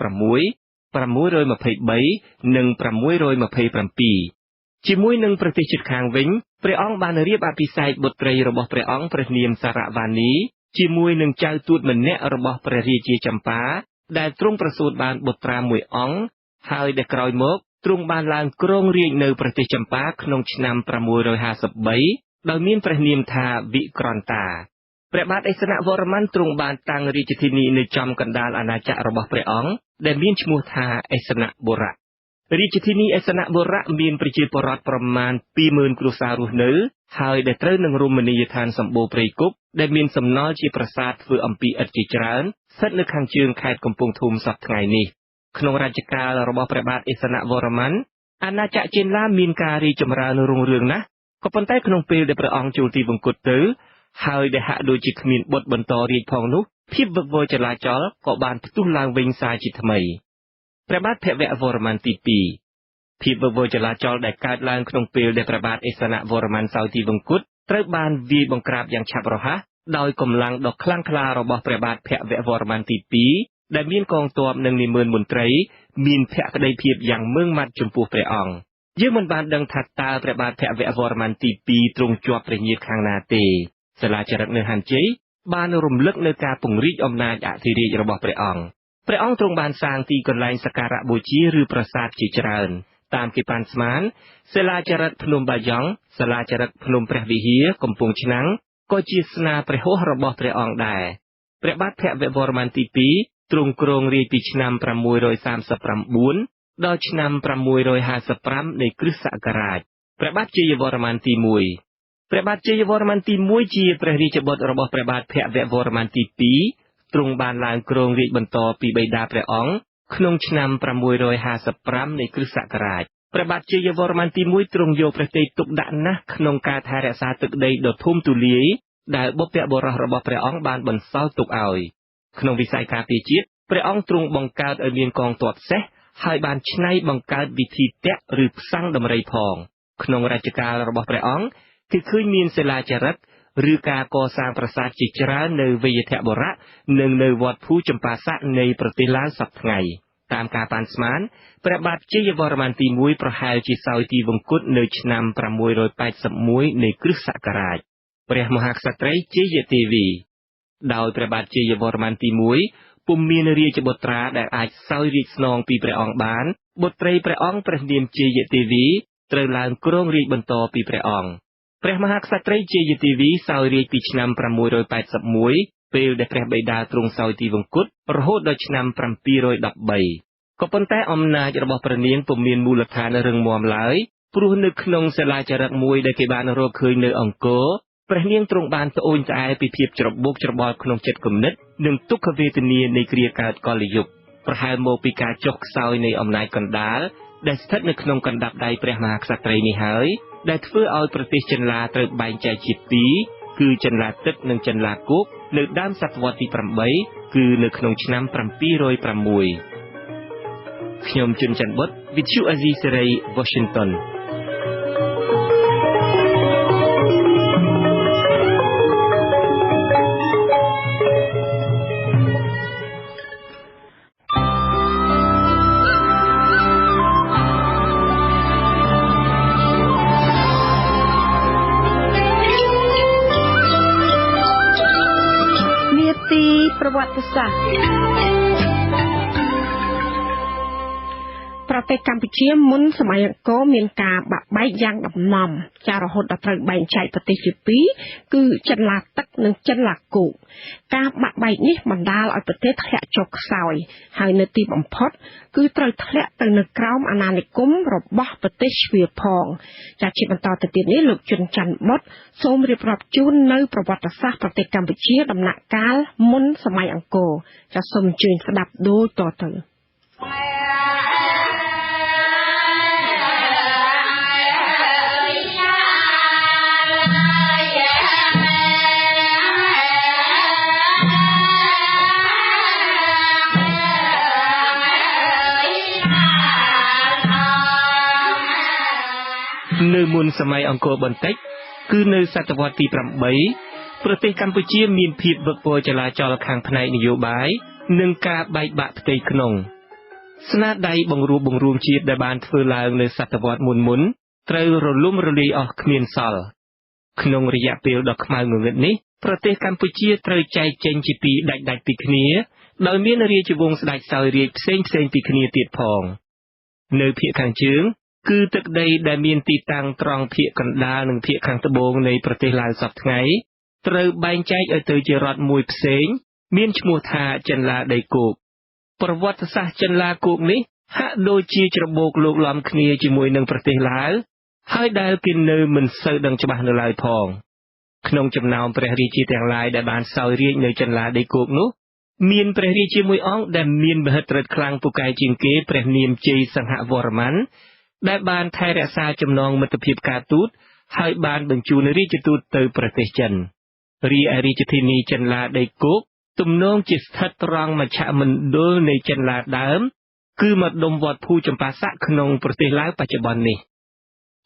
616 623 និង 627 ជាមួយនឹងប្រទេសជិតខាងវិញព្រះអង្គបានរៀបអភិសេកបុត្រីរបស់ព្រះអង្គព្រះនាមសារវ៉ានីជាមួយនឹងចៅទូតម្នាក់របស់ព្រះរាជាចម្ប៉ាដែលទ្រង់ប្រសូតបានបុត្រាមួយអង្គហើយដែលក្រោយមកទ្រង់បានឡើងគ្រងរាជ្យនៅប្រទេសចម្ប៉ាក្នុងឆ្នាំ653ដោយមានព្រះនាមថាវិក្រន្តាព្រះបាទឥស្សនវរ្ម័នទ្រង់បានតាំងរាជធានីនៅចំកណ្ដាលអាណាចក្ររបស់ព្រះអង្គដែលមានឈ្មោះថាឥស្សនបុរៈរាជធានីឥស្សនបុរៈមានប្រជាពលរដ្ឋប្រមាណ 20,000 គ្រួសាររស់នៅហើយដែលត្រូវនឹងរមណីយដ្ឋានសម្បូរព្រៃគុកដែលមានសំណល់ជាប្រាសាទធ្វើអំពីឥដ្ឋជាច្រើនស្ថិតនៅខាងជើងខេត្តកំពង់ធំសព្វថ្ងៃនេះក្នុងរជ្ជកាលរបស់ព្រះបាទឥស្សនវរ្ម័នអាណាចក្រចេនឡាមានការរីកចម្រើនរុងរឿងណាស់ក៏ប៉ុន្តែក្នុងពេលដែលព្រះអង្គចូលទីវង្គតទៅហើយដែលហាក់ដូចជាគ្មានបុត្របន្តរាជផងនោះភាពវឹកវរចលាចលក៏បានផ្ទុះឡើងវិញសាជាថ្មីព្រះបាទភវវរ្ម័នទី2ភាពវឹកវរចលាចលដែលកើតឡើងក្នុងពេលដែលព្រះបាទឥស្សនវរ្ម័នសោយទីវង្គតត្រូវបានវាយបង្ក្រាបយ៉ាងឆាប់រហ័សដោយកម្លាំងដ៏ខ្លាំងក្លារបស់ព្រះបាទភវវរ្ម័នទី2ដែលមានកងទ័ពនិងនាម៉ឺនមន្ត្រីមានភក្តីភាពយ៉ាងម៉ឺងម៉ាត់ចំពោះព្រះអង្គយើងមិនបានដឹងថាតើព្រះបាទភវវរ្ម័នទី2ទ្រង់ជាប់ព្រះញាតិខាងណាទេសាលាចរិតនៅហាន់ជ័យបានរំលឹកនៅការពង្រីកអំណាចអធិរាជរបស់ព្រះអង្គទ្រង់បានសាងទីកន្លែងសក្ការៈបូជាឬប្រាសាទជាច្រើនតាមគេប៉ាន់ស្មានសាលាចរិតភ្នំបាយ័ងសាលាចរិតភ្នំព្រះវិហារកំពង់ឆ្នាំងក៏ជាស្នាព្រះហស្ថរបស់ព្រះអង្គដែរព្រះបាទភវវរ្ម័នទី2ទ្រង់គ្រងរាជ្យពីឆ្នាំ639ដល់ឆ្នាំ655នៃគ្រិស្តសករាជព្រះបាទជ័យវរ្ម័នទី1ព្រះបាទជ័យវរ្ម័នទី1ជាព្រះរាជបុត្ររបស់ព្រះបាទភវវរ្ម័នទី2ទ្រង់បានឡើងគ្រងរាជ្យបន្តពីបិតាព្រះអង្គក្នុងឆ្នាំ655នៃគ្រិស្តសករាជព្រះបាទជ័យវរ្ម័នទី1ទ្រង់យកព្រះទ័យទុកដាក់ណាស់ក្នុងការថែរក្សាទឹកដីដ៏ធំទូលាយដែលបុព្វបុរសរបស់ព្រះអង្គបានបន្សល់ទុកឲ្យក្នុងវិស័យការពារជាតិព្រះអង្គទ្រង់បង្កើតឲ្យមានកងទ័ពសេះហើយបានច្នៃបង្កើតវិធីតាក់ឬផ្សាំងដំរីផងក្នុងរជ្ជកាលរបស់ព្រះអង្គគឺឃើញមានសិលាចារឹកឬការកសាងប្រាសាទជាច្រើននៅវេយ្យធបុរៈនិងនៅវត្តភូចម្ប៉ាស័កនៃប្រទេសឡាវសព្វថ្ងៃតាមការប៉ាន់ស្មានព្រះបាទជ័យវរ្ម័នទី1ប្រហែលជាសោយទីវង្គតនៅឆ្នាំ681នៃគ្រិស្តសករាជព្រះមហាក្សត្រីជ័យទេវីដោយព្រះបាទជ័យវរ្ម័នទី1ពុំមានរាជបុត្រាដែលអាចសោយរាជស្នងពីព្រះអង្គបានបុត្រីព្រះអង្គព្រះនាមជ័យទេវីត្រូវឡើងគ្រងរាជបន្តពីព្រះអង្គព្រះមហាក្សត្រីជ័យទេវីសោយរាជពីឆ្នាំ681ពេលដែលព្រះបិតាទ្រង់សោយទីវង្គតរហូតដល់ឆ្នាំ713ក៏ប៉ុន្តែអំណាចរបស់ព្រះនាងពុំមានមូលដ្ឋានរឹងមាំឡើយព្រោះនៅក្នុងសាលាចារឹកមួយដែលគេបានរកឃើញនៅអង្គរព្រះនាងទ្រង់បានត្អូញត្អែពីភាពច្របូកច្របល់ក្នុងចិត្តគំនិតនិងទុក្ខវេទនានៃគ្រាកើតកលយុគប្រហែលមកពីការចុះខ្សោយនៃអំណាចកណ្ដាលដែលស្ថិតនៅក្នុងកណ្ដាប់ដៃព្រះមហាក្សត្រីនេះហើយដែលធ្វើឲ្យប្រទេសចិនឡាត្រូវបែងចែកជាពីរគឺចិនឡាទឹកនិងចិនឡាគោកនៅដើមសតវត្សទី8គឺនៅក្នុងឆ្នាំ706ខ្ញុំជុនច័ន្ទបុត្រវិទ្យុអាស៊ីសេរី Washingtonប្រវត្តិសាស្ត្រប្រទេសកម្ពុជាមុនសម័យអង្គរមានការបាក់បែកយ៉ាងដំណំចារហូតដល់ត្រូវបែងចែកប្រទេសជាពីរគឺចិនឡាទឹកនិងចិនឡាគោកការបាក់បែកនេះបណ្ដាលឲ្យប្រទេសធ្លាក់ចុះខ្សោយហើយនៅទីបំផុតគឺត្រូវធ្លាក់ទៅនៅក្រោមអាណានិគមរបស់ប្រទេសជ្វាផងចាជាបន្តទៅទៀតនេះលោកជុនច័ន្ទបុត្រសូមរៀបរាប់ជូននៅប្រវត្តិសាស្ត្រប្រទេសកម្ពុជាដំណាក់កាលមុនសម័យអង្គរចាសូមអញ្ជើញស្ដាប់ដូចតទៅនៅមុនសម័យអង្គរបន្តិចគឺនៅសតវត្សទី8ប្រទេសកម្ពុជាមានភាពវឹកវរចលាចលខាងផ្នែកនយោបាយនិងការបែកបាក់ផ្ទៃក្នុង ស្នាដៃបង្រួមជាតិដែលបានធ្វើឡើងនៅសតវត្សមុនត្រូវរលំរលាយអស់គ្មានសល់ក្នុងរយៈពេលដ៏ខ្មៅងងឹតនេះប្រទេសកម្ពុជាត្រូវចែកចេញជាពីរដាច់ពីគ្នាដោយមានរាជវង្សស្ដេចសោយរាជផ្សេងពីគ្នាទៀតផងនៅភាគខាងជើងគឺទឹកដីដែលមានទីតាំងត្រង់ភាគកណ្ដាលនិងភាគខាងត្បូងនៃប្រទេសឡាវសព្វថ្ងៃត្រូវបែងចែកឲ្យទៅជារដ្ឋមួយផ្សេងមានឈ្មោះថាចិនឡាដីគោកប្រវត្តិសាស្ត្រចិនឡាគោកនេះហាក់ដូចជាច្របូកលោកលំគ្នាជាមួយនឹងប្រទេសឡាវហើយដែលគេនៅមិនសូវដឹងច្បាស់នៅឡើយផងក្នុងចំណោមព្រះរាជាទាំងឡាយដែលបានសោយរាជនៅចិនឡាដីគោកនោះមានព្រះរាជាមួយអង្គដែលមានមហិទ្ធិឫទ្ធិខ្លាំងពូកែជាងគេព្រះនាមជ័យសង្ហវរ្ម័នដែលបានថែរក្សាចំណងមិត្តភាពការទូតហើយបានបញ្ជូនរាជទូតទៅប្រទេសចិនរីឯរាជធានីចិនឡាដីគោកទំនងជាស្ថិតត្រង់មជ្ឈមណ្ឌលនៃចិនឡាដើមគឺម្ដុំវត្តភូចម្ប៉ាស័កក្នុងប្រទេសឡាវបច្ចុប្បន្ននេះ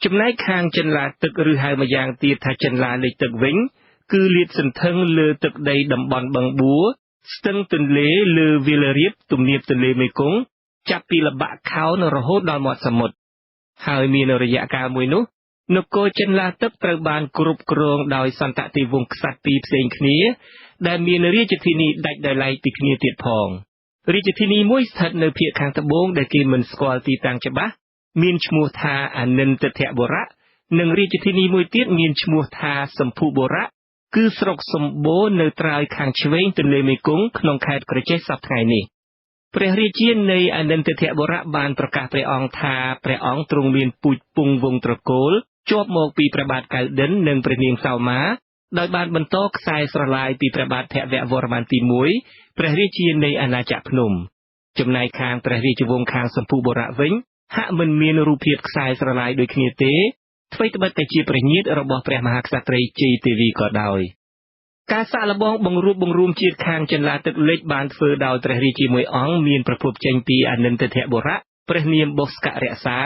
ចំណែកខាងចិនឡាទឹកឬហៅម្យ៉ាងទៀតថាចិនឡាលិចទឹកវិញគឺលាតសន្ធឹងលើទឹកដីតំបន់បឹងបួរស្ទឹងទន្លេលើវាលរៀបទំនាបទន្លេមេគង្គចាប់ពីល្បាក់ខោនរហូតដល់មាត់សមុទ្រហើយមានរយៈកាលមួយនោះនគរចិនឡាទឹកត្រូវបានគ្រប់គ្រងដោយសន្តតិវង្សក្សត្រពីរផ្សេងគ្នាដែលមានរាជធានីដាច់ដោយឡែកពីគ្នាទៀតផងរាជធានីមួយស្ថិតនៅភាគខាងត្បូងដែលគេមិនស្គាល់ទីតាំងច្បាស់មានឈ្មោះថាអនិន្ទធបុរៈនិងរាជធានីមួយទៀតមានឈ្មោះថាសម្ភុបុរៈគឺស្រុកសម្បូរនៅត្រើយខាងឆ្វេងទន្លេមេគង្គក្នុងខេត្តក្រចេះសប្តាហ៍ថ្ងៃនេះព្រះរាជានៃអនិន្ទធបុរៈបានប្រកាសព្រះអង្គថាព្រះអង្គទ្រង់មានពូជពង្សវង្សត្រកូលជាប់មកពីព្រះបាទកៅណ្ឌិន្យនិងព្រះនាងសោមាដោយបានបន្តខ្សែស្រឡាយពីព្រះបាទភវវរ្ម័នទី1ព្រះរាជានៃអាណាចក្រភ្នំចំណែកខាងព្រះរាជវង្សខាងសម្ភុបុរៈវិញហាក់មិនមានរូបភាពខ្សែស្រឡាយដូចគ្នាទេអ្វីត្បិតតែជាព្រះញាតិរបស់ព្រះមហាក្សត្រីជ័យទេវីក៏ដោយការសាកល្បងបង្រួមជាតិខាងចិនឡាទឹកលិចបានធ្វើដោយព្រះរាជាមួយអង្គមានប្រភពចេញពីអនិន្ទធបុរៈព្រះនាមបុស្កៈរក្សា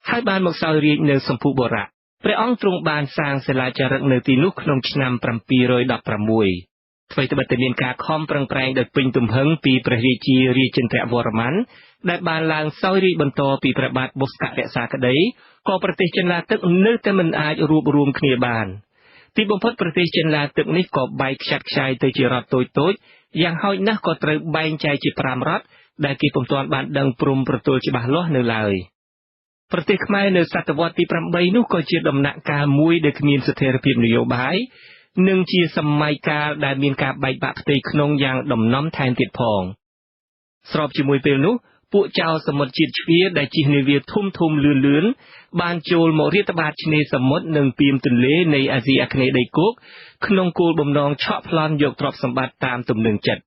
ហើយបានមកសោយរាជនៅសម្ភុបុរៈព្រះអង្គទ្រង់បានសាងសិលាចារឹកនៅទីនោះក្នុងឆ្នាំ716អ្វីត្បិតតែមានការខំប្រឹងប្រែងដោយពេញទំហឹងពីព្រះរាជារាជេន្ទ្រវរ្ម័នដែលបានឡើងសោយរាជបន្តពីព្រះបាទបុស្កៈរក្សាក្តីក៏ប្រទេសចិនឡាទឹកនៅតែមិនអាចរួបរวมគ្នាបានទីបំផុតប្រទេសចិនឡាទឹកនេះក៏បែកខ្ចាត់ខ្ចាយទៅជារដ្ឋតូចយ៉ាងហោចណាស់ក៏ត្រូវបែងចែកជា5រដ្ឋដែលគេពុំទាន់បានដឹងព្រំប្រទល់ច្បាស់លាស់នៅឡើយប្រទេសខ្មែរនៅសតវត្សទី8នោះក៏ជាដំណាក់កាលមួយដែលគ្មានស្ថិរភាពនយោបាយនិងជាសម័យកាលដែលមានការបែកបាក់ផ្ទៃក្នុងយ៉ាងដំណំថែមទៀតផងស្របជាមួយពេលនោះពួកចៅសមុទ្រជាតិជ្វាដែលជិះនាវាធំលឿនបានចូលមករាតត្បាតឆ្នេរសមុទ្រនិងពាមទន្លេនៃអាស៊ីអាគ្នេយ៍ដីគោកក្នុងគោលបំណងឆក់ប្លន់យកទ្រព្យសម្បត្តិតាមទំនឹងចិត្ត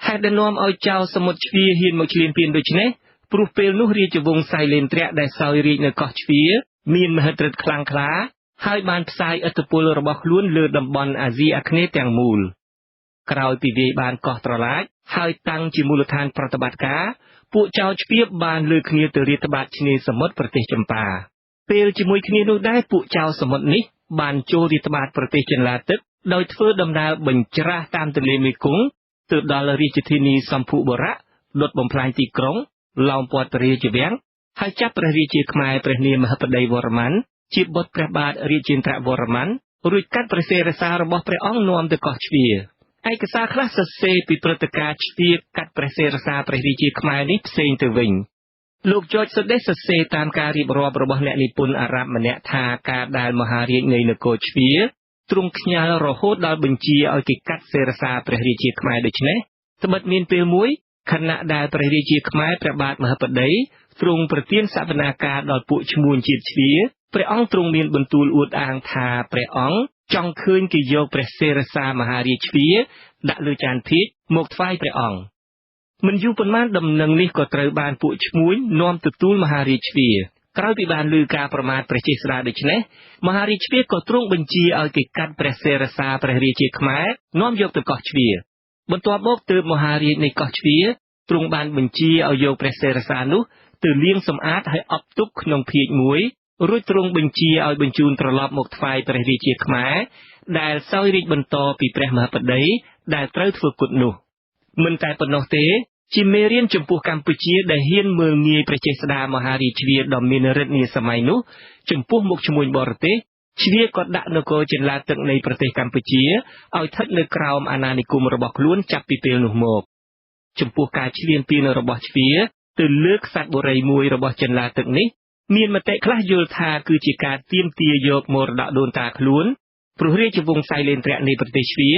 ហេតុដែលនាំឲ្យចៅសមុទ្រជ្វាហ៊ានមកឈ្លានពានដូច្នេះព្រោះពេលនោះរាជវង្សសៃលេនទ្រៈដែលសោយរាជនៅកោះជ្វាមានមហិទ្ធិឫទ្ធិខ្លាំងក្លាហើយបានផ្សាយឥទ្ធិពលរបស់ខ្លួនលើតំបន់អាស៊ីអាគ្នេយ៍ទាំងមូលក្រោយពីវាយបានកោះត្រឡាចហើយតាំងជាមូលដ្ឋានប្រតិបត្តិការពួកចៅជ្វាបានលើកគ្នាទៅរាតត្បាតឆ្នេរសមុទ្រប្រទេសចម្ប៉ាពេលជាមួយគ្នានោះដែរពួកចៅសមុទ្រនេះបានចូលរាតត្បាតប្រទេសចិនឡាទឹកដោយធ្វើដំណើរបញ្ច្រាសតាមទន្លេមេគង្គទៅដល់រាជធានីសម្ភុបុរៈដុតបំផ្លាញទីក្រុងឡោមព័ទ្ធរាជវាំងហើយចាប់ព្រះរាជាខ្មែរព្រះនាមមហិបតីវរ្ម័នជាបុត្រព្រះបាទរាជេន្ទ្រវរ្ម័នរួចកាត់ព្រះសិរសារបស់ព្រះអង្គនាំទៅកោះជ្វាឯកសារខ្លះសរសេរពីព្រឹត្តិការណ៍ជ្វាកាត់ព្រះសិរសាព្រះរាជាខ្មែរនេះផ្សេងទៅវិញលោក George Sodes សរសេរតាមការរៀបរាប់របស់អ្នកនិពន្ធអារ៉ាប់ម្នាក់ថាការដែលមហារាជនៃនគរជ្វាទ្រង់ខ្ញាល់រហូតដល់បញ្ជាឲ្យគេកាត់សិរសាព្រះរាជាខ្មែរដូច្នេះត្បិតមានពេលមួយខណៈដែលព្រះរាជាខ្មែរព្រះបាទមហិបតីទ្រង់ប្រទានសវនាការដល់ពួកឈ្មួញជាតិជ្វាព្រះអង្គទ្រង់មានបន្ទូលអួតអាងថាព្រះអង្គចង់ឃើញគេយកព្រះសិរសាមហារាជជ្វាដាក់លើចានភាជមកថ្វាយព្រះអង្គមិនយូរប៉ុន្មានដំណឹងនេះក៏ត្រូវបានពួកឈ្មួញនាំទទួលមហារាជជ្វាក្រោយពីបានឮការប្រមាថព្រះចេស្តាដូច្នេះមហារាជជ្វាក៏ទ្រង់បញ្ជាឲ្យគេកាត់ព្រះសិរសាព្រះរាជាខ្មែរនាំយកទៅកោះជ្វាបន្ទាប់មកទើបមហារាជនៃកោះជ្វាទ្រង់បានបញ្ជាឲ្យយកព្រះសិរសានោះទៅលាងសម្អាតហើយអប់ទុកក្នុងភាជមួយរួចទ្រង់បញ្ជាឲ្យបញ្ជូនត្រឡប់មកថ្វាយព្រះរាជាខ្មែរដែលសោយរាជបន្តពីព្រះមហាបតីដែលត្រូវធ្វើគុតនោះមិនតែប៉ុណ្ណោះទេ ជាមេរៀនចំពោះកម្ពុជាដែលហ៊ានមើលងាយប្រជាស្ដារមហារាជវាដ៏មានឫទ្ធិនាសម័យនោះចំពោះមុខឈ្មួញបរទេសជ្វាក៏ដាក់នគរចិន្លាទឹកនៃប្រទេសកម្ពុជាឲ្យស្ថិតនៅក្រោមអាណានិគមរបស់ខ្លួនចាប់ពីពេលនោះមកចំពោះការឈ្លានពានរបស់ជ្វាទៅលើក្សត្របុរីមួយរបស់ចិន្លាទឹកនេះមានមតិខ្លះយល់ថាគឺជាការទាមទារយកមរតកដូនតាខ្លួនព្រោះរាជវង្សសៃលេនត្រៈនៃប្រទេសជ្វា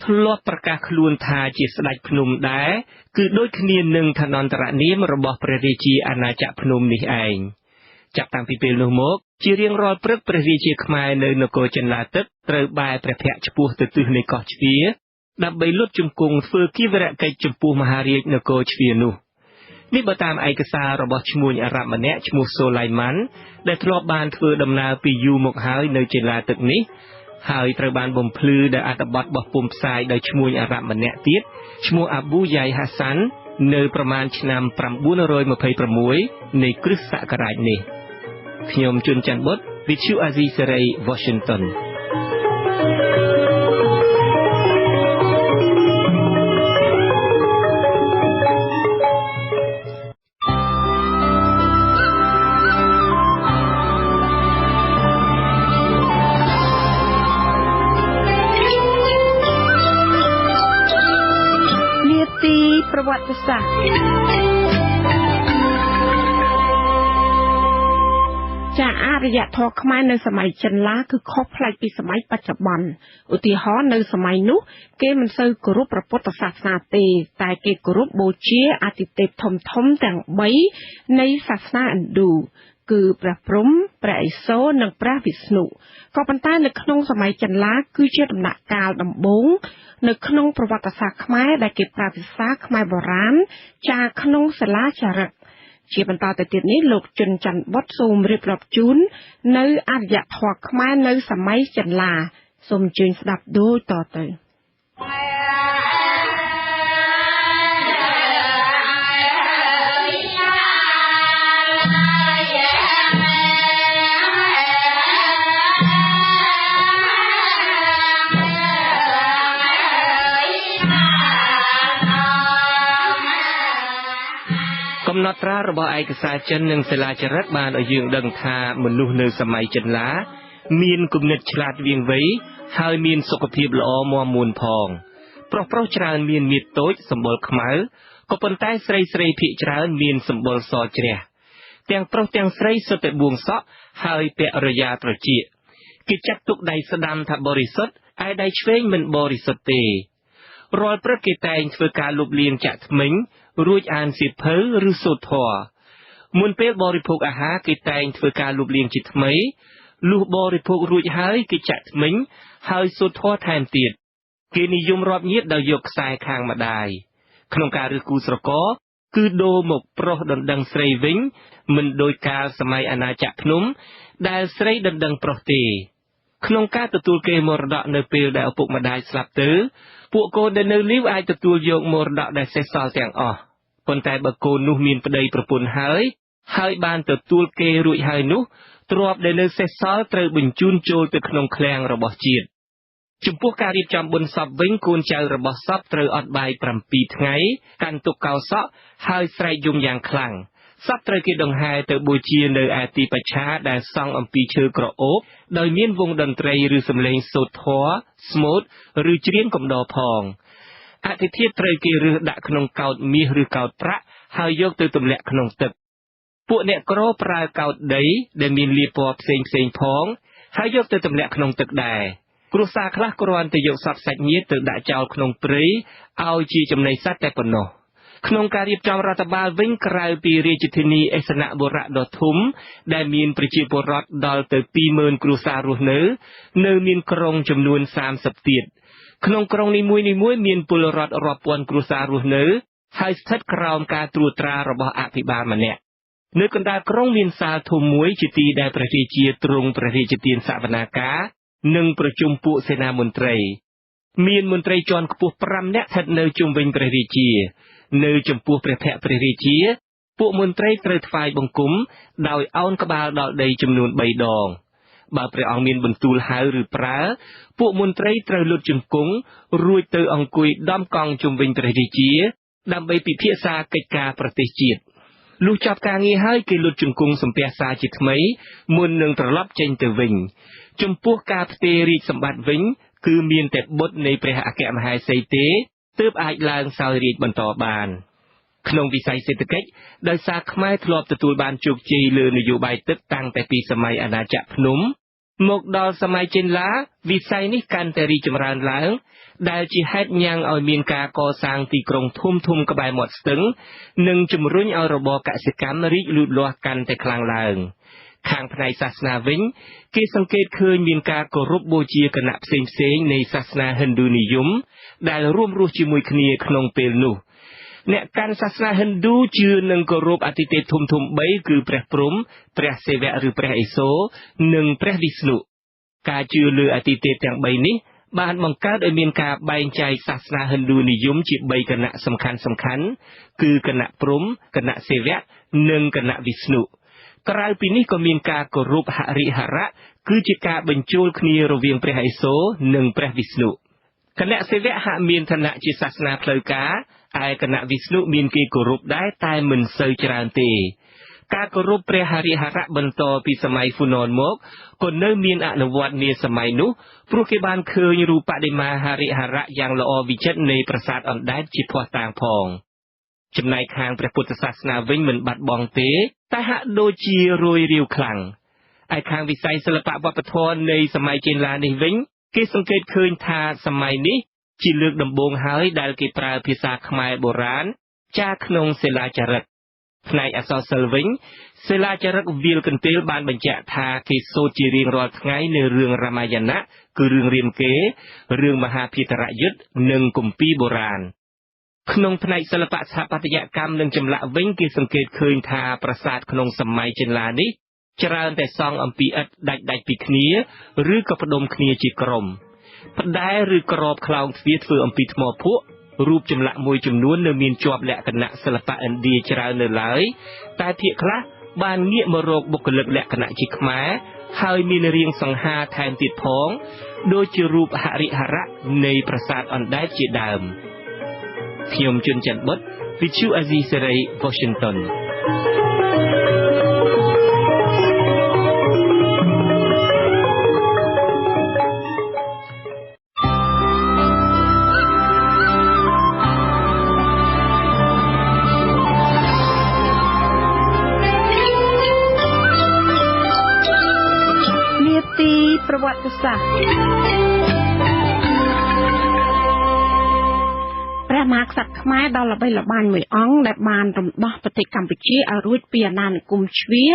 ធ្លាប់ប្រកាសខ្លួនថាជាស្ដេចភ្នំដែរគឺដូចគ្នានឹងឋានន្តរនាមរបស់ព្រះរាជាអាណាចក្រភ្នំនេះឯងចាប់តាំងពីពេលនោះមកជារៀងរាល់ព្រឹកព្រះរាជាខ្មែរនៅនគរចិន្លាទឹកត្រូវបែរព្រះភ័ក្ត្រឆ្ពោះទៅទិសនៃកោះជ្វាដើម្បីលុតជង្គង់ធ្វើគិវរកិច្ចចំពោះមហារាជនគរជ្វានោះនេះបើតាមឯកសាររបស់ឈ្មួញអារ៉ាប់ម្នាក់ឈ្មោះសូឡៃម៉ាន់ដែលធ្លាប់បានធ្វើដំណើរពីយូរមកហើយនៅចិន្លាទឹកនេះហើយត្រូវបានបំភ្លឺដោយអត្ថបទបោះពុម្ពផ្សាយដោយឈ្មួញអារ៉ាប់ម្នាក់ទៀតឈ្មោះអាប៊ូយ៉ៃហាសាន់នៅប្រមាណឆ្នាំ926នៃគ្រិស្តសករាជនេះខ្ញុំជួនច័ន្ទបុត្រ Vichu Azizi Serai Washingtonប្រវត្តិសាស្ត្រចាអរិយធម៌ខ្មែរនៅសម័យចិនឡាគឺខុសប្លែកពីសម័យបច្ចុប្បន្នឧទាហរណ៍នៅសម័យនោះគេមិនសូវគោរពព្រះពុទ្ធសាសនាទេតែគេគោរពបូជាអាទិទេពធំទាំង3នៃសាសនាឥណ្ឌូគឺព្រះព្រហ្មព្រះឥសូរនិងព្រះវិស្ណុក៏ប៉ុន្តែនៅក្នុងសម័យចិនឡាគឺជាដំណាក់កាលដំបូងនៅក្នុងប្រវត្តិសាស្ត្រខ្មែរដែលគេប្រើភាសាខ្មែរបុរាណចាក្នុងសាលាចារឹកជាបន្តទៅទៀតនេះលោកជុនច័ន្ទបុត្រសូមរៀបរាប់ជូននៅអរិយធម៌ខ្មែរនៅសម័យចិនឡាសូមអញ្ជើញស្ដាប់ដូចតទៅកំណត់ត្រារបស់ឯកសារចិននិងសិលាចារឹកបានឲ្យយើងដឹងថាមនុស្សនៅសម័យចិនឡាមានគំនិតឆ្លាតវៀងវៃហើយមានសុខភាពល្អមាំមួនផងប្រុសច្រើនមានមាឌតូចសម្បុរខ្មៅក៏ប៉ុន្តែស្រីភាគច្រើនមានសម្បុរសជ្រះទាំងប្រុសទាំងស្រីសុទ្ធតែបួងសក់ហើយពាក់រយ៉ាត្រចៀកគេចាត់ទុកដៃស្ដាំថាបរិសុទ្ធឯដៃឆ្វេងមិនបរិសុទ្ធទេរាល់ព្រឹកគេតែងធ្វើការលុបលាងចាក់ធ្មេញរួចអានសៀវភៅឬសូត្រធម៌មុនពេលបរិភោគអាហារគេតែងធ្វើការលុបលាងជាថ្មីលុះបរិភោគរួចហើយគេចាក់ធ្មេញហើយសូត្រធម៌ថែមទៀតគេនិយមរាប់ញាតិដោយយកខ្សែខាងម្ដាយក្នុងការរើសគូស្រករគឺដូរមកប្រុសដណ្ដឹងស្រីវិញមិនដោយកាលសម័យអាណាចក្រភ្នំដែលស្រីដណ្ដឹងប្រុសទេក្នុងការទទួលគេមរតកនៅពេលដែលឪពុកម្ដាយស្លាប់ទៅពួកកូនដែលនៅលីវអាចទទួលយកមរតកដែលសេសសល់ទាំងអស់ប៉ុន្តែបើកូននោះមានប្តីប្រពន្ធហើយបានទទួលគេរួចហើយនោះទ្រព្យដែលនៅសេសសល់ត្រូវបញ្ជូនចូលទៅក្នុងឃ្លាំងរបស់ជាតិចំពោះការរៀបចំបុណ្យសពវិញកូនចៅរបស់សពត្រូវអត់បាយ7ថ្ងៃកាន់ទុកកោសក់ហើយស្រែកយំយ៉ាងខ្លាំងសពត្រូវគេដង្ហែទៅបូជានៅឯទីបច្ឆាដែលសង់អំពីឈើក្រអូបដោយមានវង់តន្ត្រីឬសំឡេងសូត្រធម៌ស្មូតឬច្រៀងកំដរផងអធិធិត្រូវគេរើសដាក់ក្នុងកោដ្ឋមាសឬកោដ្ឋប្រាក់ហើយយកទៅទម្លាក់ក្នុងទឹកពួកអ្នកក្រប្រើកោដ្ឋដីដែលមានលាបពណ៌ផ្សេងផងហើយយកទៅទម្លាក់ក្នុងទឹកដែរគ្រួសារខ្លះគ្រាន់តែយកសពសាច់ញាតិទៅដាក់ចោលក្នុងព្រៃឲ្យជាចំណីសត្វតែប៉ុណ្ណោះក្នុងការរៀបចំរដ្ឋបាលវិញក្រៅពីរាជធានីអេសនៈបុរៈដ៏ធំដែលមានប្រជាពលរដ្ឋដល់ទៅ 20,000 គ្រួសាររស់នៅមានក្រុងចំនួន30ទៀតក្នុងក្រុងនីមួយៗមានពលរដ្ឋរាប់ពាន់គ្រួសាររស់នៅហើយស្ថិតក្រោមការត្រួតត្រារបស់អភិបាលម្នាក់នៅកណ្ដាលក្រុងមានសាលធំមួយជាទីដែលព្រះរាជាទ្រង់ព្រះរាជទានសវនាការនិងប្រជុំពួកសេនាមន្ត្រីមានមន្ត្រីជាន់ខ្ពស់5នាក់ស្ថិតនៅជុំវិញព្រះរាជានៅចំពោះព្រះភ័ក្ត្រព្រះរាជាពួកមន្ត្រីត្រូវថ្វាយបង្គំដោយឱនក្បាលដល់ដីចំនួន3ដងបើព្រះអង្គមានបន្ទូលហៅឬប្រើពួកមន្ត្រីត្រូវលុតជង្គង់រួចទៅអង្គុយដំកង់ជុំវិញព្រះរាជា ដើម្បីពិភាក្សាកិច្ចការប្រទេសជាតិលុះចប់ការងារហើយគេលុតជង្គង់សំពះសារជាថ្មីមុននឹងត្រឡប់ចេញទៅវិញចំពោះការផ្ទេររាជសម្បត្តិវិញគឺមានតែបុត្រនៃព្រះអគ្គមហេសីទេទើបអាចឡើងសោយរាជបន្តបានក្នុងវិស័យសេដ្ឋកិច្ចដោយសារខ្មែរធ្លាប់ទទួលបានជោគជ័យលើនយោបាយទឹកតាំងតែពីសម័យអាណាចក្រភ្នំមកដល់សម័យចេនឡាវិស័យនេះកាន់តែរីកចម្រើនឡើងដែលជាហេតុញ៉ាំងឲ្យមានការកសាងទីក្រុងធំៗក្បែរមាត់ស្ទឹងនិងជំរុញឲ្យរបរកសិកម្មរីកលូតលាស់កាន់តែខ្លាំងឡើងខាងផ្នែកសាសនាវិញគេសង្កេតឃើញមានការគោរពបូជាគណៈផ្សេងៗនៃសាសនាហិណ្ឌូនិយមដែលរួមរស់ជាមួយគ្នាក្នុងពេលនោះអ្នកកាន់សាសនាហិណ្ឌូជឿនឹងគោរពអាទិទេពធំៗ3គឺព្រះព្រហ្មព្រះសិវៈឬព្រះឥសូរនិងព្រះវិស្ណុការជឿលើអាទិទេពទាំង3នេះបានបង្កើតឲ្យមានការបែងចែកសាសនាហិណ្ឌូនិយមជា3គណៈសំខាន់ៗគឺគណៈព្រហ្មគណៈសិវៈនិងគណៈវិស្ណុក្រៅពីនេះក៏មានការគោរពហរិហរៈគឺជាការបញ្ចូលគ្នារវាងព្រះឥសូរនិងព្រះវិស្ណុគណៈសិវៈហាក់មានឋានៈជាសាសនាផ្លូវការឯគណៈវិស្ណុមានគេគោរពដែរតែមិនសូវច្រើនទេការគោរពព្រះហរិហរៈបន្តពីសម័យហ្វូណនមកក៏នៅមានអនុវត្តនាសម័យនោះព្រោះគេបានឃើញរូបបដិមាហរិហរៈយ៉ាងល្អវិចិត្រនៃប្រាសាទអណ្ដែតជាភស្តុតាងផងចំណែកខាងព្រះពុទ្ធសាសនាវិញមិនបាត់បង់ទេតែហាក់ដូចជារយរាវខ្លាំងឯខាងវិស័យសិល្បៈវប្បធម៌នៃសម័យចេនឡានេះវិញគេសង្កេតឃើញថាសម័យនេះជាលើកដំបូងហើយដែលគេប្រើភាសាខ្មែរបុរាណចារក្នុងសិលាចារឹកផ្នែកអក្សរសិល្ប៍វិញសិលាចារឹកវាលកន្ទេលបានបញ្ជាក់ថាគេសូត្រជារៀងរាល់ថ្ងៃនៅរឿងរាមាយណៈគឺរឿងរាមកេរ្តិ៍រឿងមហាភារតយុទ្ធនិងគម្ពីរបុរាណក្នុងផ្នែកសិល្បៈស្ថាបត្យកម្មនិងចម្លាក់វិញគេសង្កេតឃើញថាប្រាសាទក្នុងសម័យចេនឡានេះច្រើនតែសង់អំពីឥដ្ឋដាច់ពីគ្នាឬក៏ផ្ដុំគ្នាជាក្រុមផ្តែរឬក្របខ្លោងទ្វារធ្វើអំពីថ្មភក់រូបចម្លាក់មួយចំនួននៅមានជាប់លក្ខណៈសិល្បៈឥណ្ឌាច្រើននៅឡើយតែភាគខ្លះបានងាកមករកបុគ្គលិកលក្ខណៈជាខ្មែរហើយមានរាងសង្ហាថែមទៀតផងដូចជារូបហរិហរៈនៃប្រាសាទអណ្ដែតជាដើមខ្ញុំជុនច័ន្ទបុត្រ Vichu Azizi Serai Washingtonប្រវត្តិសាស្ត្រព្រះមហាក្សត្រខ្មែរដ៏ល្បីល្បាញមួយអង្គដែលបានរំដោះប្រទេសកម្ពុជាឲ្យរួចពីអាណានិគមជ្វា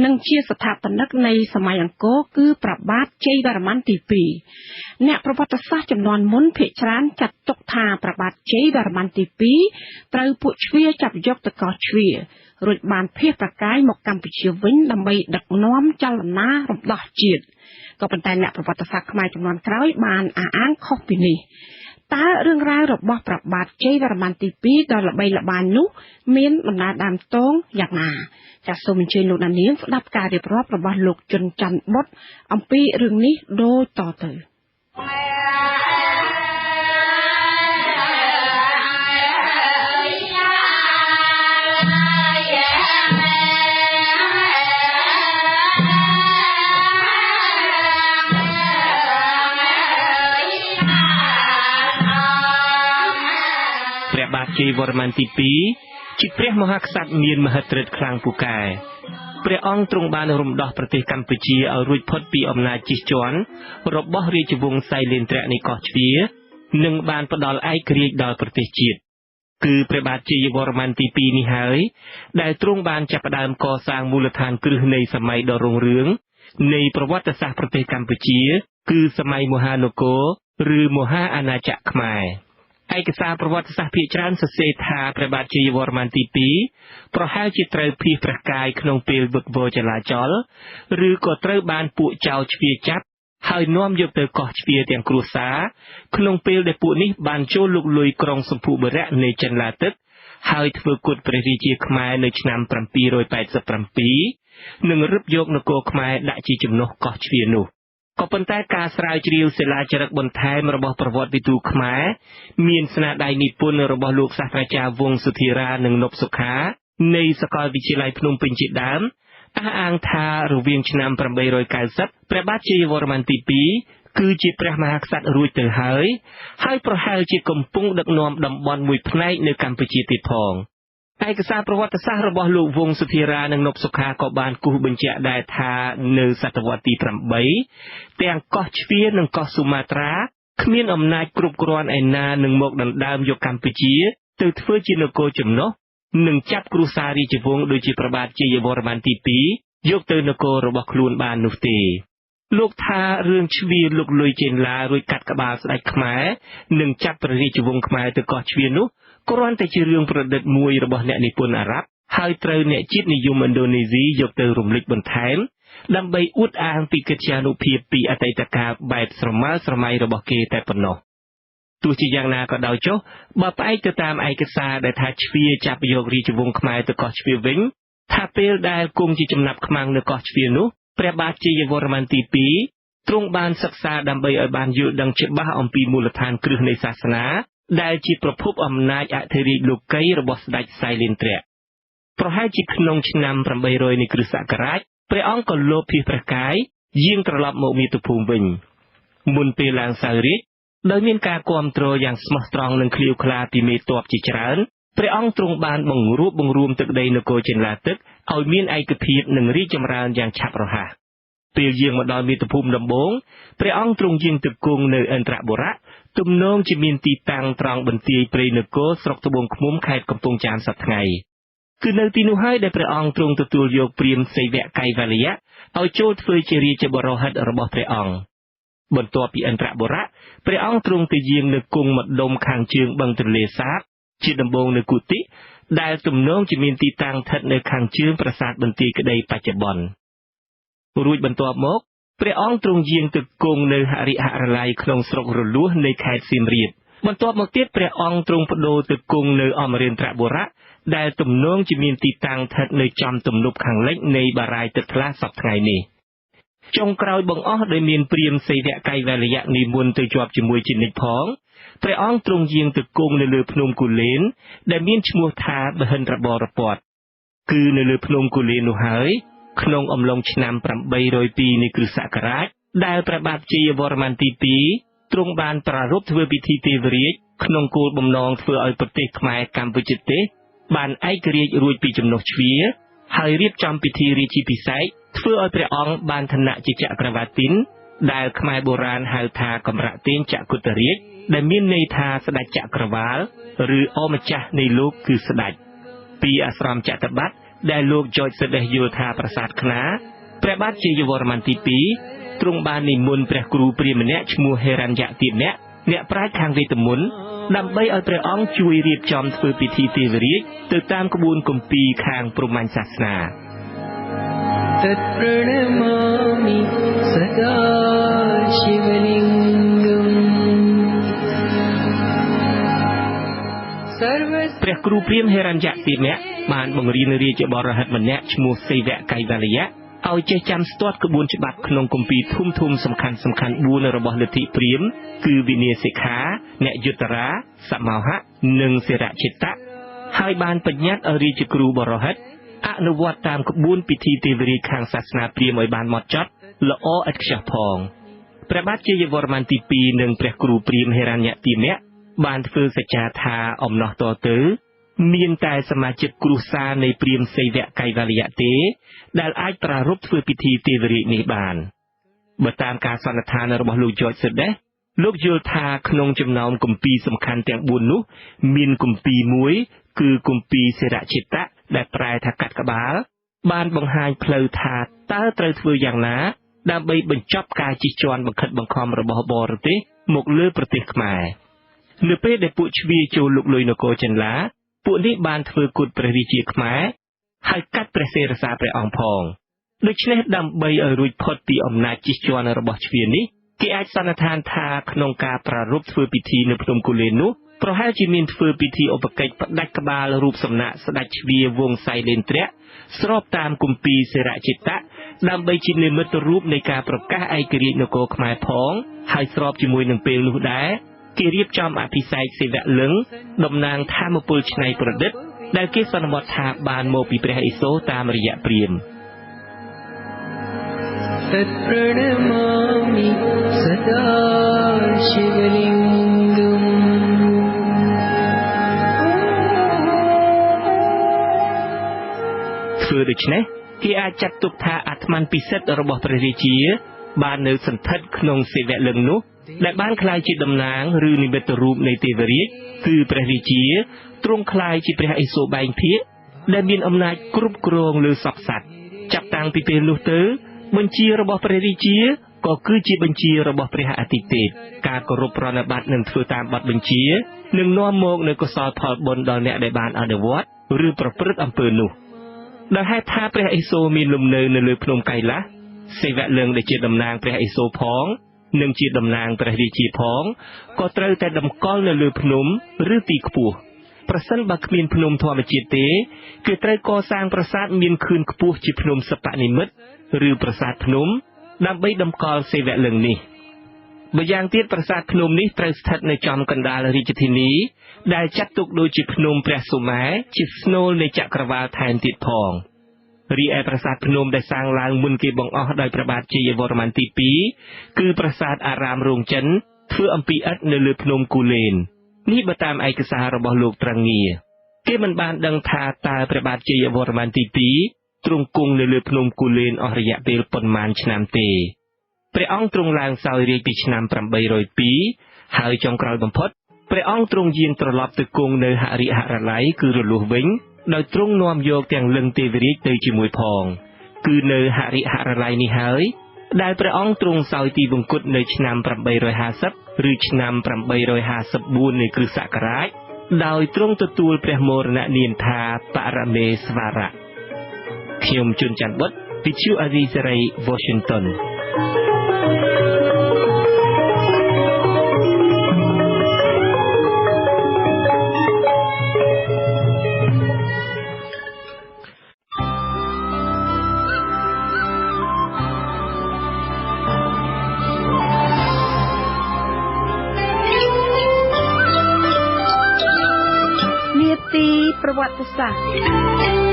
និងជាស្ថាបនិកនៃសម័យអង្គរគឺព្រះបាទជ័យវរ្ម័នទី2អ្នកប្រវត្តិសាស្ត្រចំនួនមុនភាគច្រើនចាត់ទុកថាព្រះបាទជ័យវរ្ម័នទី2ត្រូវពួកជ្វាចាប់យកទៅកោះជ្វារួចបានភៀសប្រកាយមកកម្ពុជាវិញដើម្បីដឹកនាំចលនារំដោះជាតិក៏ប៉ុន្តែអ្នកប្រវត្តិសាស្ត្រខ្មែរចំនួនក្រោយបានអះអាងខុសពីនេះតើរឿងរ៉ាវរបស់ព្រះបាទជ័យវរ្ម័នទី2ដ៏ល្បីល្បាញនោះមានដំណើរដើមតងយ៉ាងណាចាសសូមអញ្ជើញលោកដានៀងស្ដាប់ការរៀបរាប់របស់លោកជុនច័ន្ទបុត្រអំពីរឿងនេះដូចតទៅជ័យវរ្ម័នទី2ជាព្រះមហាក្សត្រមានមហិទ្ធិឫទ្ធិខ្លាំងពូកែព្រះអង្គទ្រង់បានរំដោះប្រទេសកម្ពុជាឲ្យរួចផុតពីអំណាចជិះជាន់របស់រាជវង្សសៃលេនទ្រៈនៃកោះជ្វានិងបានផ្ដល់ឯករាជ្យដល់ប្រទេសជាតិគឺព្រះបាទជ័យវរ្ម័នទី2នេះហើយដែលទ្រង់បានចាប់ផ្ដើមកសាងមូលដ្ឋានគ្រឹះនៃសម័យដ៏រុងរឿងនៃប្រវត្តិសាស្ត្រប្រទេសកម្ពុជាគឺសម័យមហានគរឬមហាអាណាចក្រខ្មែរឯកសារប្រវត្តិសាស្ត្រភាគច្រើនសរសេរថាព្រះបាទជ័យវរ្ម័នទី2ប្រហែលជាត្រូវភៀសព្រះកាយក្នុងពេលវឹកវរចលាចលឬក៏ត្រូវបានពួកចៅជ្វាចាប់ហើយនាំយកទៅកោះជ្វាទាំងគ្រួសារក្នុងពេលដែលពួកនេះបានចូលលុកលុយក្រុងសម្ភុបុរៈនៃចិនឡាទឹកហើយធ្វើគុតព្រះរាជាខ្មែរនៅឆ្នាំ787និងរឹបយកនគរខ្មែរដាក់ជាជំនួសកោះជ្វានោះ ក៏ប៉ុន្តែការស្រាវជ្រាវសិលាចារឹកបន្ថែមរបស់ប្រវត្តិវិទូខ្មែរមានស្នាដៃនិពន្ធរបស់លោកសាស្ត្រាចារ្យវង្សសុធិរានិងនប់សុខានៃសាកលវិទ្យាល័យភ្នំពេញជាដើមអះអាងថារវាងឆ្នាំ890ព្រះបាទជ័យវរ្ម័នទី2គឺជាព្រះមហាក្សត្ររួចទៅហើយប្រហែលជាកំពុងដឹកនាំតំបន់មួយផ្នែកនៅកម្ពុជាទៀតផងឯកសារប្រវត្តិសាស្ត្ររបស់លោកវង្សសុធិរានិងនប់សុខាក៏បានគូសបញ្ជាក់ដែរថានៅសតវត្សទី8ទាំងកោះជ្វានិងកោះស៊ូម៉ាត្រាគ្មានអំណាចគ្រប់គ្រាន់ឯណានឹងមកដណ្ដើមយកកម្ពុជាទៅធ្វើជានគរចំណុះនិងចាប់គ្រួសាររាជវង្សដូចជាព្រះបាទជ័យវរ្ម័នទី2យកទៅនគររបស់ខ្លួនបាននោះទេលោកថារឿងជ្វាលុកលុយចេនឡារួចកាត់ក្បាលស្ដេចខ្មែរនិងចាប់ព្រះរាជវង្សខ្មែរទៅកោះជ្វានោះគ្រាន់តែជារឿងប្រឌិតមួយរបស់អ្នកនិពន្ធអារ៉ាប់ហើយត្រូវអ្នកជាតិនិយមឥណ្ឌូនេស៊ីយកទៅរំលេចបន្ថែមដើម្បីអួតអាងពីកិត្យានុភាពពីអតីតកាលបែបស្រមើស្រមៃរបស់គេតែប៉ុណ្ណោះទោះជាយ៉ាងណាក៏ដោយចុះបើផ្អែកទៅតាមឯកសារដែលថាជ្វាចាប់យករាជវង្សខ្មែរទៅកោះជ្វាវិញថាពេលដែលគង់ជាចំណាប់ខ្មាំងនៅកោះជ្វានោះព្រះបាទជ័យវរ្ម័នទី2ទ្រង់បានសិក្សាដើម្បីឲ្យបានយល់ដឹងច្បាស់អំពីមូលដ្ឋានគ្រឹះនៃសាសនាដែលជាប្រភពអំណាចអធិរាជលោកីរបស់ស្ដេចសៃលិន្ទ្រៈប្រហែលជាក្នុងឆ្នាំ800នៃគ្រិស្តសករាជព្រះអង្គក៏លោភភៀសព្រះកាយយាងត្រឡប់មកមាតុភូមិវិញមុនពេលឡើងសោយរាជ្យដោយមានការគាំទ្រយ៉ាងស្មោះត្រង់និងឃ្លាវខ្លាពីមេទ័ពជាច្រើនព្រះអង្គទ្រង់បានបង្រួបបង្រួមទឹកដីនគរចេនឡាទឹកឲ្យមានឯកភាពនិងរីកចម្រើនយ៉ាងឆាប់រហ័សពេលយាងមកដល់មាតុភូមិដំបូងព្រះអង្គទ្រង់យាងទៅគង់នៅឥន្ទ្របុរៈទំនងជាមានទីតាំងត្រង់បន្ទាយព្រៃនគរស្រុកត្បូងឃ្មុំខេត្តកំពង់ចាមសប្តាហ៍ថ្ងៃគឺនៅទីនោះហើយដែលព្រះអង្គទ្រង់ទទួលយកព្រាហ្មណ៍សីវៈកៃវលយៈឲ្យចូលធ្វើជារាជបរោហិតរបស់ព្រះអង្គបន្ទាប់ពីឥន្ទ្របុរៈព្រះអង្គទ្រង់ទៅយាងនៅគង់ម្ដុំខាងជើងបឹងទន្លេសាបជាដំបូងនៅគូតិដែលទំនងជាមានទីតាំងស្ថិតនៅខាងជើងប្រាសាទបន្ទាយក្តីបច្ចុប្បន្នរួចបន្ទាប់មកព្រះអង្គទ្រង់យាងទៅគង់នៅហរិហរល័យក្នុងស្រុករលួសនៃខេត្តសៀមរាបបន្ទាប់មកទៀតព្រះអង្គទ្រង់បដូរទៅគង់នៅអមរិន្ទ្របុរៈដែលទំនងជាមានទីតាំងស្ថិតនៅចំទំនប់ខាងលិចនៃបារាយណ៍ទឹកថ្លាសប្តាហ៍ថ្ងៃនេះចុងក្រោយបង្អស់ដោយមានព្រាហ្មណ៍សីវៈកៃវលយៈនិមន្តទៅជាប់ជាមួយជានិច្ចផងព្រះអង្គទ្រង់យាងទៅគង់នៅលើភ្នំគូលែនដែលមានឈ្មោះថាបហិន្ទ្របរពតគឺនៅលើភ្នំគូលែននោះហើយក្នុងអំឡុងឆ្នាំ802នៃគ្រិស្តសករាជដែលព្រះបាទជ័យវរ្ម័នទី2ទ្រង់បានប្រារព្ធធ្វើពិធីទេវរាជក្នុងគោលបំណងធ្វើឲ្យប្រទេសខ្មែរកម្ពុជាទេសបានឯករាជ្យរួចពីជំនួសជ្វាហើយរៀបចំពិធីរាជាភិសេកធ្វើឲ្យព្រះអង្គបានឋានៈជាចក្រវាទីនដែលខ្មែរបុរាណហៅថាកម្រតេញចក្រគុតរាជដែលមានន័យថាស្ដេចចក្រវាលឬអម្ចាស់នៃលោកគឺស្ដេចពីអាស្រមចតុបត្តិដែលលោកចចសដេះយល់ថាប្រាសាទខ្នាព្រះបាទជ័យវរ្ម័នទី2ទ្រង់បាននិមន្តព្រះគ្រូព្រាហ្មណ៍ម្នាក់ឈ្មោះហេរញ្ញទានៈអ្នកប្រាជ្ញខាងវេទមន្តដើម្បីឲ្យព្រះអង្គជួយរៀបចំធ្វើពិធីទេវរាជទៅតាមក្បួនគម្ពីរខាងព្រហ្មញ្ញសាសនាतत्प्रणमामि सदा शिवलिङ्गम् ព្រះគ្រូព្រាហ្មណ៍ហេរញ្ញទានៈបានបង្រៀនរាជបរហិតម្នាក់ឈ្មោះសីវៈកៃវលយៈឲ្យចេះចាំស្ទាត់ក្បួនច្បាប់ក្នុងគម្ពីរធំសំខាន់4របស់លទ្ធិព្រាហ្មណ៍គឺវិន័យសិក្ខាអ្នកយុត្តរាសមោហៈនិងសិរជិតៈហើយបានបញ្ញត្តិឲ្យរាជគ្រូបរហិតអនុវត្តតាមក្បួនពិធីទេវរាជខាងសាសនាព្រាហ្មណ៍ឲ្យបានហ្មត់ចត់ល្អឥតខ្ចោះផងព្រះបាទជ័យវរ្ម័នទី2និងព្រះគ្រូព្រាហ្មណ៍ហេរញ្ញទានៈបានធ្វើសច្ចាថាអំណោះតទៅមានតែសមាជិកគ្រួសារនៃព្រាហ្មណ៍សីវៈកៃវលយៈទេដែលអាចប្រារព្ធធ្វើពិធីទេវរាជនេះបានបើតាមការសន្និដ្ឋានរបស់លោកចចសដេះលោកយល់ថាក្នុងចំណោមគម្ពីរសំខាន់ទាំង4នោះមានគម្ពីរមួយគឺគម្ពីរសិរជិតៈដែលប្រែថាកាត់ក្បាលបានបង្ហាញផ្លូវថាតើត្រូវធ្វើយ៉ាងណាដើម្បីបញ្ចប់ការជិះជាន់បង្ខិតបង្ខំរបស់បរទេសមកលើប្រទេសខ្មែរនៅពេលដែលពួកជ្វាចូលលុកលុយនគរចិនឡាពួកនេះបានធ្វើគុតព្រះរាជាខ្មែរហើយកាត់ព្រះសិរសាព្រះអង្គផងដូច្នេះដើម្បីឲ្យរួចផុតពីអំណាចជិះជាន់របស់ជ្វានេះគេអាចសន្និដ្ឋានថាក្នុងការប្រារព្ធធ្វើពិធីនៅភ្នំគូលែននោះប្រហែលជាមានធ្វើពិធីឧបកិច្ចផ្ដាច់ក្បាលរូបសំណាកស្ដេចជ្វាវង្សសៃលេនទ្រៈស្របតាមគម្ពីរសិរជិតៈ ដើម្បីជានិមិត្តរូបនៃការប្រកាសឯករាជ្យនគរខ្មែរផងហើយស្របជាមួយនឹងពេលនោះដែរគេរៀបចំអភិសេកសិវៈលឹងតំណាងធម្មពលច្នៃប្រឌិតដែលគេសន្មតថាបានមកពីព្រះឥសូរតាមរយៈព្រាហ្មណ៍ तत्प्रणमामि सदा शिवलिङ्गम् ធ្វើដូច្នេះគេអាចចាត់ទុកថាអាត្មានពិសិដ្ឋរបស់ព្រះរាជាបាននៅសន្ធិដ្ឋក្នុងសិវៈលឹងនោះដែលបានក្លាយជាតំណាងឬនិមិត្តរូបនៃទេវរាជគឺព្រះរាជាទ្រង់ក្លាយជាព្រះឥសូរបែងភាគដែលមានអំណាចគ្រប់គ្រងលើសពសត្វចាប់តាំងពីពេលនោះទៅបញ្ជារបស់ព្រះរាជាក៏គឺជាបញ្ជារបស់ព្រះអាទិទេពការគោរពប្រណិប័តនិងធ្វើតាមបទបញ្ជានឹងនាំមកនូវកុសលផលបុណ្យដល់អ្នកដែលបានអនុវត្តឬប្រព្រឹត្តអំពើនោះដោយហេតុថាព្រះឥសូរមានលំនៅនៅលើភ្នំកៃឡាសសិវៈលឹងដែលជាតំណាងព្រះឥសូរផងនិងជាតំណាងព្រះរាជាផងក៏ត្រូវតែតម្កល់នៅលើភ្នំឬទីខ្ពស់ប្រសិនបើគ្មានភ្នំធម្មជាតិទេគឺត្រូវកសាងប្រាសាទមានខឿនខ្ពស់ជាភ្នំសិប្បនិមិត្តឬប្រាសាទភ្នំដើម្បីតម្កល់សិវៈលឹងនេះម្យ៉ាងទៀតប្រាសាទភ្នំនេះត្រូវស្ថិតនៅចំកណ្ដាលរាជធានីដែលចាត់ទុកដូចជាភ្នំព្រះសុមេរជាស្នូលនៃចក្រវាឡថែមទៀតផងរីឯប្រាសាទភ្នំដែលសាងឡើងមុនគេបង្អស់ដោយព្រះបាទជ័យវរ្ម័នទី2គឺប្រាសាទអារាមរោងចិនធ្វើអំពីឥដ្ឋនៅលើភ្នំគូលែននេះបើតាមឯកសាររបស់លោកត្រង់ងារគេមិនបានដឹងថាតើព្រះបាទជ័យវរ្ម័នទី2ទ្រង់គង់នៅលើភ្នំគូលែនអស់រយៈពេលប៉ុន្មានឆ្នាំទេព្រះអង្គទ្រង់ឡើងសោយរាជ្យពីឆ្នាំ802ហើយចុងក្រោយបំផុតព្រះអង្គទ្រង់យាងត្រឡប់ទៅគង់នៅហរិហរល័យគឺរលួសវិញដោយទ្រង់នាំយកទាំងលឹងទេវរាជទៅជាមួយផងគឺនៅហរិហរល័យនេះហើយដែលព្រះអង្គទ្រង់សោយទីវង្គតនៅឆ្នាំ850ឬឆ្នាំ854នៃគ្រិស្តសករាជដោយទ្រង់ទទួលព្រះមរណនាមថាបរមេស្វរៈខ្ញុំជួនច័ន្ទបុត្រវិទ្យុអាស៊ីសេរី Washingtonប្រវត្តិសាស្ត្រ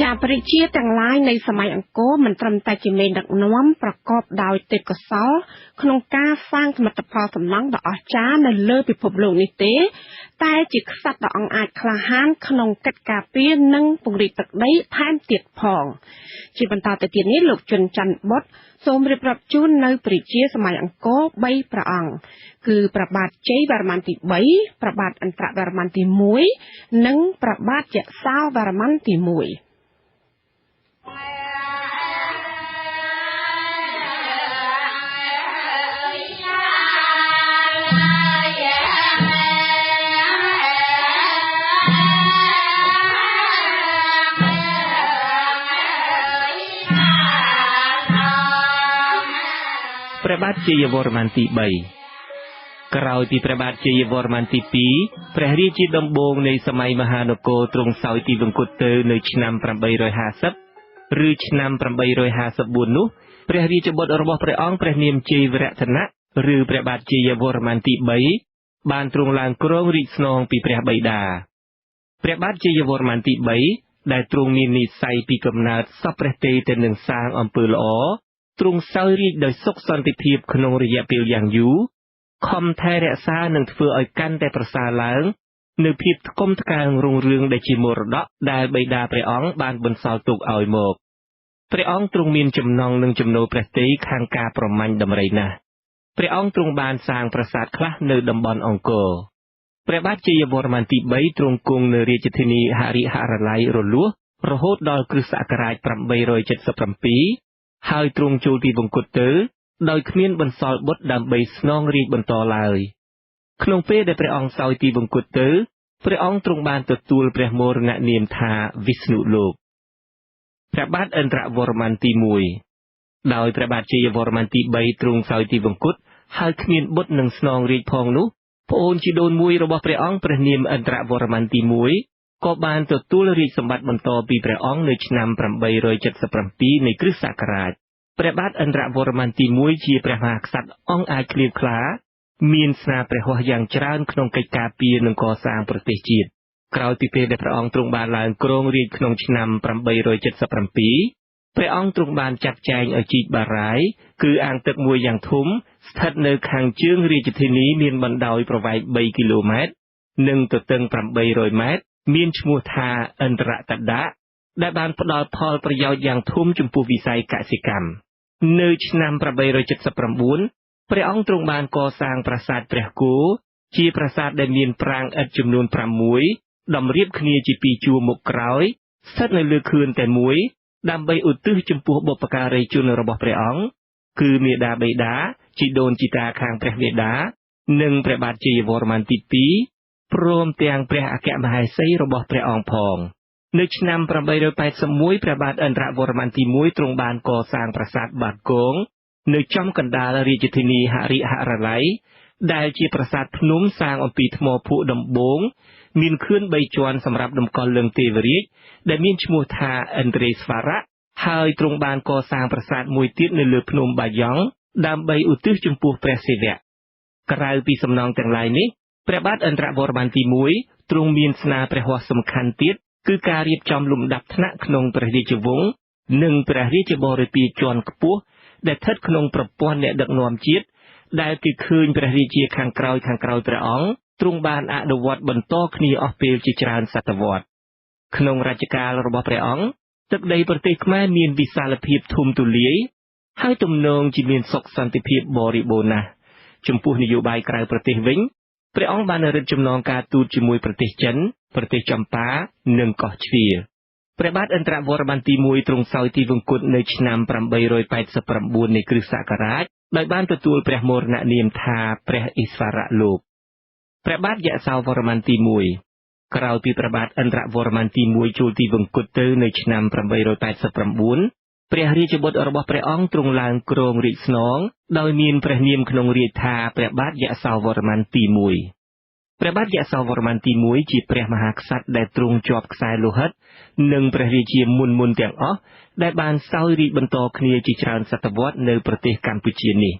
ចាបរិជាទាំងឡាយនៃសម័យអង្គរមិនត្រឹមតែជាមេដឹកនាំប្រកបដោយទេពកោសល្យក្នុងការសាងសមិទ្ធផលសំណង់ដ៏អស្ចារ្យនៅលើពិភពលោកនេះទេតែជាក្សត្រដ៏អង្អាចក្លាហានក្នុងកិច្ចការពារនិងពង្រីកទឹកដីថែមទៀតផងជាបន្តទៅទៀតនេះលោកជុនច័ន្ទបុត្រសូមរៀបរាប់ជូននៅព្រះរាជាសម័យអង្គរ3ព្រះអង្គគឺព្រះបាទជ័យវរ្ម័នទី3ព្រះបាទឥន្ទ្រវរ្ម័នទី1និងព្រះបាទយសោវរ្ម័នទី1ព្រះបាទជ័យវរ្ម័នទី3ក្រោយពីព្រះបាទជ័យវរ្ម័នទី2ព្រះរាជាដំបូងនៃសម័យមហានគរទ្រង់សោយទីវង្គតទៅនៅឆ្នាំ850ឬឆ្នាំ854នោះព្រះរាជបុត្ររបស់ព្រះអង្គព្រះនាមជ័យវរធនៈឬព្រះបាទជ័យវរ្ម័នទី3បានទ្រង់ឡើងគ្រងរាជស្នងពីព្រះបិតាព្រះបាទជ័យវរ្ម័នទី3ដែលទ្រង់មាននិស្ស័យពីកំណើតសពព្រះទេទៅនឹងសាងអំពើល្អទ្រង់សោយរាជ្យដោយសុខសន្តិភាពក្នុងរយៈពេលយ៉ាងយូរខំថែរក្សានិងធ្វើឲ្យកាន់តែប្រសើរឡើងនៅភាពថ្កុំថ្កើងរុងរឿងដែលជាមរតកដែលបិតាព្រះអង្គបានបន្សល់ទុកឲ្យមកព្រះអង្គទ្រង់មានចំណងនឹងចំណូលព្រះទ័យខាងការប្រមាញ់ដំរីណាស់ព្រះអង្គទ្រង់បានសាងប្រាសាទខ្លះនៅតំបន់អង្គរព្រះបាទជ័យវរ្ម័នទី3ទ្រង់គង់នៅរាជធានីហរិហរល័យរលួសរហូតដល់គ្រិស្តសករាជ877ហើយទ្រង់ចូលទីវង្គតទៅដោយគ្មានបន្សល់បុត្រដើម្បីស្នងរាជបន្តឡើយក្នុងពេលដែលព្រះអង្គសោយទីវង្គតទៅព្រះអង្គទ្រង់បានទទួលព្រះមរណនាមថាវិស្ណុលោកព្រះបាទឥន្ទ្រវរ្ម័នទី1ដោយព្រះបាទជ័យវរ្ម័នទី3ទ្រង់សោយទីវង្គតហើយគ្មានបុត្រនឹងស្នងរាជផងនោះប្អូនជីដូនមួយរបស់ព្រះអង្គព្រះនាមឥន្ទ្រវរ្ម័នទី ក៏បានទទួលរាជសម្បត្តិបន្តពីព្រះអង្គនៅឆ្នាំ877នៃគ្រិស្តសករាជព្រះបាទឥន្ទ្រវរ្ម័នទី1ជាព្រះមហាក្សត្រអង្គអាចក្លៀវក្លាមានស្នាព្រះហស្ថយ៉ាងច្រើនក្នុងកិច្ចការពារនិងកសាងប្រទេសជាតិក្រោយពីពេលដែលព្រះអង្គទ្រង់បានឡើងគ្រងរាជ្យក្នុងឆ្នាំ877ព្រះអង្គទ្រង់បានចាត់ចែងឲ្យជីកបារាយណ៍គឺអាងទឹកមួយយ៉ាងធំស្ថិតនៅខាងជើងរាជធានីមានបណ្ដោយប្រវែង3គីឡូម៉ែត្រនិងទទឹង800ម៉ែត្រមានឈ្មោះថាឥន្ទ្រតដាដែលបានផ្ដល់ផលប្រយោជន៍យ៉ាងធំចំពោះវិស័យកសិកម្មនៅឆ្នាំ879ព្រះអង្គទ្រង់បានកសាងប្រាសាទព្រះគោជាប្រាសាទដែលមានប្រាង្គឥដ្ឋចំនួន6តម្រៀបគ្នាជាពីរជួរមុខក្រោយស្ថិតនៅលើខឿនតែមួយដើម្បីឧទ្ទិសចំពោះបុព្វការីជនរបស់ព្រះអង្គគឺមាតាបិតាជីដូនជីតាខាងព្រះមាតានិងព្រះបាទជ័យវរ្ម័នទី2ព្រមទាំងព្រះអគ្គមហេសីរបស់ព្រះអង្គផងនៅឆ្នាំ881ព្រះបាទឥន្ទ្រវរ្ម័នទី1ទ្រង់បានកសាងប្រាសាទបាតគងនៅចំកណ្ដាលរាជធានីហរិហរល័យដែលជាប្រាសាទភ្នំសាងអំពីថ្មភក់ដំបូងមានខឿន3ជាន់សម្រាប់តម្កល់លិង្គទេវរាជដែលមានឈ្មោះថាឥន្ទ្រេស្វរៈហើយទ្រង់បានកសាងប្រាសាទមួយទៀតនៅលើភ្នំបាយ័ងដើម្បីឧទ្ទិសចំពោះព្រះសិវៈក្រៅពីសំណង់ទាំងឡាយនេះព្រះបាទឥន្ទ្រវរ្ម័នទី1ទ្រង់មានស្នាព្រះហស្ថសំខាន់ទៀតគឺការរៀបចំលំដាប់ថ្នាក់ក្នុងព្រះរាជវង្សនិងព្រះរាជបរិពារជាន់ខ្ពស់ដែលស្ថិតក្នុងប្រព័ន្ធអ្នកដឹកនាំជាតិដែលគេឃើញព្រះរាជាខាងក្រោយព្រះអង្គទ្រង់បានអនុវត្តបន្តគ្នាអស់ពេលជាច្រើនសតវត្សក្នុងរជ្ជកាលរបស់ព្រះអង្គទឹកដីប្រទេសខ្មែរមានវិសាលភាពធំទូលាយហើយទំនងជាមានសុខសន្តិភាពបរិបូរណ៍ណាស់ចំពោះនយោបាយក្រៅប្រទេសវិញព្រះអង្គបានរឹតចំណងការទូតជាមួយប្រទេសចិនប្រទេសចម្ប៉ានិងកោះជ្វាព្រះបាទឥន្ទ្រវរ្ម័នទី1ទ្រង់សោយទីវង្គតនៅឆ្នាំ889នៃគ្រិស្តសករាជដោយបានទទួលព្រះមរណនាមថាព្រះឥស្វរៈលោកព្រះបាទយសោវរ្ម័នទី1ក្រោយពីព្រះបាទឥន្ទ្រវរ្ម័នទី1ចូលទីវង្គតទៅនៅឆ្នាំ889ព្រះរាជបុត្ររបស់ព្រះអង្គទ្រង់ឡើងគ្រងរាជ្យស្នងដោយមានព្រះនាមក្នុងរាជ្យថាព្រះបាទយសោវរ្ម័នទី1ព្រះបាទយសោវរ្ម័នទី1ជាព្រះមហាក្សត្រដែលទ្រង់ជាប់ខ្សែលោហិតនិងព្រះរាជាមុនទាំងអស់ដែលបានសោយរាជ្យបន្តគ្នាជាច្រើនសតវត្សនៅប្រទេសកម្ពុជានេះ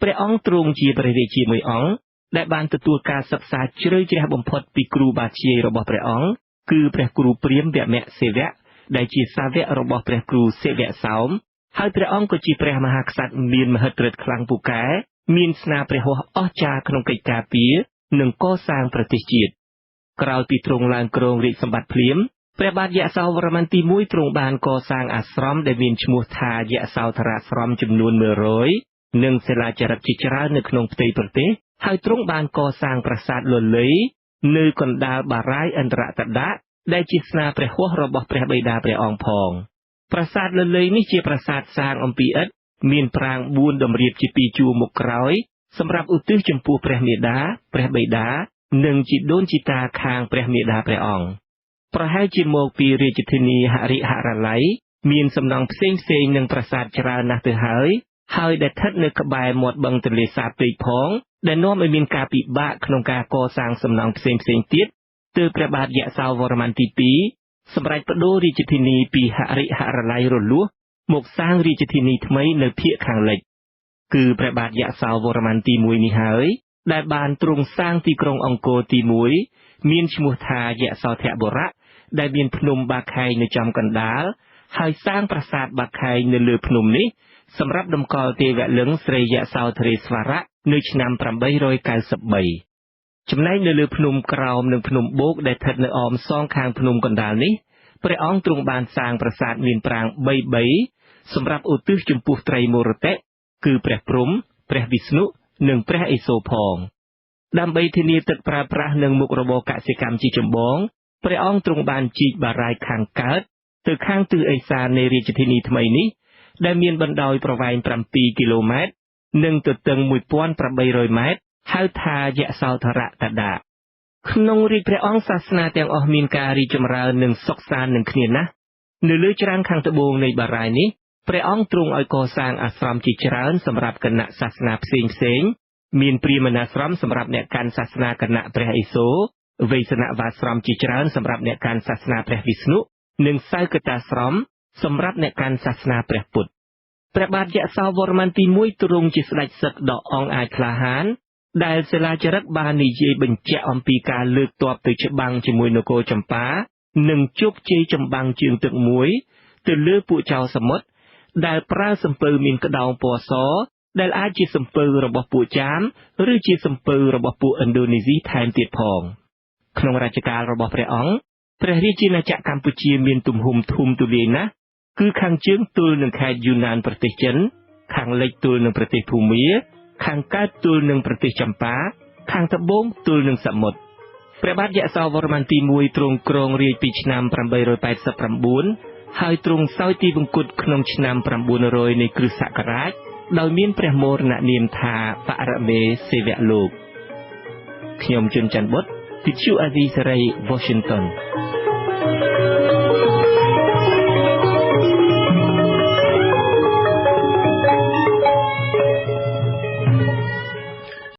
ព្រះអង្គទ្រង់ជាព្រះរាជាមួយអង្គដែលបានទទួលការសិក្សាជ្រៅជ្រះបំផុតពីគ្រូបាធ្យាយរបស់ព្រះអង្គគឺព្រះគ្រូព្រាហ្មណ៍វមសិវៈដែលជាសាវករបស់ព្រះគ្រូសិវៈសោមហើយព្រះអង្គក៏ជាព្រះមហាក្សត្រមានមហិទ្ធិឫទ្ធិខ្លាំងពូកែមានស្នាព្រះហស្ថអស្ចារ្យក្នុងកិច្ចការពារនិងកសាងប្រទេសជាតិក្រោយពីទ្រង់ឡើងគ្រងរាជសម្បត្តិភ្លាមព្រះបាទយសោវរ្ម័នទី1ទ្រង់បានកសាងអាស្រមដែលមានឈ្មោះថាយសោធរាស្រមចំនួន100និងសិលាចារឹកជាច្រើននៅក្នុងផ្ទៃប្រទេសហើយទ្រង់បានកសាងប្រាសាទលលៃនៅកណ្ដាលបារាយណ៍ឥន្ទ្រតដាដែលជាស្នាព្រះហស្ថរបស់ព្រះបិតាព្រះអង្គផងប្រាសាទលលៃនេះជាប្រាសាទសាងអំពីឥដ្ឋមានប្រាង្គ4តម្រៀបជាពីរជួរមុខក្រោយសម្រាប់ឧទ្ទិសចំពោះព្រះមាតាព្រះបិតានិងជីដូនជីតាខាងព្រះមាតាព្រះអង្គប្រហែលជាមកពីរាជធានីហរិហរល័យមានសំណង់ផ្សេងនឹងប្រាសាទច្រើនណាស់ទៅហើយដែលស្ថិតនៅក្បែរមាត់បឹងទន្លេសាបពេកផងដែលនាំឲ្យមានការពិបាកក្នុងការកសាងសំណង់ផ្សេងទៀតទើបព្រះបាទយសោវរ្ម័នទី2សម្រេចបដូររាជធានីពីហរិហរល័យរលួសមកសាងរាជធានីថ្មីនៅភាគខាងលិចគឺព្រះបាទយសោវរ្ម័នទី1នេះហើយដែលបានទ្រង់សាងទីក្រុងអង្គរទី1មានឈ្មោះថាយសោធបុរៈដែលមានភ្នំបាខែងនៅចំកណ្ដាលហើយសាងប្រាសាទបាខែងនៅលើភ្នំនេះសម្រាប់តម្កល់ទេវលិង្គស្រីយសោធរេស្វរៈនៅឆ្នាំ893ចំណែកនៅលើភ្នំក្រោមនិងភ្នំបូកដែលស្ថិតនៅអមសងខាងភ្នំកណ្ដាលនេះព្រះអង្គទ្រង់បានសាងប្រាសាទមានប្រាង្គ3សម្រាប់ឧទ្ទិសចំពោះត្រីមរតៈគឺព្រះព្រហ្មព្រះវិស្ណុនិងព្រះឥសូរផងដើម្បីធានាទឹកប្រើប្រាស់និងមុខរបរកសិកម្មជាចម្បងព្រះអង្គទ្រង់បានជីកបារាយណ៍ខាងកើតទៅខាងទិសឦសាននៃរាជធានីថ្មីនេះដែលមានបណ្ដោយប្រវែង7គីឡូម៉ែត្រនិងទទឹង1800ម៉ែត្រហៅថាយសោធរតដាក្នុងរាជព្រះអង្គសាសនាទាំងអស់មានការរីកចម្រើននិងសុខសាន្តនឹងគ្នាណាស់នៅលើច្រាំងខាងត្បូងនៃបារាយណ៍នេះព្រះអង្គទ្រង់ឲ្យកសាងអាស្រមជាច្រើនសម្រាប់គណៈសាសនាផ្សេងមានព្រាហ្មណាស្រមសម្រាប់អ្នកកាន់សាសនាគណៈព្រះឥសូរ វេសនវាស្រមជាច្រើនសម្រាប់អ្នកកាន់សាសនាព្រះវិស្ណុនិងសៅកតាស្រមសម្រាប់អ្នកកាន់សាសនាព្រះពុទ្ធព្រះបាទយសោវរ្ម័នទី1ទ្រង់ជាស្ដេចសឹកដ៏អង់អាចក្លាហានដែលសិលាចារឹកបាននិយាយបញ្ជាក់អំពីការលើកទ័ពទៅច្បាំងជាមួយនគរចម្ប៉ានិងជោគជ័យចម្បាំងជើងទឹកមួយទៅលើពួកចៅសមុទ្រដែលប្រើសំពៅមានក្តោងពណ៌សដែលអាចជាសំពៅរបស់ពួកចាមឬជាសំពៅរបស់ពួកឥណ្ឌូនេស៊ីថែមទៀតផងក្នុងរជ្ជកាលរបស់ព្រះអង្គព្រះរាជាណាចក្រកម្ពុជាមានទំហំធំទូលាយណាស់គឺខាងជើងទល់នឹងខេត្តយូណានប្រទេសចិនខាងលិចទល់នឹងប្រទេសភូមាខាងកើតទល់នឹងប្រទេសចម្ប៉ាខាងត្បូងទល់នឹងសមុទ្រព្រះបាទយសោវរ្ម័នទី1ទ្រង់គ្រងរាជ្យពីឆ្នាំ889ហើយទ្រង់សោយទីវង្គតក្នុងឆ្នាំ900នៃគ្រិស្តសករាជដោយមានព្រះមរណនាមថាបរមេសេវលោកខ្ញុំជុនច័ន្ទបុត្រ Pichu Azizi Saray Washington